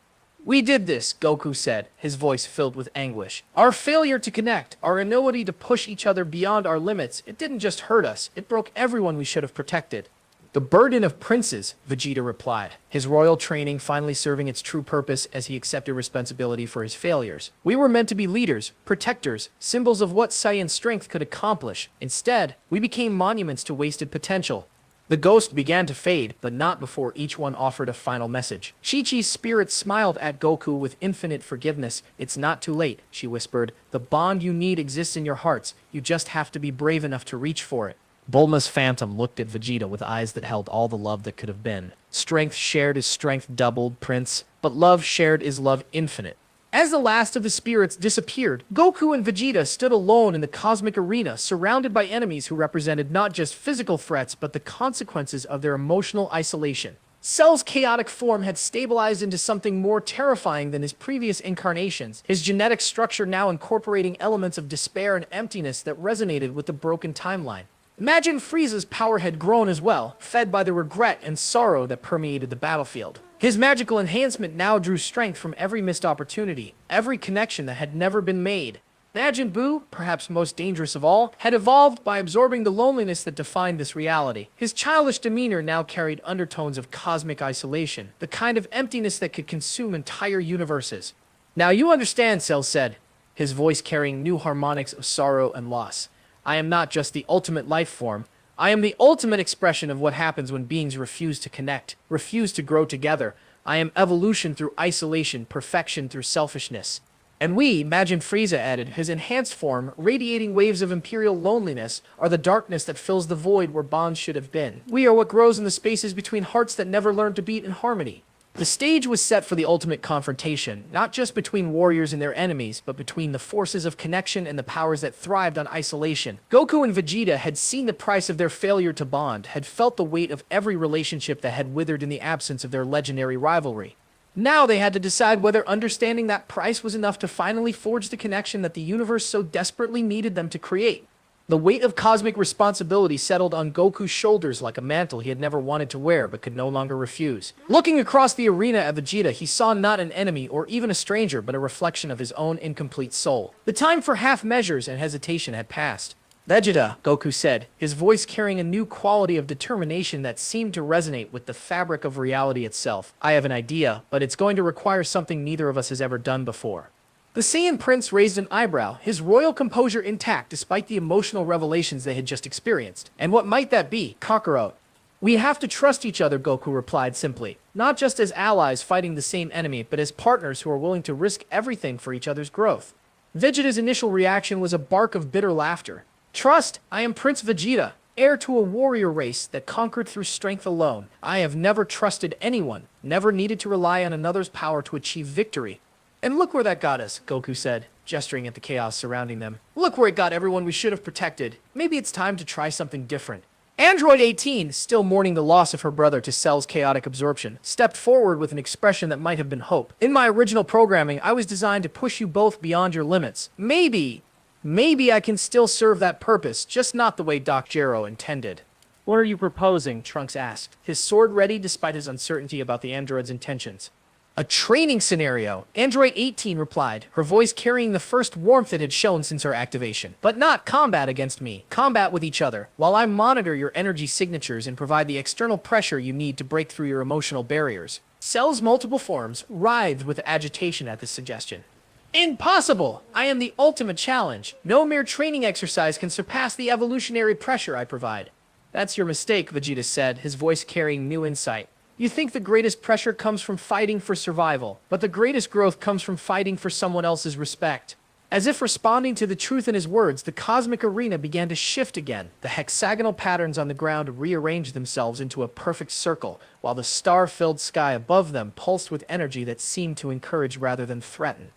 "We did this," Goku said, his voice filled with anguish. "Our failure to connect, our inability to push each other beyond our limits, it didn't just hurt us, it broke everyone we should have protected." "The burden of princes," Vegeta replied, his royal training finally serving its true purpose as he accepted responsibility for his failures. "We were meant to be leaders, protectors, symbols of what Saiyan strength could accomplish. Instead, we became monuments to wasted potential." The ghost began to fade, but not before each one offered a final message. Chi-Chi's spirit smiled at Goku with infinite forgiveness. "It's not too late," she whispered. "The bond you need exists in your hearts. You just have to be brave enough to reach for it." Bulma's Phantom looked at Vegeta with eyes that held all the love that could have been. "Strength shared is strength doubled, Prince, but love shared is love infinite." As the last of the spirits disappeared, Goku and Vegeta stood alone in the cosmic arena, surrounded by enemies who represented not just physical threats, but the consequences of their emotional isolation. Cell's chaotic form had stabilized into something more terrifying than his previous incarnations, his genetic structure now incorporating elements of despair and emptiness that resonated with the broken timeline. Imagine Frieza's power had grown as well, fed by the regret and sorrow that permeated the battlefield. His magical enhancement now drew strength from every missed opportunity, every connection that had never been made. Majin Buu, perhaps most dangerous of all, had evolved by absorbing the loneliness that defined this reality. His childish demeanor now carried undertones of cosmic isolation, the kind of emptiness that could consume entire universes. "Now you understand," Cell said, his voice carrying new harmonics of sorrow and loss. "I am not just the ultimate life form. I am the ultimate expression of what happens when beings refuse to connect, refuse to grow together. I am evolution through isolation, perfection through selfishness." "And we," Majin Frieza added, his enhanced form, radiating waves of imperial loneliness, "are the darkness that fills the void where bonds should have been. We are what grows in the spaces between hearts that never learned to beat in harmony." The stage was set for the ultimate confrontation, not just between warriors and their enemies, but between the forces of connection and the powers that thrived on isolation. Goku and Vegeta had seen the price of their failure to bond, had felt the weight of every relationship that had withered in the absence of their legendary rivalry. Now they had to decide whether understanding that price was enough to finally forge the connection that the universe so desperately needed them to create. The weight of cosmic responsibility settled on Goku's shoulders like a mantle he had never wanted to wear but could no longer refuse. Looking across the arena at Vegeta, he saw not an enemy or even a stranger, but a reflection of his own incomplete soul. The time for half measures and hesitation had passed. Vegeta, Goku said, his voice carrying a new quality of determination that seemed to resonate with the fabric of reality itself. I have an idea, but it's going to require something neither of us has ever done before. The Saiyan prince raised an eyebrow, his royal composure intact despite the emotional revelations they had just experienced. And what might that be, Kakarot? We have to trust each other, Goku replied simply. Not just as allies fighting the same enemy, but as partners who are willing to risk everything for each other's growth. Vegeta's initial reaction was a bark of bitter laughter. Trust, I am Prince Vegeta, heir to a warrior race that conquered through strength alone. I have never trusted anyone, never needed to rely on another's power to achieve victory. And look where that got us, Goku said, gesturing at the chaos surrounding them. Look where it got everyone we should have protected. Maybe it's time to try something different. Android 18, still mourning the loss of her brother to Cell's chaotic absorption, stepped forward with an expression that might have been hope. In my original programming, I was designed to push you both beyond your limits. Maybe I can still serve that purpose, just not the way Doc Gero intended. What are you proposing? Trunks asked, his sword ready despite his uncertainty about the android's intentions. A training scenario, Android 18 replied, her voice carrying the first warmth it had shown since her activation. But not combat against me, combat with each other, while I monitor your energy signatures and provide the external pressure you need to break through your emotional barriers. Cell's multiple forms writhed with agitation at this suggestion. Impossible! I am the ultimate challenge. No mere training exercise can surpass the evolutionary pressure I provide. That's your mistake, Vegeta said, his voice carrying new insight. You think the greatest pressure comes from fighting for survival, but the greatest growth comes from fighting for someone else's respect. As if responding to the truth in his words, the cosmic arena began to shift again. The hexagonal patterns on the ground rearranged themselves into a perfect circle, while the star-filled sky above them pulsed with energy that seemed to encourage rather than threaten.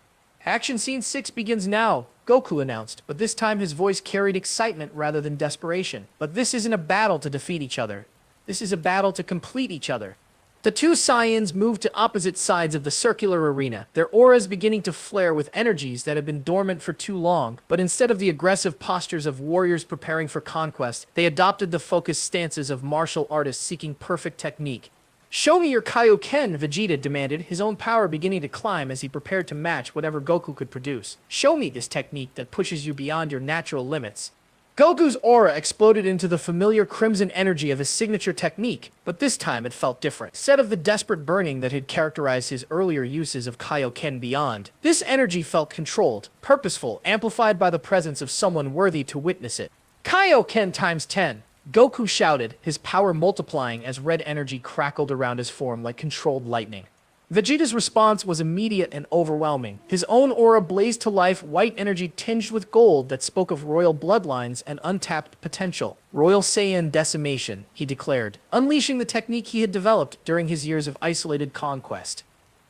Action Scene 6 begins now, Goku announced, but this time his voice carried excitement rather than desperation. But this isn't a battle to defeat each other. This is a battle to complete each other. The two Saiyans moved to opposite sides of the circular arena, their auras beginning to flare with energies that had been dormant for too long, but instead of the aggressive postures of warriors preparing for conquest, they adopted the focused stances of martial artists seeking perfect technique. Show me your Kaioken, Vegeta demanded, his own power beginning to climb as he prepared to match whatever Goku could produce. Show me this technique that pushes you beyond your natural limits. Goku's aura exploded into the familiar crimson energy of his signature technique, but this time it felt different. Instead of the desperate burning that had characterized his earlier uses of Kaioken Beyond, this energy felt controlled, purposeful, amplified by the presence of someone worthy to witness it. Kaioken times 10. Goku shouted, his power multiplying as red energy crackled around his form like controlled lightning. Vegeta's response was immediate and overwhelming. His own aura blazed to life, white energy tinged with gold that spoke of royal bloodlines and untapped potential. Royal Saiyan decimation, he declared, unleashing the technique he had developed during his years of isolated conquest.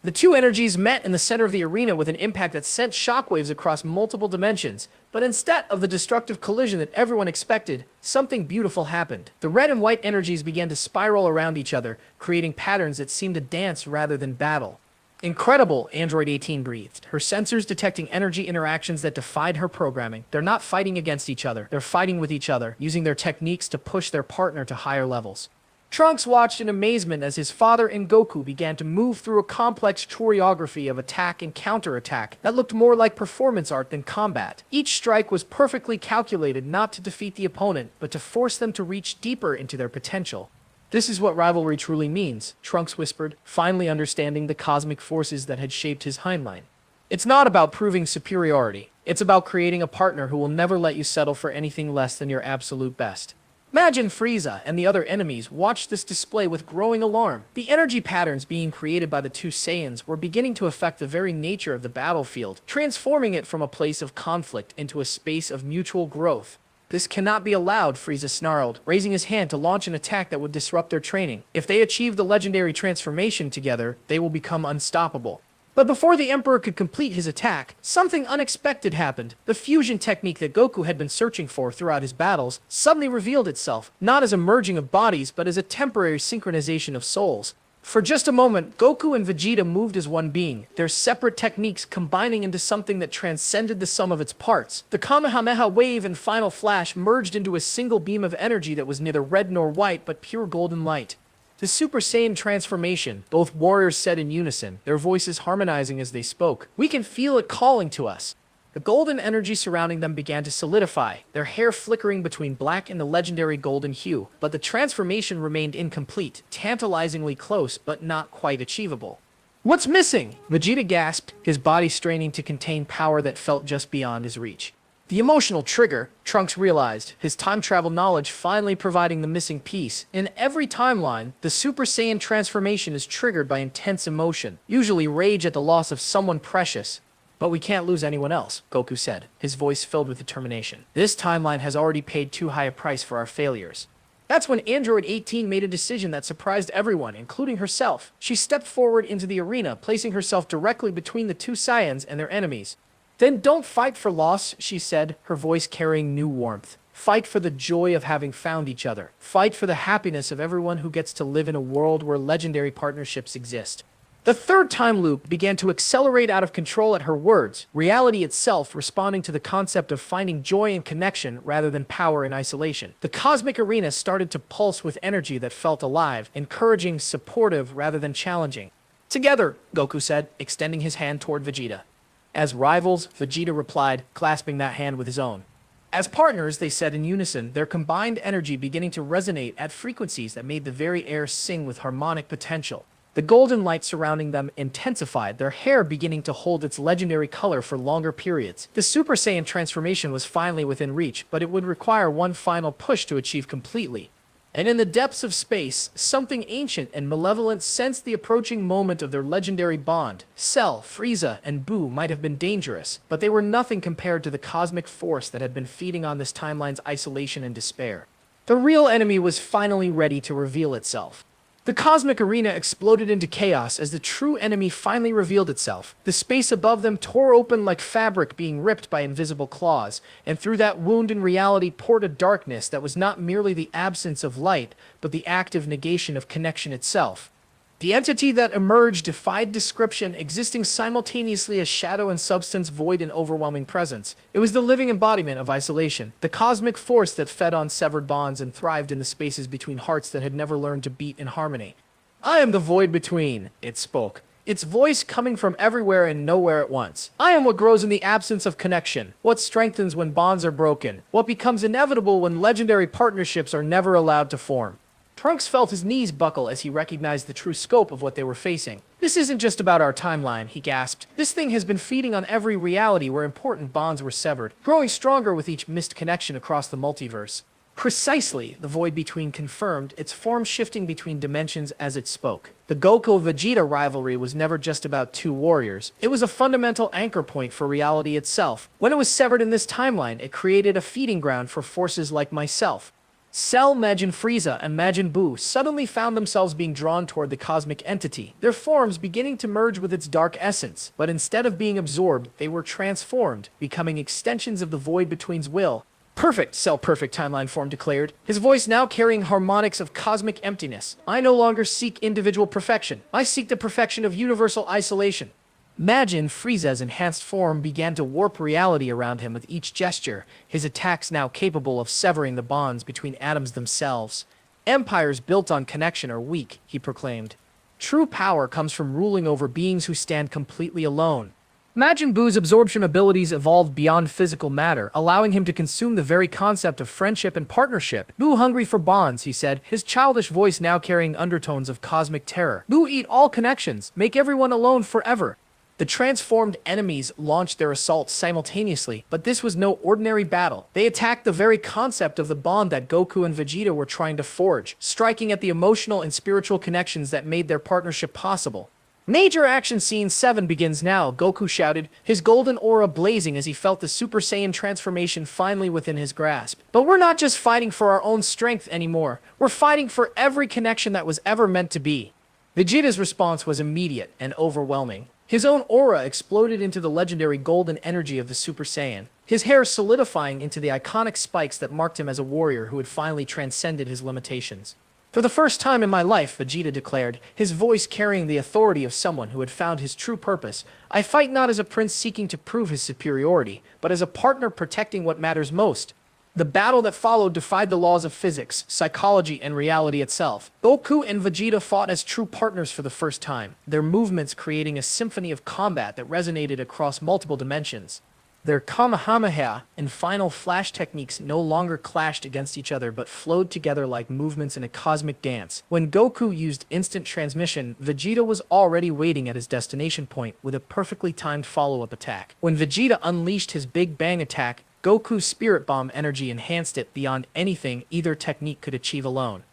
The two energies met in the center of the arena with an impact that sent shockwaves across multiple dimensions, but instead of the destructive collision that everyone expected, something beautiful happened. The red and white energies began to spiral around each other, creating patterns that seemed to dance rather than battle. Incredible, Android 18 breathed, her sensors detecting energy interactions that defied her programming. They're not fighting against each other, they're fighting with each other, using their techniques to push their partner to higher levels. Trunks watched in amazement as his father and Goku began to move through a complex choreography of attack and counterattack that looked more like performance art than combat. Each strike was perfectly calculated not to defeat the opponent, but to force them to reach deeper into their potential. This is what rivalry truly means, Trunks whispered, finally understanding the cosmic forces that had shaped his hindline. It's not about proving superiority. It's about creating a partner who will never let you settle for anything less than your absolute best. Imagine Frieza and the other enemies watched this display with growing alarm. The energy patterns being created by the two Saiyans were beginning to affect the very nature of the battlefield, transforming it from a place of conflict into a space of mutual growth. This cannot be allowed, Frieza snarled, raising his hand to launch an attack that would disrupt their training. If they achieve the legendary transformation together, they will become unstoppable. But before the Emperor could complete his attack, something unexpected happened. The fusion technique that Goku had been searching for throughout his battles suddenly revealed itself, not as a merging of bodies, but as a temporary synchronization of souls. For just a moment, Goku and Vegeta moved as one being, their separate techniques combining into something that transcended the sum of its parts. The Kamehameha wave and Final Flash merged into a single beam of energy that was neither red nor white, but pure golden light. The Super Saiyan transformation, both warriors said in unison, their voices harmonizing as they spoke. We can feel it calling to us. The golden energy surrounding them began to solidify, their hair flickering between black and the legendary golden hue. But the transformation remained incomplete, tantalizingly close, but not quite achievable. What's missing? Vegeta gasped, his body straining to contain power that felt just beyond his reach. The emotional trigger, Trunks realized, his time travel knowledge finally providing the missing piece. In every timeline, the Super Saiyan transformation is triggered by intense emotion, usually rage at the loss of someone precious. But we can't lose anyone else, Goku said, his voice filled with determination. This timeline has already paid too high a price for our failures. That's when Android 18 made a decision that surprised everyone, including herself. She stepped forward into the arena, placing herself directly between the two Saiyans and their enemies. Then don't fight for loss, she said, her voice carrying new warmth. Fight for the joy of having found each other. Fight for the happiness of everyone who gets to live in a world where legendary partnerships exist. The third time loop began to accelerate out of control at her words, reality itself responding to the concept of finding joy in connection rather than power in isolation. The cosmic arena started to pulse with energy that felt alive, encouraging, supportive rather than challenging. Together, Goku said, extending his hand toward Vegeta. As rivals, Vegeta replied, clasping that hand with his own. As partners, they said in unison, their combined energy beginning to resonate at frequencies that made the very air sing with harmonic potential. The golden light surrounding them intensified, their hair beginning to hold its legendary color for longer periods. The Super Saiyan transformation was finally within reach, but it would require one final push to achieve completely. And in the depths of space, something ancient and malevolent sensed the approaching moment of their legendary bond. Cell, Frieza, and Buu might have been dangerous, but they were nothing compared to the cosmic force that had been feeding on this timeline's isolation and despair. The real enemy was finally ready to reveal itself. The cosmic arena exploded into chaos as the true enemy finally revealed itself. The space above them tore open like fabric being ripped by invisible claws, and through that wound in reality poured a darkness that was not merely the absence of light, but the active negation of connection itself. The entity that emerged defied description, existing simultaneously as shadow and substance, void in overwhelming presence. It was the living embodiment of isolation, the cosmic force that fed on severed bonds and thrived in the spaces between hearts that had never learned to beat in harmony. I am the void between, it spoke, its voice coming from everywhere and nowhere at once. I am what grows in the absence of connection, what strengthens when bonds are broken, what becomes inevitable when legendary partnerships are never allowed to form. Trunks felt his knees buckle as he recognized the true scope of what they were facing. This isn't just about our timeline, he gasped. This thing has been feeding on every reality where important bonds were severed, growing stronger with each missed connection across the multiverse. Precisely, the void between confirmed, its form shifting between dimensions as it spoke. The Goku-Vegeta rivalry was never just about two warriors. It was a fundamental anchor point for reality itself. When it was severed in this timeline, it created a feeding ground for forces like myself. Cell, Majin Frieza, and Majin Buu suddenly found themselves being drawn toward the cosmic entity, their forms beginning to merge with its dark essence. But instead of being absorbed, they were transformed, becoming extensions of the void between's will. Perfect, Cell Perfect Timeline Form declared, his voice now carrying harmonics of cosmic emptiness. I no longer seek individual perfection. I seek the perfection of universal isolation. Majin Frieza's enhanced form began to warp reality around him with each gesture, his attacks now capable of severing the bonds between atoms themselves. Empires built on connection are weak, he proclaimed. True power comes from ruling over beings who stand completely alone. Majin Buu's absorption abilities evolved beyond physical matter, allowing him to consume the very concept of friendship and partnership. Buu hungry for bonds, he said, his childish voice now carrying undertones of cosmic terror. Buu eat all connections, make everyone alone forever. The transformed enemies launched their assaults simultaneously, but this was no ordinary battle. They attacked the very concept of the bond that Goku and Vegeta were trying to forge, striking at the emotional and spiritual connections that made their partnership possible. Major action scene 7 begins now, Goku shouted, his golden aura blazing as he felt the Super Saiyan transformation finally within his grasp. But we're not just fighting for our own strength anymore, we're fighting for every connection that was ever meant to be. Vegeta's response was immediate and overwhelming. His own aura exploded into the legendary golden energy of the Super Saiyan, his hair solidifying into the iconic spikes that marked him as a warrior who had finally transcended his limitations. For the first time in my life, Vegeta declared, his voice carrying the authority of someone who had found his true purpose, I fight not as a prince seeking to prove his superiority, but as a partner protecting what matters most. The battle that followed defied the laws of physics, psychology, and reality itself. Goku and Vegeta fought as true partners for the first time, their movements creating a symphony of combat that resonated across multiple dimensions. Their Kamehameha and final flash techniques no longer clashed against each other but flowed together like movements in a cosmic dance. When Goku used instant transmission, Vegeta was already waiting at his destination point with a perfectly timed follow-up attack. When Vegeta unleashed his Big Bang attack, Goku's Spirit Bomb energy enhanced it beyond anything either technique could achieve alone.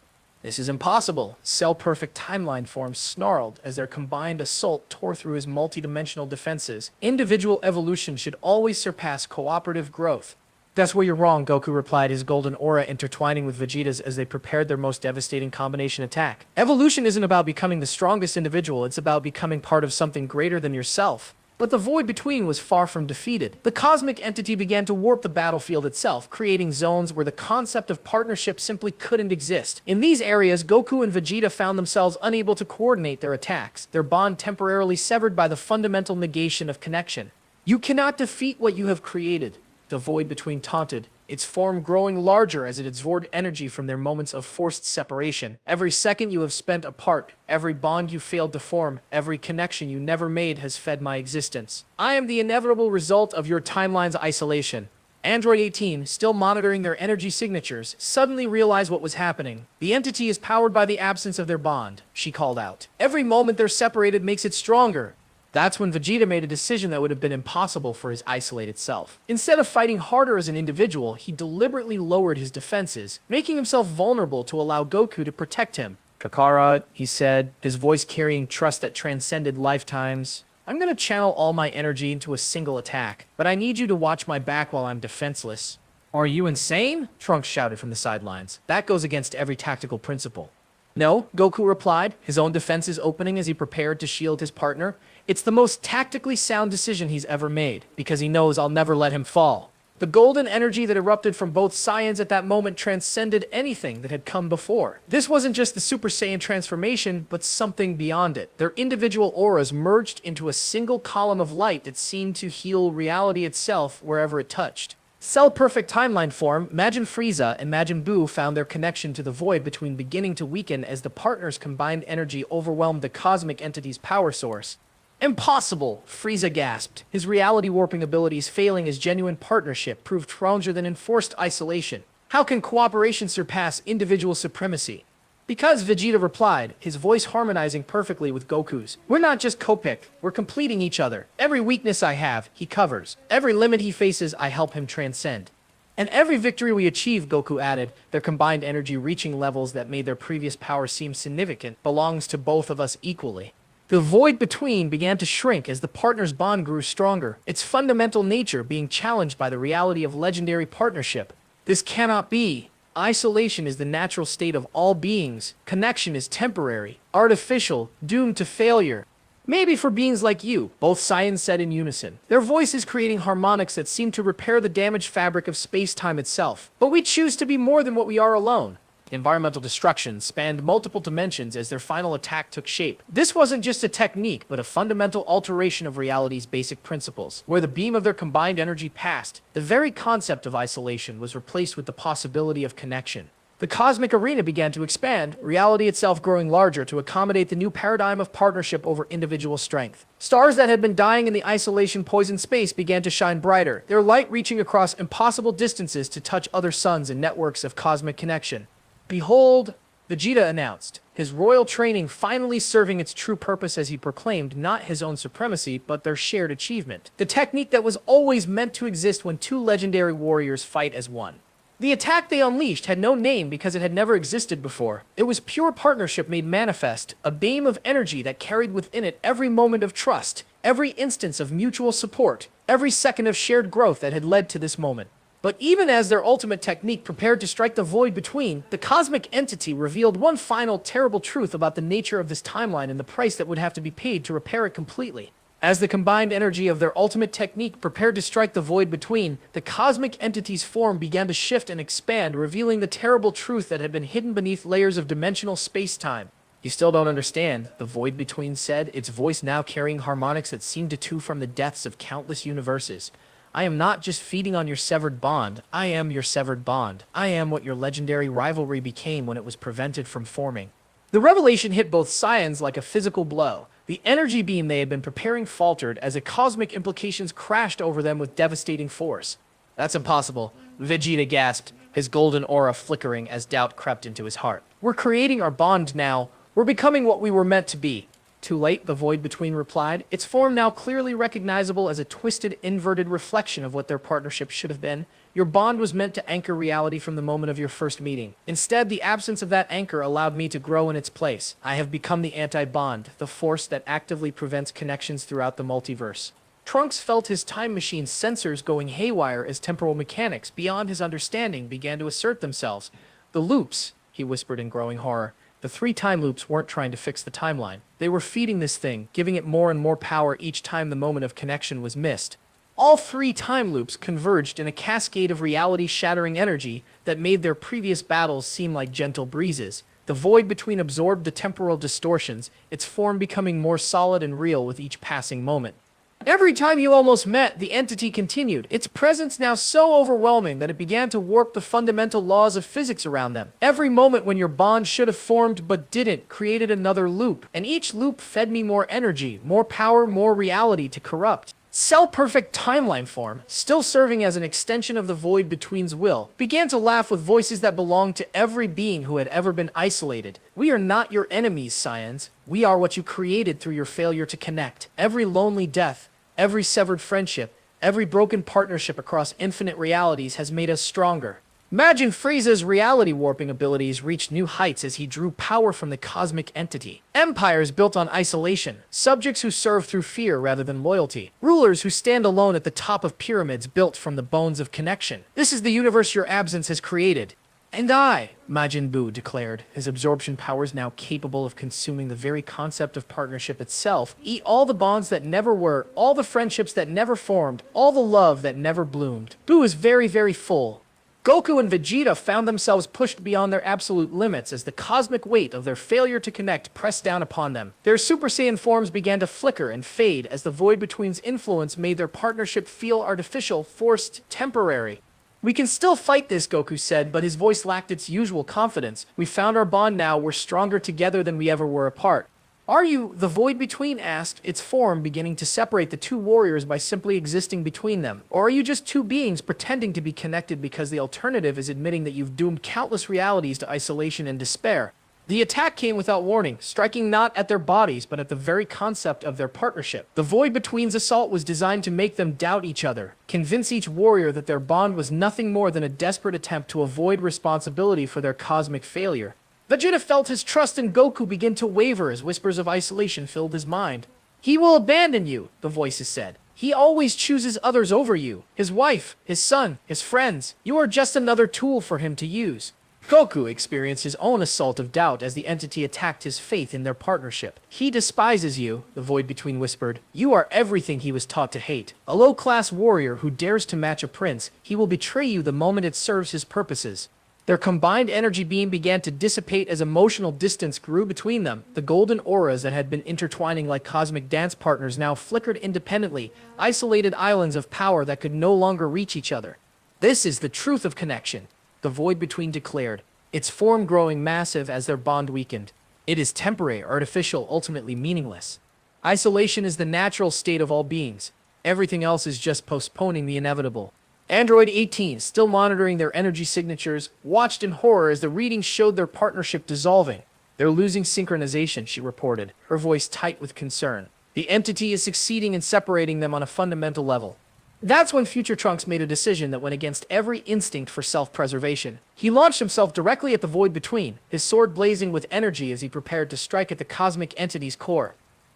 This is impossible, Cell-Perfect Timeline form snarled as their combined assault tore through his multidimensional defenses. Individual evolution should always surpass cooperative growth. That's where you're wrong, Goku replied, his golden aura intertwining with Vegeta's as they prepared their most devastating combination attack. Evolution isn't about becoming the strongest individual, it's about becoming part of something greater than yourself. But the void between was far from defeated. The cosmic entity began to warp the battlefield itself, creating zones where the concept of partnership simply couldn't exist. In these areas, Goku and Vegeta found themselves unable to coordinate their attacks, their bond temporarily severed by the fundamental negation of connection. You cannot defeat what you have created, the void between taunted, its form growing larger as it absorbed energy from their moments of forced separation. Every second you have spent apart, every bond you failed to form, every connection you never made has fed my existence. I am the inevitable result of your timeline's isolation. Android 18, still monitoring their energy signatures, suddenly realized what was happening. The entity is powered by the absence of their bond, she called out. Every moment they're separated makes it stronger. That's when Vegeta made a decision that would have been impossible for his isolated self. Instead of fighting harder as an individual, he deliberately lowered his defenses, making himself vulnerable to allow Goku to protect him. Kakarot, he said, his voice carrying trust that transcended lifetimes. I'm gonna channel all my energy into a single attack, but I need you to watch my back while I'm defenseless. Are you insane? Trunks shouted from the sidelines. That goes against every tactical principle. No, Goku replied, his own defenses opening as he prepared to shield his partner. It's the most tactically sound decision he's ever made, because he knows I'll never let him fall. The golden energy that erupted from both Saiyans at that moment transcended anything that had come before. This wasn't just the Super Saiyan transformation, but something beyond it. Their individual auras merged into a single column of light that seemed to heal reality itself wherever it touched. Cell-Perfect Timeline form, Majin Frieza and Majin Buu found their connection to the void between beginning to weaken as the partners' combined energy overwhelmed the cosmic entity's power source. Impossible! Frieza gasped, his reality-warping abilities failing as genuine partnership proved stronger than enforced isolation. How can cooperation surpass individual supremacy? Because, Vegeta replied, his voice harmonizing perfectly with Goku's. We're not just co-picked, we're completing each other. Every weakness I have, he covers. Every limit he faces, I help him transcend. And every victory we achieve, Goku added, their combined energy reaching levels that made their previous power seem significant, belongs to both of us equally. The void between began to shrink as the partners' bond grew stronger, its fundamental nature being challenged by the reality of legendary partnership. This cannot be. Isolation is the natural state of all beings. Connection is temporary, artificial, doomed to failure. Maybe for beings like you, both Saiyans said in unison, their voices creating harmonics that seem to repair the damaged fabric of space-time itself. But we choose to be more than what we are alone. Environmental destruction spanned multiple dimensions as their final attack took shape. This wasn't just a technique, but a fundamental alteration of reality's basic principles. Where the beam of their combined energy passed, the very concept of isolation was replaced with the possibility of connection. The cosmic arena began to expand, reality itself growing larger to accommodate the new paradigm of partnership over individual strength. Stars that had been dying in the isolation-poisoned space began to shine brighter, their light reaching across impossible distances to touch other suns and networks of cosmic connection. Behold, Vegeta announced, his royal training finally serving its true purpose as he proclaimed not his own supremacy, but their shared achievement. The technique that was always meant to exist when two legendary warriors fight as one. The attack they unleashed had no name because it had never existed before. It was pure partnership made manifest, a beam of energy that carried within it every moment of trust, every instance of mutual support, every second of shared growth that had led to this moment. But even as their ultimate technique prepared to strike the void between, the cosmic entity revealed one final terrible truth about the nature of this timeline and the price that would have to be paid to repair it completely. As the combined energy of their ultimate technique prepared to strike the void between, the cosmic entity's form began to shift and expand, revealing the terrible truth that had been hidden beneath layers of dimensional space-time. "You still don't understand," the void between said, its voice now carrying harmonics that seemed to tune from the depths of countless universes. "I am not just feeding on your severed bond. I am your severed bond. I am what your legendary rivalry became when it was prevented from forming." The revelation hit both Saiyans like a physical blow. The energy beam they had been preparing faltered as the cosmic implications crashed over them with devastating force. "That's impossible," Vegeta gasped, his golden aura flickering as doubt crept into his heart. "We're creating our bond now. We're becoming what we were meant to be." "Too late," the void between replied, its form now clearly recognizable as a twisted, inverted reflection of what their partnership should have been. "Your bond was meant to anchor reality from the moment of your first meeting. Instead, the absence of that anchor allowed me to grow in its place. I have become the anti-bond, the force that actively prevents connections throughout the multiverse." Trunks felt his time machine's sensors going haywire as temporal mechanics beyond his understanding began to assert themselves. "The loops," he whispered in growing horror. The 3 time loops weren't trying to fix the timeline. They were feeding this thing, giving it more and more power each time the moment of connection was missed. All 3 time loops converged in a cascade of reality-shattering energy that made their previous battles seem like gentle breezes. The void between absorbed the temporal distortions, its form becoming more solid and real with each passing moment. "Every time you almost met," the entity continued, its presence now so overwhelming that it began to warp the fundamental laws of physics around them. "Every moment when your bond should have formed but didn't created another loop, and each loop fed me more energy, more power, more reality to corrupt." Cell-perfect timeline form, still serving as an extension of the void between's will, began to laugh with voices that belonged to every being who had ever been isolated. "We are not your enemies, Saiyans. We are what you created through your failure to connect. Every lonely death, every severed friendship, every broken partnership across infinite realities has made us stronger." Imagine Frieza's reality warping abilities reached new heights as he drew power from the cosmic entity. Empires built on isolation, subjects who serve through fear rather than loyalty, rulers who stand alone at the top of pyramids built from the bones of connection. "This is the universe your absence has created." "And I," Majin Buu declared, his absorption powers now capable of consuming the very concept of partnership itself, "eat all the bonds that never were, all the friendships that never formed, all the love that never bloomed." Buu is very, very full. Goku and Vegeta found themselves pushed beyond their absolute limits as the cosmic weight of their failure to connect pressed down upon them. Their Super Saiyan forms began to flicker and fade as the void between's influence made their partnership feel artificial, forced, temporary. "We can still fight this," Goku said, but his voice lacked its usual confidence. "We found our bond now, we're stronger together than we ever were apart." "Are you?" the void between asked, its form beginning to separate the 2 warriors by simply existing between them. "Or are you just 2 beings pretending to be connected because the alternative is admitting that you've doomed countless realities to isolation and despair?" The attack came without warning, striking not at their bodies but at the very concept of their partnership. The void between's assault was designed to make them doubt each other, convince each warrior that their bond was nothing more than a desperate attempt to avoid responsibility for their cosmic failure. Vegeta felt his trust in Goku begin to waver as whispers of isolation filled his mind. "He will abandon you," the voices said. "He always chooses others over you. His wife, his son, his friends. You are just another tool for him to use." Goku experienced his own assault of doubt as the entity attacked his faith in their partnership. "He despises you," the void between whispered. "You are everything he was taught to hate. A low-class warrior who dares to match a prince. He will betray you the moment it serves his purposes." Their combined energy beam began to dissipate as emotional distance grew between them. The golden auras that had been intertwining like cosmic dance partners now flickered independently, isolated islands of power that could no longer reach each other. "This is the truth of connection," the void between declared, its form growing massive as their bond weakened. "It is temporary, artificial, ultimately meaningless. Isolation is the natural state of all beings. Everything else is just postponing the inevitable." Android 18, still monitoring their energy signatures, watched in horror as the readings showed their partnership dissolving. "They're losing synchronization," she reported, her voice tight with concern. "The entity is succeeding in separating them on a fundamental level." That's when future Trunks made a decision that went against every instinct for self-preservation. He launched himself directly at the void between, his sword blazing with energy as he prepared to strike at the cosmic entity's core.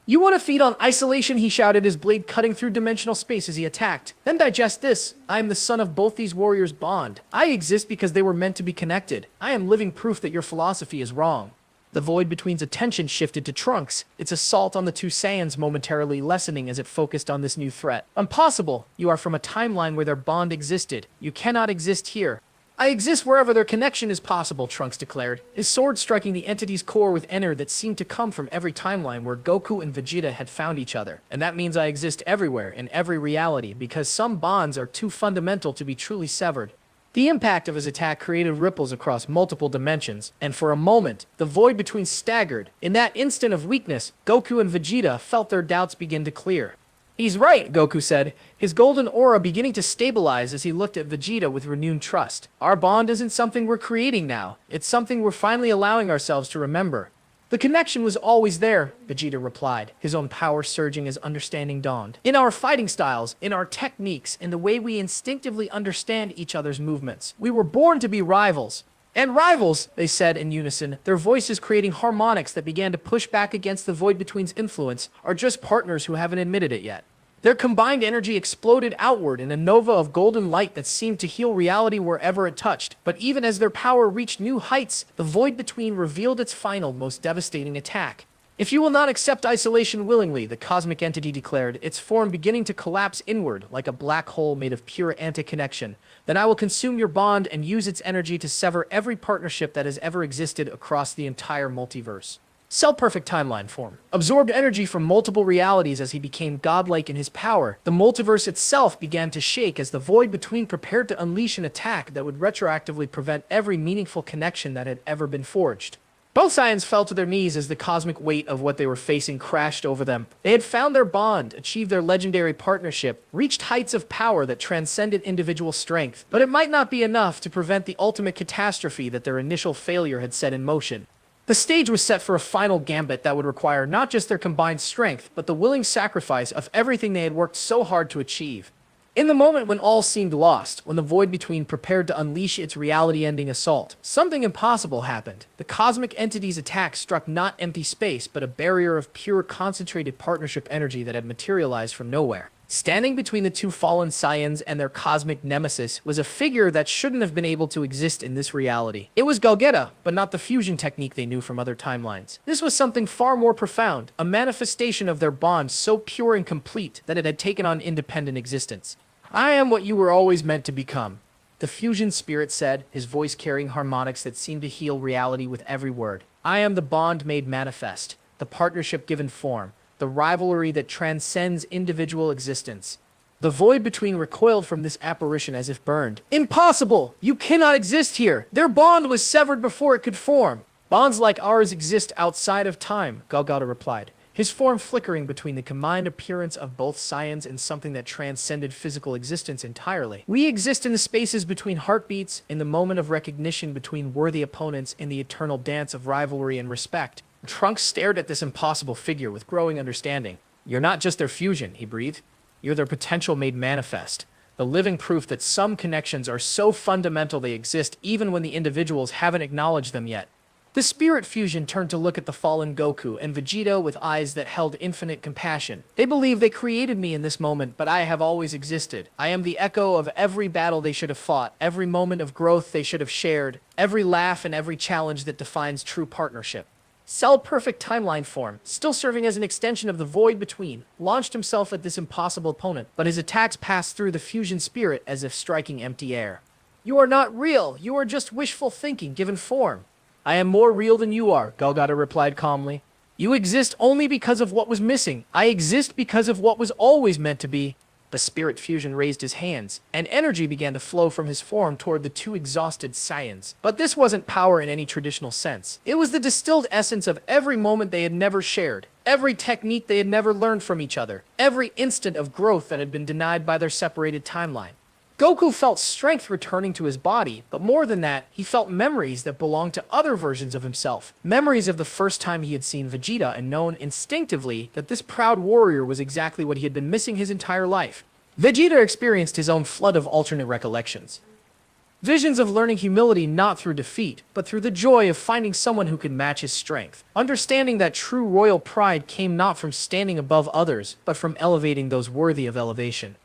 "You want to feed on isolation?" he shouted, his blade cutting through dimensional space as he attacked. "Then digest this. I am the son of both these warriors' bond. I exist because they were meant to be connected. I am living proof that your philosophy is wrong." The void between's attention shifted to Trunks, its assault on the two Saiyans momentarily lessening as it focused on this new threat. "Impossible! You are from a timeline where their bond existed. You cannot exist here." "I exist wherever their connection is possible," Trunks declared, his sword striking the entity's core with energy that seemed to come from every timeline where Goku and Vegeta had found each other. "And that means I exist everywhere, in every reality, because some bonds are too fundamental to be truly severed." The impact of his attack created ripples across multiple dimensions, and for a moment, the void between staggered. In that instant of weakness, Goku and Vegeta felt their doubts begin to clear. "He's right," Goku said, his golden aura beginning to stabilize as he looked at Vegeta with renewed trust. "Our bond isn't something we're creating now. It's something we're finally allowing ourselves to remember." "The connection was always there," Vegeta replied, his own power surging as understanding dawned. "In our fighting styles, in our techniques, in the way we instinctively understand each other's movements. We were born to be rivals." "And rivals," they said in unison, their voices creating harmonics that began to push back against the void between's influence, "are just partners who haven't admitted it yet." Their combined energy exploded outward in a nova of golden light that seemed to heal reality wherever it touched. But even as their power reached new heights, the void between revealed its final, most devastating attack. "If you will not accept isolation willingly," the cosmic entity declared, its form beginning to collapse inward like a black hole made of pure anti-connection, "then I will consume your bond and use its energy to sever every partnership that has ever existed across the entire multiverse." Cell-perfect timeline form absorbed energy from multiple realities as he became godlike in his power. The multiverse itself began to shake as the void between prepared to unleash an attack that would retroactively prevent every meaningful connection that had ever been forged. Both Saiyans fell to their knees as the cosmic weight of what they were facing crashed over them. They had found their bond, achieved their legendary partnership, reached heights of power that transcended individual strength. But it might not be enough to prevent the ultimate catastrophe that their initial failure had set in motion. The stage was set for a final gambit that would require not just their combined strength, but the willing sacrifice of everything they had worked so hard to achieve. In the moment when all seemed lost, when the void between prepared to unleash its reality-ending assault, something impossible happened. The cosmic entity's attack struck not empty space, but a barrier of pure, concentrated partnership energy that had materialized from nowhere. Standing between the two fallen Saiyans and their cosmic nemesis was a figure that shouldn't have been able to exist in this reality. It was Gogeta, but not the fusion technique they knew from other timelines. This was something far more profound, a manifestation of their bond so pure and complete that it had taken on independent existence. "I am what you were always meant to become," the fusion spirit said, his voice carrying harmonics that seemed to heal reality with every word. "I am the bond made manifest, the partnership given form, the rivalry that transcends individual existence." The void between recoiled from this apparition as if burned. "Impossible! You cannot exist here! Their bond was severed before it could form." "Bonds like ours exist outside of time," Gogeta replied, his form flickering between the combined appearance of both Saiyans and something that transcended physical existence entirely. "We exist in the spaces between heartbeats, in the moment of recognition between worthy opponents, in the eternal dance of rivalry and respect." Trunks stared at this impossible figure with growing understanding. "You're not just their fusion," he breathed. "You're their potential made manifest. The living proof that some connections are so fundamental they exist even when the individuals haven't acknowledged them yet." The spirit fusion turned to look at the fallen Goku and Vegeta with eyes that held infinite compassion. "They believe they created me in this moment, but I have always existed. I am the echo of every battle they should have fought, every moment of growth they should have shared, every laugh and every challenge that defines true partnership." Cell-perfect timeline form, still serving as an extension of the void between, launched himself at this impossible opponent, but his attacks passed through the fusion spirit as if striking empty air. "You are not real. You are just wishful thinking given form." "I am more real than you are," Gogeta replied calmly. "You exist only because of what was missing. I exist because of what was always meant to be." The spirit fusion raised his hands, and energy began to flow from his form toward the two exhausted Saiyans. But this wasn't power in any traditional sense. It was the distilled essence of every moment they had never shared, every technique they had never learned from each other, every instant of growth that had been denied by their separated timeline. Goku felt strength returning to his body, but more than that, he felt memories that belonged to other versions of himself. Memories of the first time he had seen Vegeta and known instinctively that this proud warrior was exactly what he had been missing his entire life. Vegeta experienced his own flood of alternate recollections. Visions of learning humility not through defeat, but through the joy of finding someone who could match his strength. Understanding that true royal pride came not from standing above others, but from elevating those worthy of elevation.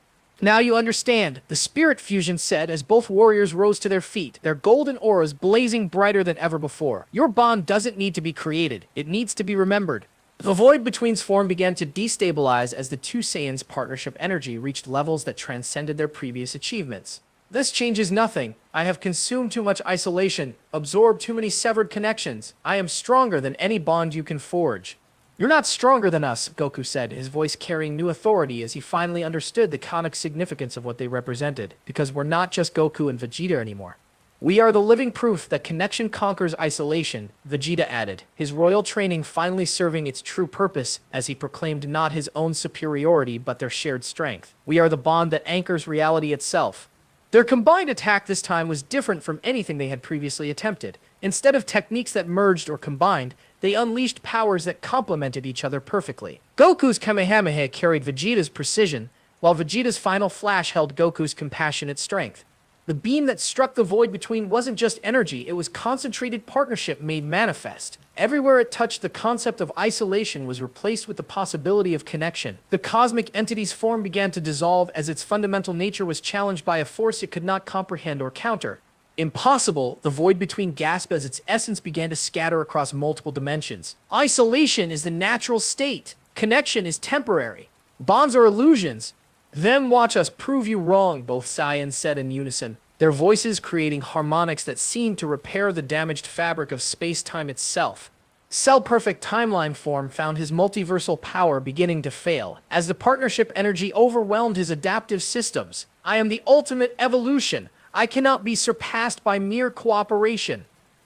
Now you understand, the spirit fusion said as both warriors rose to their feet, their golden auras blazing brighter than ever before. Your bond doesn't need to be created, it needs to be remembered. The void between's form began to destabilize as the two Saiyans' partnership energy reached levels that transcended their previous achievements. This changes nothing. I have consumed too much isolation, absorbed too many severed connections. I am stronger than any bond you can forge. You're not stronger than us, Goku said, his voice carrying new authority as he finally understood the conic significance of what they represented, because we're not just Goku and Vegeta anymore. We are the living proof that connection conquers isolation, Vegeta added, his royal training finally serving its true purpose as he proclaimed not his own superiority but their shared strength. We are the bond that anchors reality itself. Their combined attack this time was different from anything they had previously attempted. Instead of techniques that merged or combined, they unleashed powers that complemented each other perfectly. Goku's Kamehameha carried Vegeta's precision, while Vegeta's final flash held Goku's compassionate strength. The beam that struck the void between wasn't just energy, it was concentrated partnership made manifest. Everywhere it touched, the concept of isolation was replaced with the possibility of connection. The cosmic entity's form began to dissolve as its fundamental nature was challenged by a force it could not comprehend or counter. Impossible, the void between gasped as its essence began to scatter across multiple dimensions. Isolation is the natural state. Connection is temporary. Bonds are illusions. Then watch us prove you wrong, both Saiyans said in unison, their voices creating harmonics that seemed to repair the damaged fabric of space-time itself. Cell-perfect timeline form found his multiversal power beginning to fail, as the partnership energy overwhelmed his adaptive systems. I am the ultimate evolution. I cannot be surpassed by mere cooperation.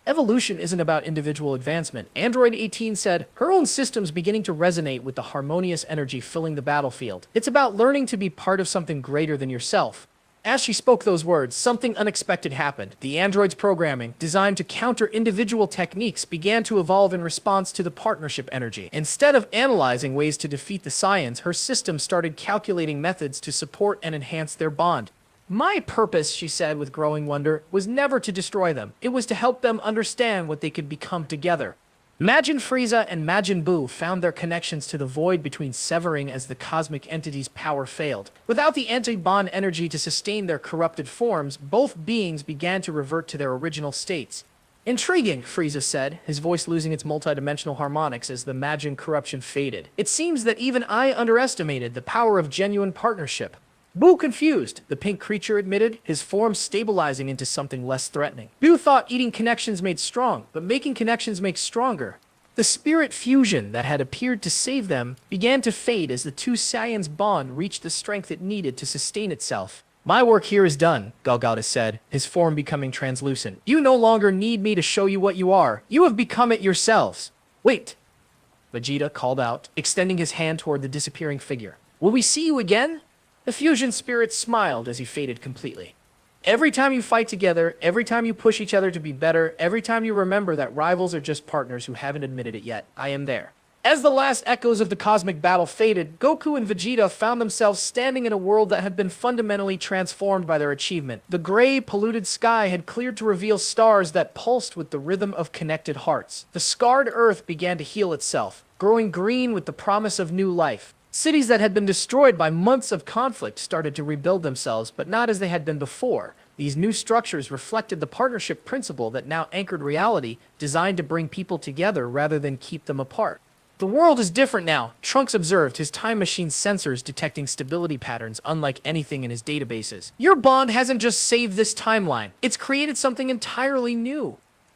Evolution isn't about individual advancement, Android 18 said, her own systems beginning to resonate with the harmonious energy filling the battlefield. It's about learning to be part of something greater than yourself. As she spoke those words, something unexpected happened. The android's programming, designed to counter individual techniques, began to evolve in response to the partnership energy. Instead of analyzing ways to defeat the Saiyans, her system started calculating methods to support and enhance their bond. My purpose, she said with growing wonder, was never to destroy them. It was to help them understand what they could become together. Majin Frieza and Majin Buu found their connections to the void between severing as the cosmic entity's power failed. Without the anti-bond energy to sustain their corrupted forms, both beings began to revert to their original states. Intriguing, Frieza said, his voice losing its multidimensional harmonics as the Majin corruption faded. It seems that even I underestimated the power of genuine partnership. Boo confused, the pink creature admitted, his form stabilizing into something less threatening. Boo thought eating connections made strong, but making connections makes stronger. The spirit fusion that had appeared to save them began to fade as the two Saiyans' bond reached the strength it needed to sustain itself. My work here is done, Golgota said, his form becoming translucent. You no longer need me to show you what you are. You have become it yourselves. Wait, Vegeta called out, extending his hand toward the disappearing figure. Will we see you again? The fusion spirit smiled as he faded completely. Every time you fight together, every time you push each other to be better, every time you remember that rivals are just partners who haven't admitted it yet, I am there. As the last echoes of the cosmic battle faded, Goku and Vegeta found themselves standing in a world that had been fundamentally transformed by their achievement. The gray, polluted sky had cleared to reveal stars that pulsed with the rhythm of connected hearts. The scarred earth began to heal itself, growing green with the promise of new life. Cities that had been destroyed by months of conflict started to rebuild themselves, but not as they had been before. These new structures reflected the partnership principle that now anchored reality, designed to bring people together rather than keep them apart. The world is different now, Trunks observed, his time machine sensors detecting stability patterns unlike anything in his databases. Your bond hasn't just saved this timeline, it's created something entirely new.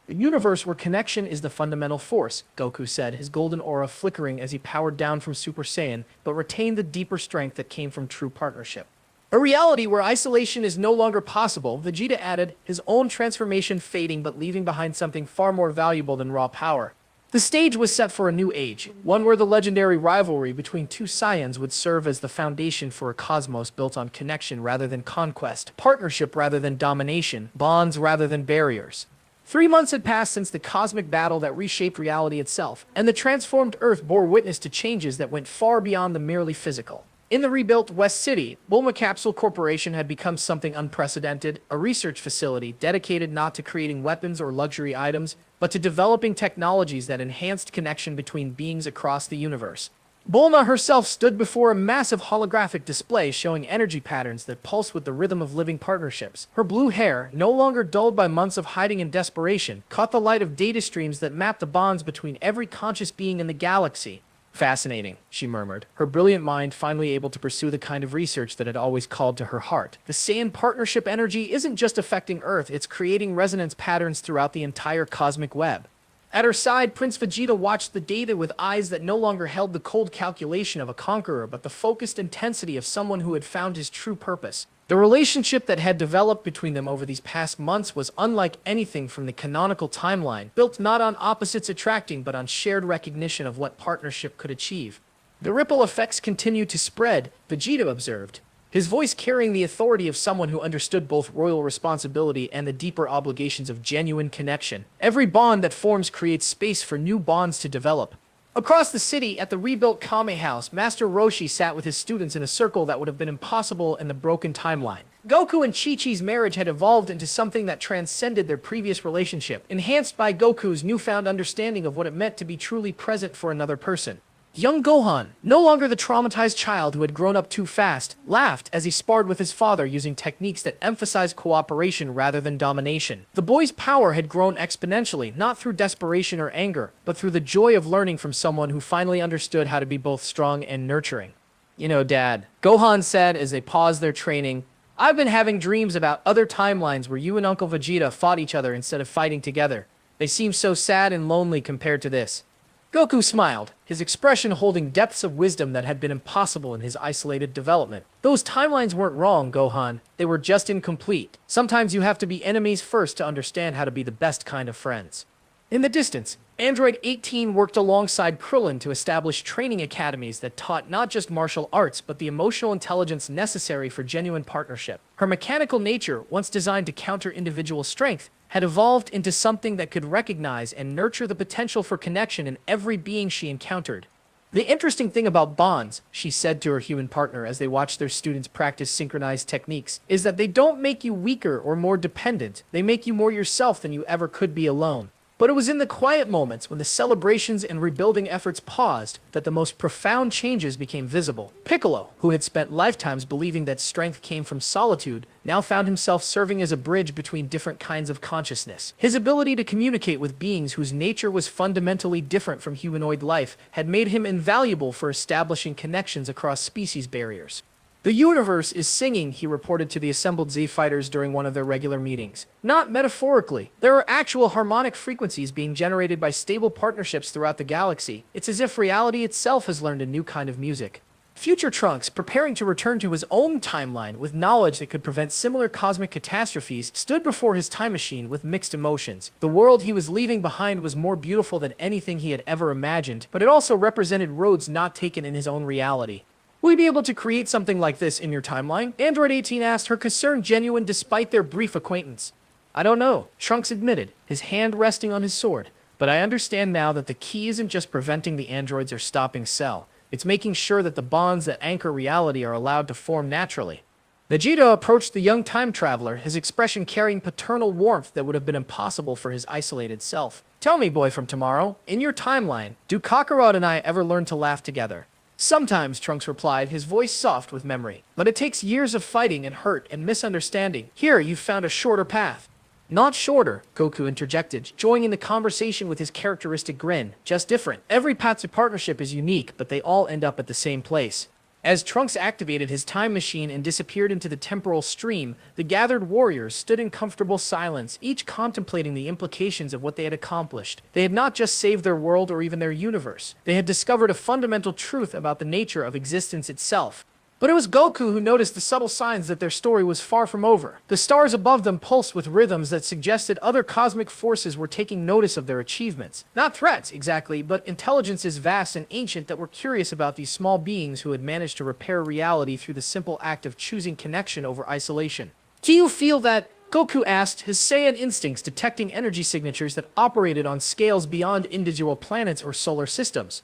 A universe where connection is the fundamental force, Goku said, his golden aura flickering as he powered down from Super Saiyan, but retained the deeper strength that came from true partnership. A reality where isolation is no longer possible, Vegeta added, his own transformation fading but leaving behind something far more valuable than raw power. The stage was set for a new age, one where the legendary rivalry between two Saiyans would serve as the foundation for a cosmos built on connection rather than conquest, partnership rather than domination, bonds rather than barriers. 3 months had passed since the cosmic battle that reshaped reality itself, and the transformed Earth bore witness to changes that went far beyond the merely physical. In the rebuilt West City, Bulma Capsule Corporation had become something unprecedented, a research facility dedicated not to creating weapons or luxury items, but to developing technologies that enhanced connection between beings across the universe. Bulma herself stood before a massive holographic display showing energy patterns that pulse with the rhythm of living partnerships. Her blue hair, no longer dulled by months of hiding and desperation, caught the light of data streams that mapped the bonds between every conscious being in the galaxy. Fascinating, she murmured, her brilliant mind finally able to pursue the kind of research that had always called to her heart. The Saiyan partnership energy isn't just affecting Earth, it's creating resonance patterns throughout the entire cosmic web. At her side, Prince Vegeta watched the data with eyes that no longer held the cold calculation of a conqueror, but the focused intensity of someone who had found his true purpose. The relationship that had developed between them over these past months was unlike anything from the canonical timeline, built not on opposites attracting but on shared recognition of what partnership could achieve. The ripple effects continued to spread, Vegeta observed, his voice carrying the authority of someone who understood both royal responsibility and the deeper obligations of genuine connection. Every bond that forms creates space for new bonds to develop. Across the city, at the rebuilt Kame House, Master Roshi sat with his students in a circle that would have been impossible in the broken timeline. Goku and Chi-Chi's marriage had evolved into something that transcended their previous relationship, enhanced by Goku's newfound understanding of what it meant to be truly present for another person. Young Gohan, no longer the traumatized child who had grown up too fast, laughed as he sparred with his father using techniques that emphasized cooperation rather than domination. The boy's power had grown exponentially, not through desperation or anger, but through the joy of learning from someone who finally understood how to be both strong and nurturing. You know, Dad, Gohan said as they paused their training, I've been having dreams about other timelines where you and Uncle Vegeta fought each other instead of fighting together. They seem so sad and lonely compared to this. Goku smiled, his expression holding depths of wisdom that had been impossible in his isolated development. Those timelines weren't wrong, Gohan. They were just incomplete. Sometimes you have to be enemies first to understand how to be the best kind of friends. In the distance, Android 18 worked alongside Krillin to establish training academies that taught not just martial arts, but the emotional intelligence necessary for genuine partnership. Her mechanical nature, once designed to counter individual strength, had evolved into something that could recognize and nurture the potential for connection in every being she encountered. The interesting thing about bonds, she said to her human partner as they watched their students practice synchronized techniques, is that they don't make you weaker or more dependent. They make you more yourself than you ever could be alone. But it was in the quiet moments when the celebrations and rebuilding efforts paused that the most profound changes became visible. Piccolo, who had spent lifetimes believing that strength came from solitude, now found himself serving as a bridge between different kinds of consciousness. His ability to communicate with beings whose nature was fundamentally different from humanoid life had made him invaluable for establishing connections across species barriers. The universe is singing, he reported to the assembled Z fighters during one of their regular meetings. Not metaphorically. There are actual harmonic frequencies being generated by stable partnerships throughout the galaxy. It's as if reality itself has learned a new kind of music. Future Trunks, preparing to return to his own timeline with knowledge that could prevent similar cosmic catastrophes, stood before his time machine with mixed emotions. The world he was leaving behind was more beautiful than anything he had ever imagined, but it also represented roads not taken in his own reality. Will you be able to create something like this in your timeline? Android 18 asked, her concern genuine despite their brief acquaintance. I don't know, Trunks admitted, his hand resting on his sword. But I understand now that the key isn't just preventing the androids or stopping Cell. It's making sure that the bonds that anchor reality are allowed to form naturally. Vegeta approached the young time traveler, his expression carrying paternal warmth that would have been impossible for his isolated self. Tell me, boy from tomorrow, in your timeline, do Kakarot and I ever learn to laugh together? Sometimes, Trunks replied, his voice soft with memory. But it takes years of fighting and hurt and misunderstanding. Here, you've found a shorter path. Not shorter, Goku interjected, joining the conversation with his characteristic grin. Just different. Every path to partnership is unique, but they all end up at the same place. As Trunks activated his time machine and disappeared into the temporal stream, the gathered warriors stood in comfortable silence, each contemplating the implications of what they had accomplished. They had not just saved their world or even their universe. They had discovered a fundamental truth about the nature of existence itself. But it was Goku who noticed the subtle signs that their story was far from over. The stars above them pulsed with rhythms that suggested other cosmic forces were taking notice of their achievements. Not threats, exactly, but intelligences vast and ancient that were curious about these small beings who had managed to repair reality through the simple act of choosing connection over isolation. Do you feel that? Goku asked, his Saiyan instincts detecting energy signatures that operated on scales beyond individual planets or solar systems.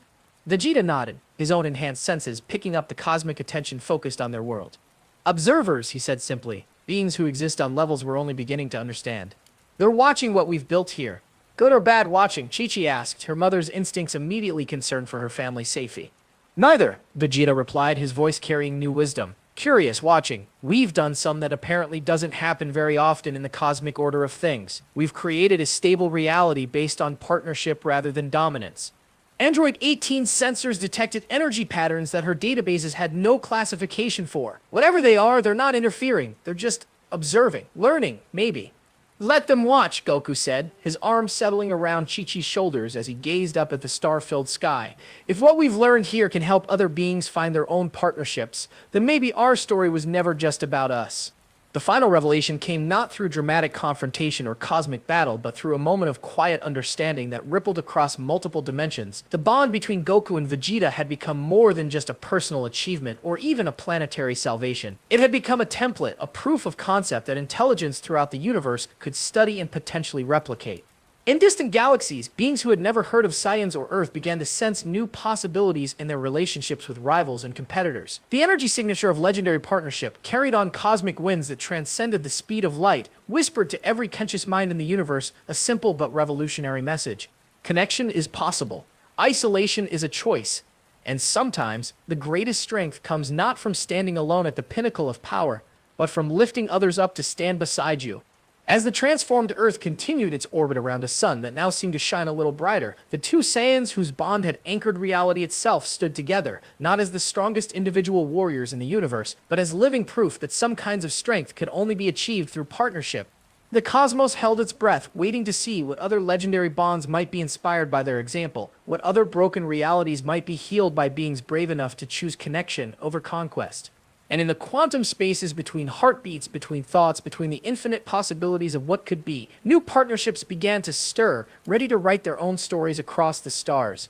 Vegeta nodded, his own enhanced senses picking up the cosmic attention focused on their world. Observers, he said simply, beings who exist on levels we're only beginning to understand. They're watching what we've built here. Good or bad watching? Chi-Chi asked, her mother's instincts immediately concerned for her family's safety. Neither, Vegeta replied, his voice carrying new wisdom. Curious watching. We've done some that apparently doesn't happen very often in the cosmic order of things. We've created a stable reality based on partnership rather than dominance. Android 18's sensors detected energy patterns that her databases had no classification for. Whatever they are, they're not interfering. They're just observing, learning, maybe. Let them watch, Goku said, his arm settling around Chi-Chi's shoulders as he gazed up at the star-filled sky. If what we've learned here can help other beings find their own partnerships, then maybe our story was never just about us. The final revelation came not through dramatic confrontation or cosmic battle, but through a moment of quiet understanding that rippled across multiple dimensions. The bond between Goku and Vegeta had become more than just a personal achievement or even a planetary salvation. It had become a template, a proof of concept that intelligence throughout the universe could study and potentially replicate. In distant galaxies, beings who had never heard of science or Earth began to sense new possibilities in their relationships with rivals and competitors. The energy signature of legendary partnership carried on cosmic winds that transcended the speed of light, whispered to every conscious mind in the universe a simple but revolutionary message. Connection is possible. Isolation is a choice. And sometimes, the greatest strength comes not from standing alone at the pinnacle of power, but from lifting others up to stand beside you. As the transformed Earth continued its orbit around a sun that now seemed to shine a little brighter, the two Saiyans whose bond had anchored reality itself stood together, not as the strongest individual warriors in the universe, but as living proof that some kinds of strength could only be achieved through partnership. The cosmos held its breath, waiting to see what other legendary bonds might be inspired by their example, what other broken realities might be healed by beings brave enough to choose connection over conquest. And in the quantum spaces between heartbeats, between thoughts, between the infinite possibilities of what could be, new partnerships began to stir, ready to write their own stories across the stars.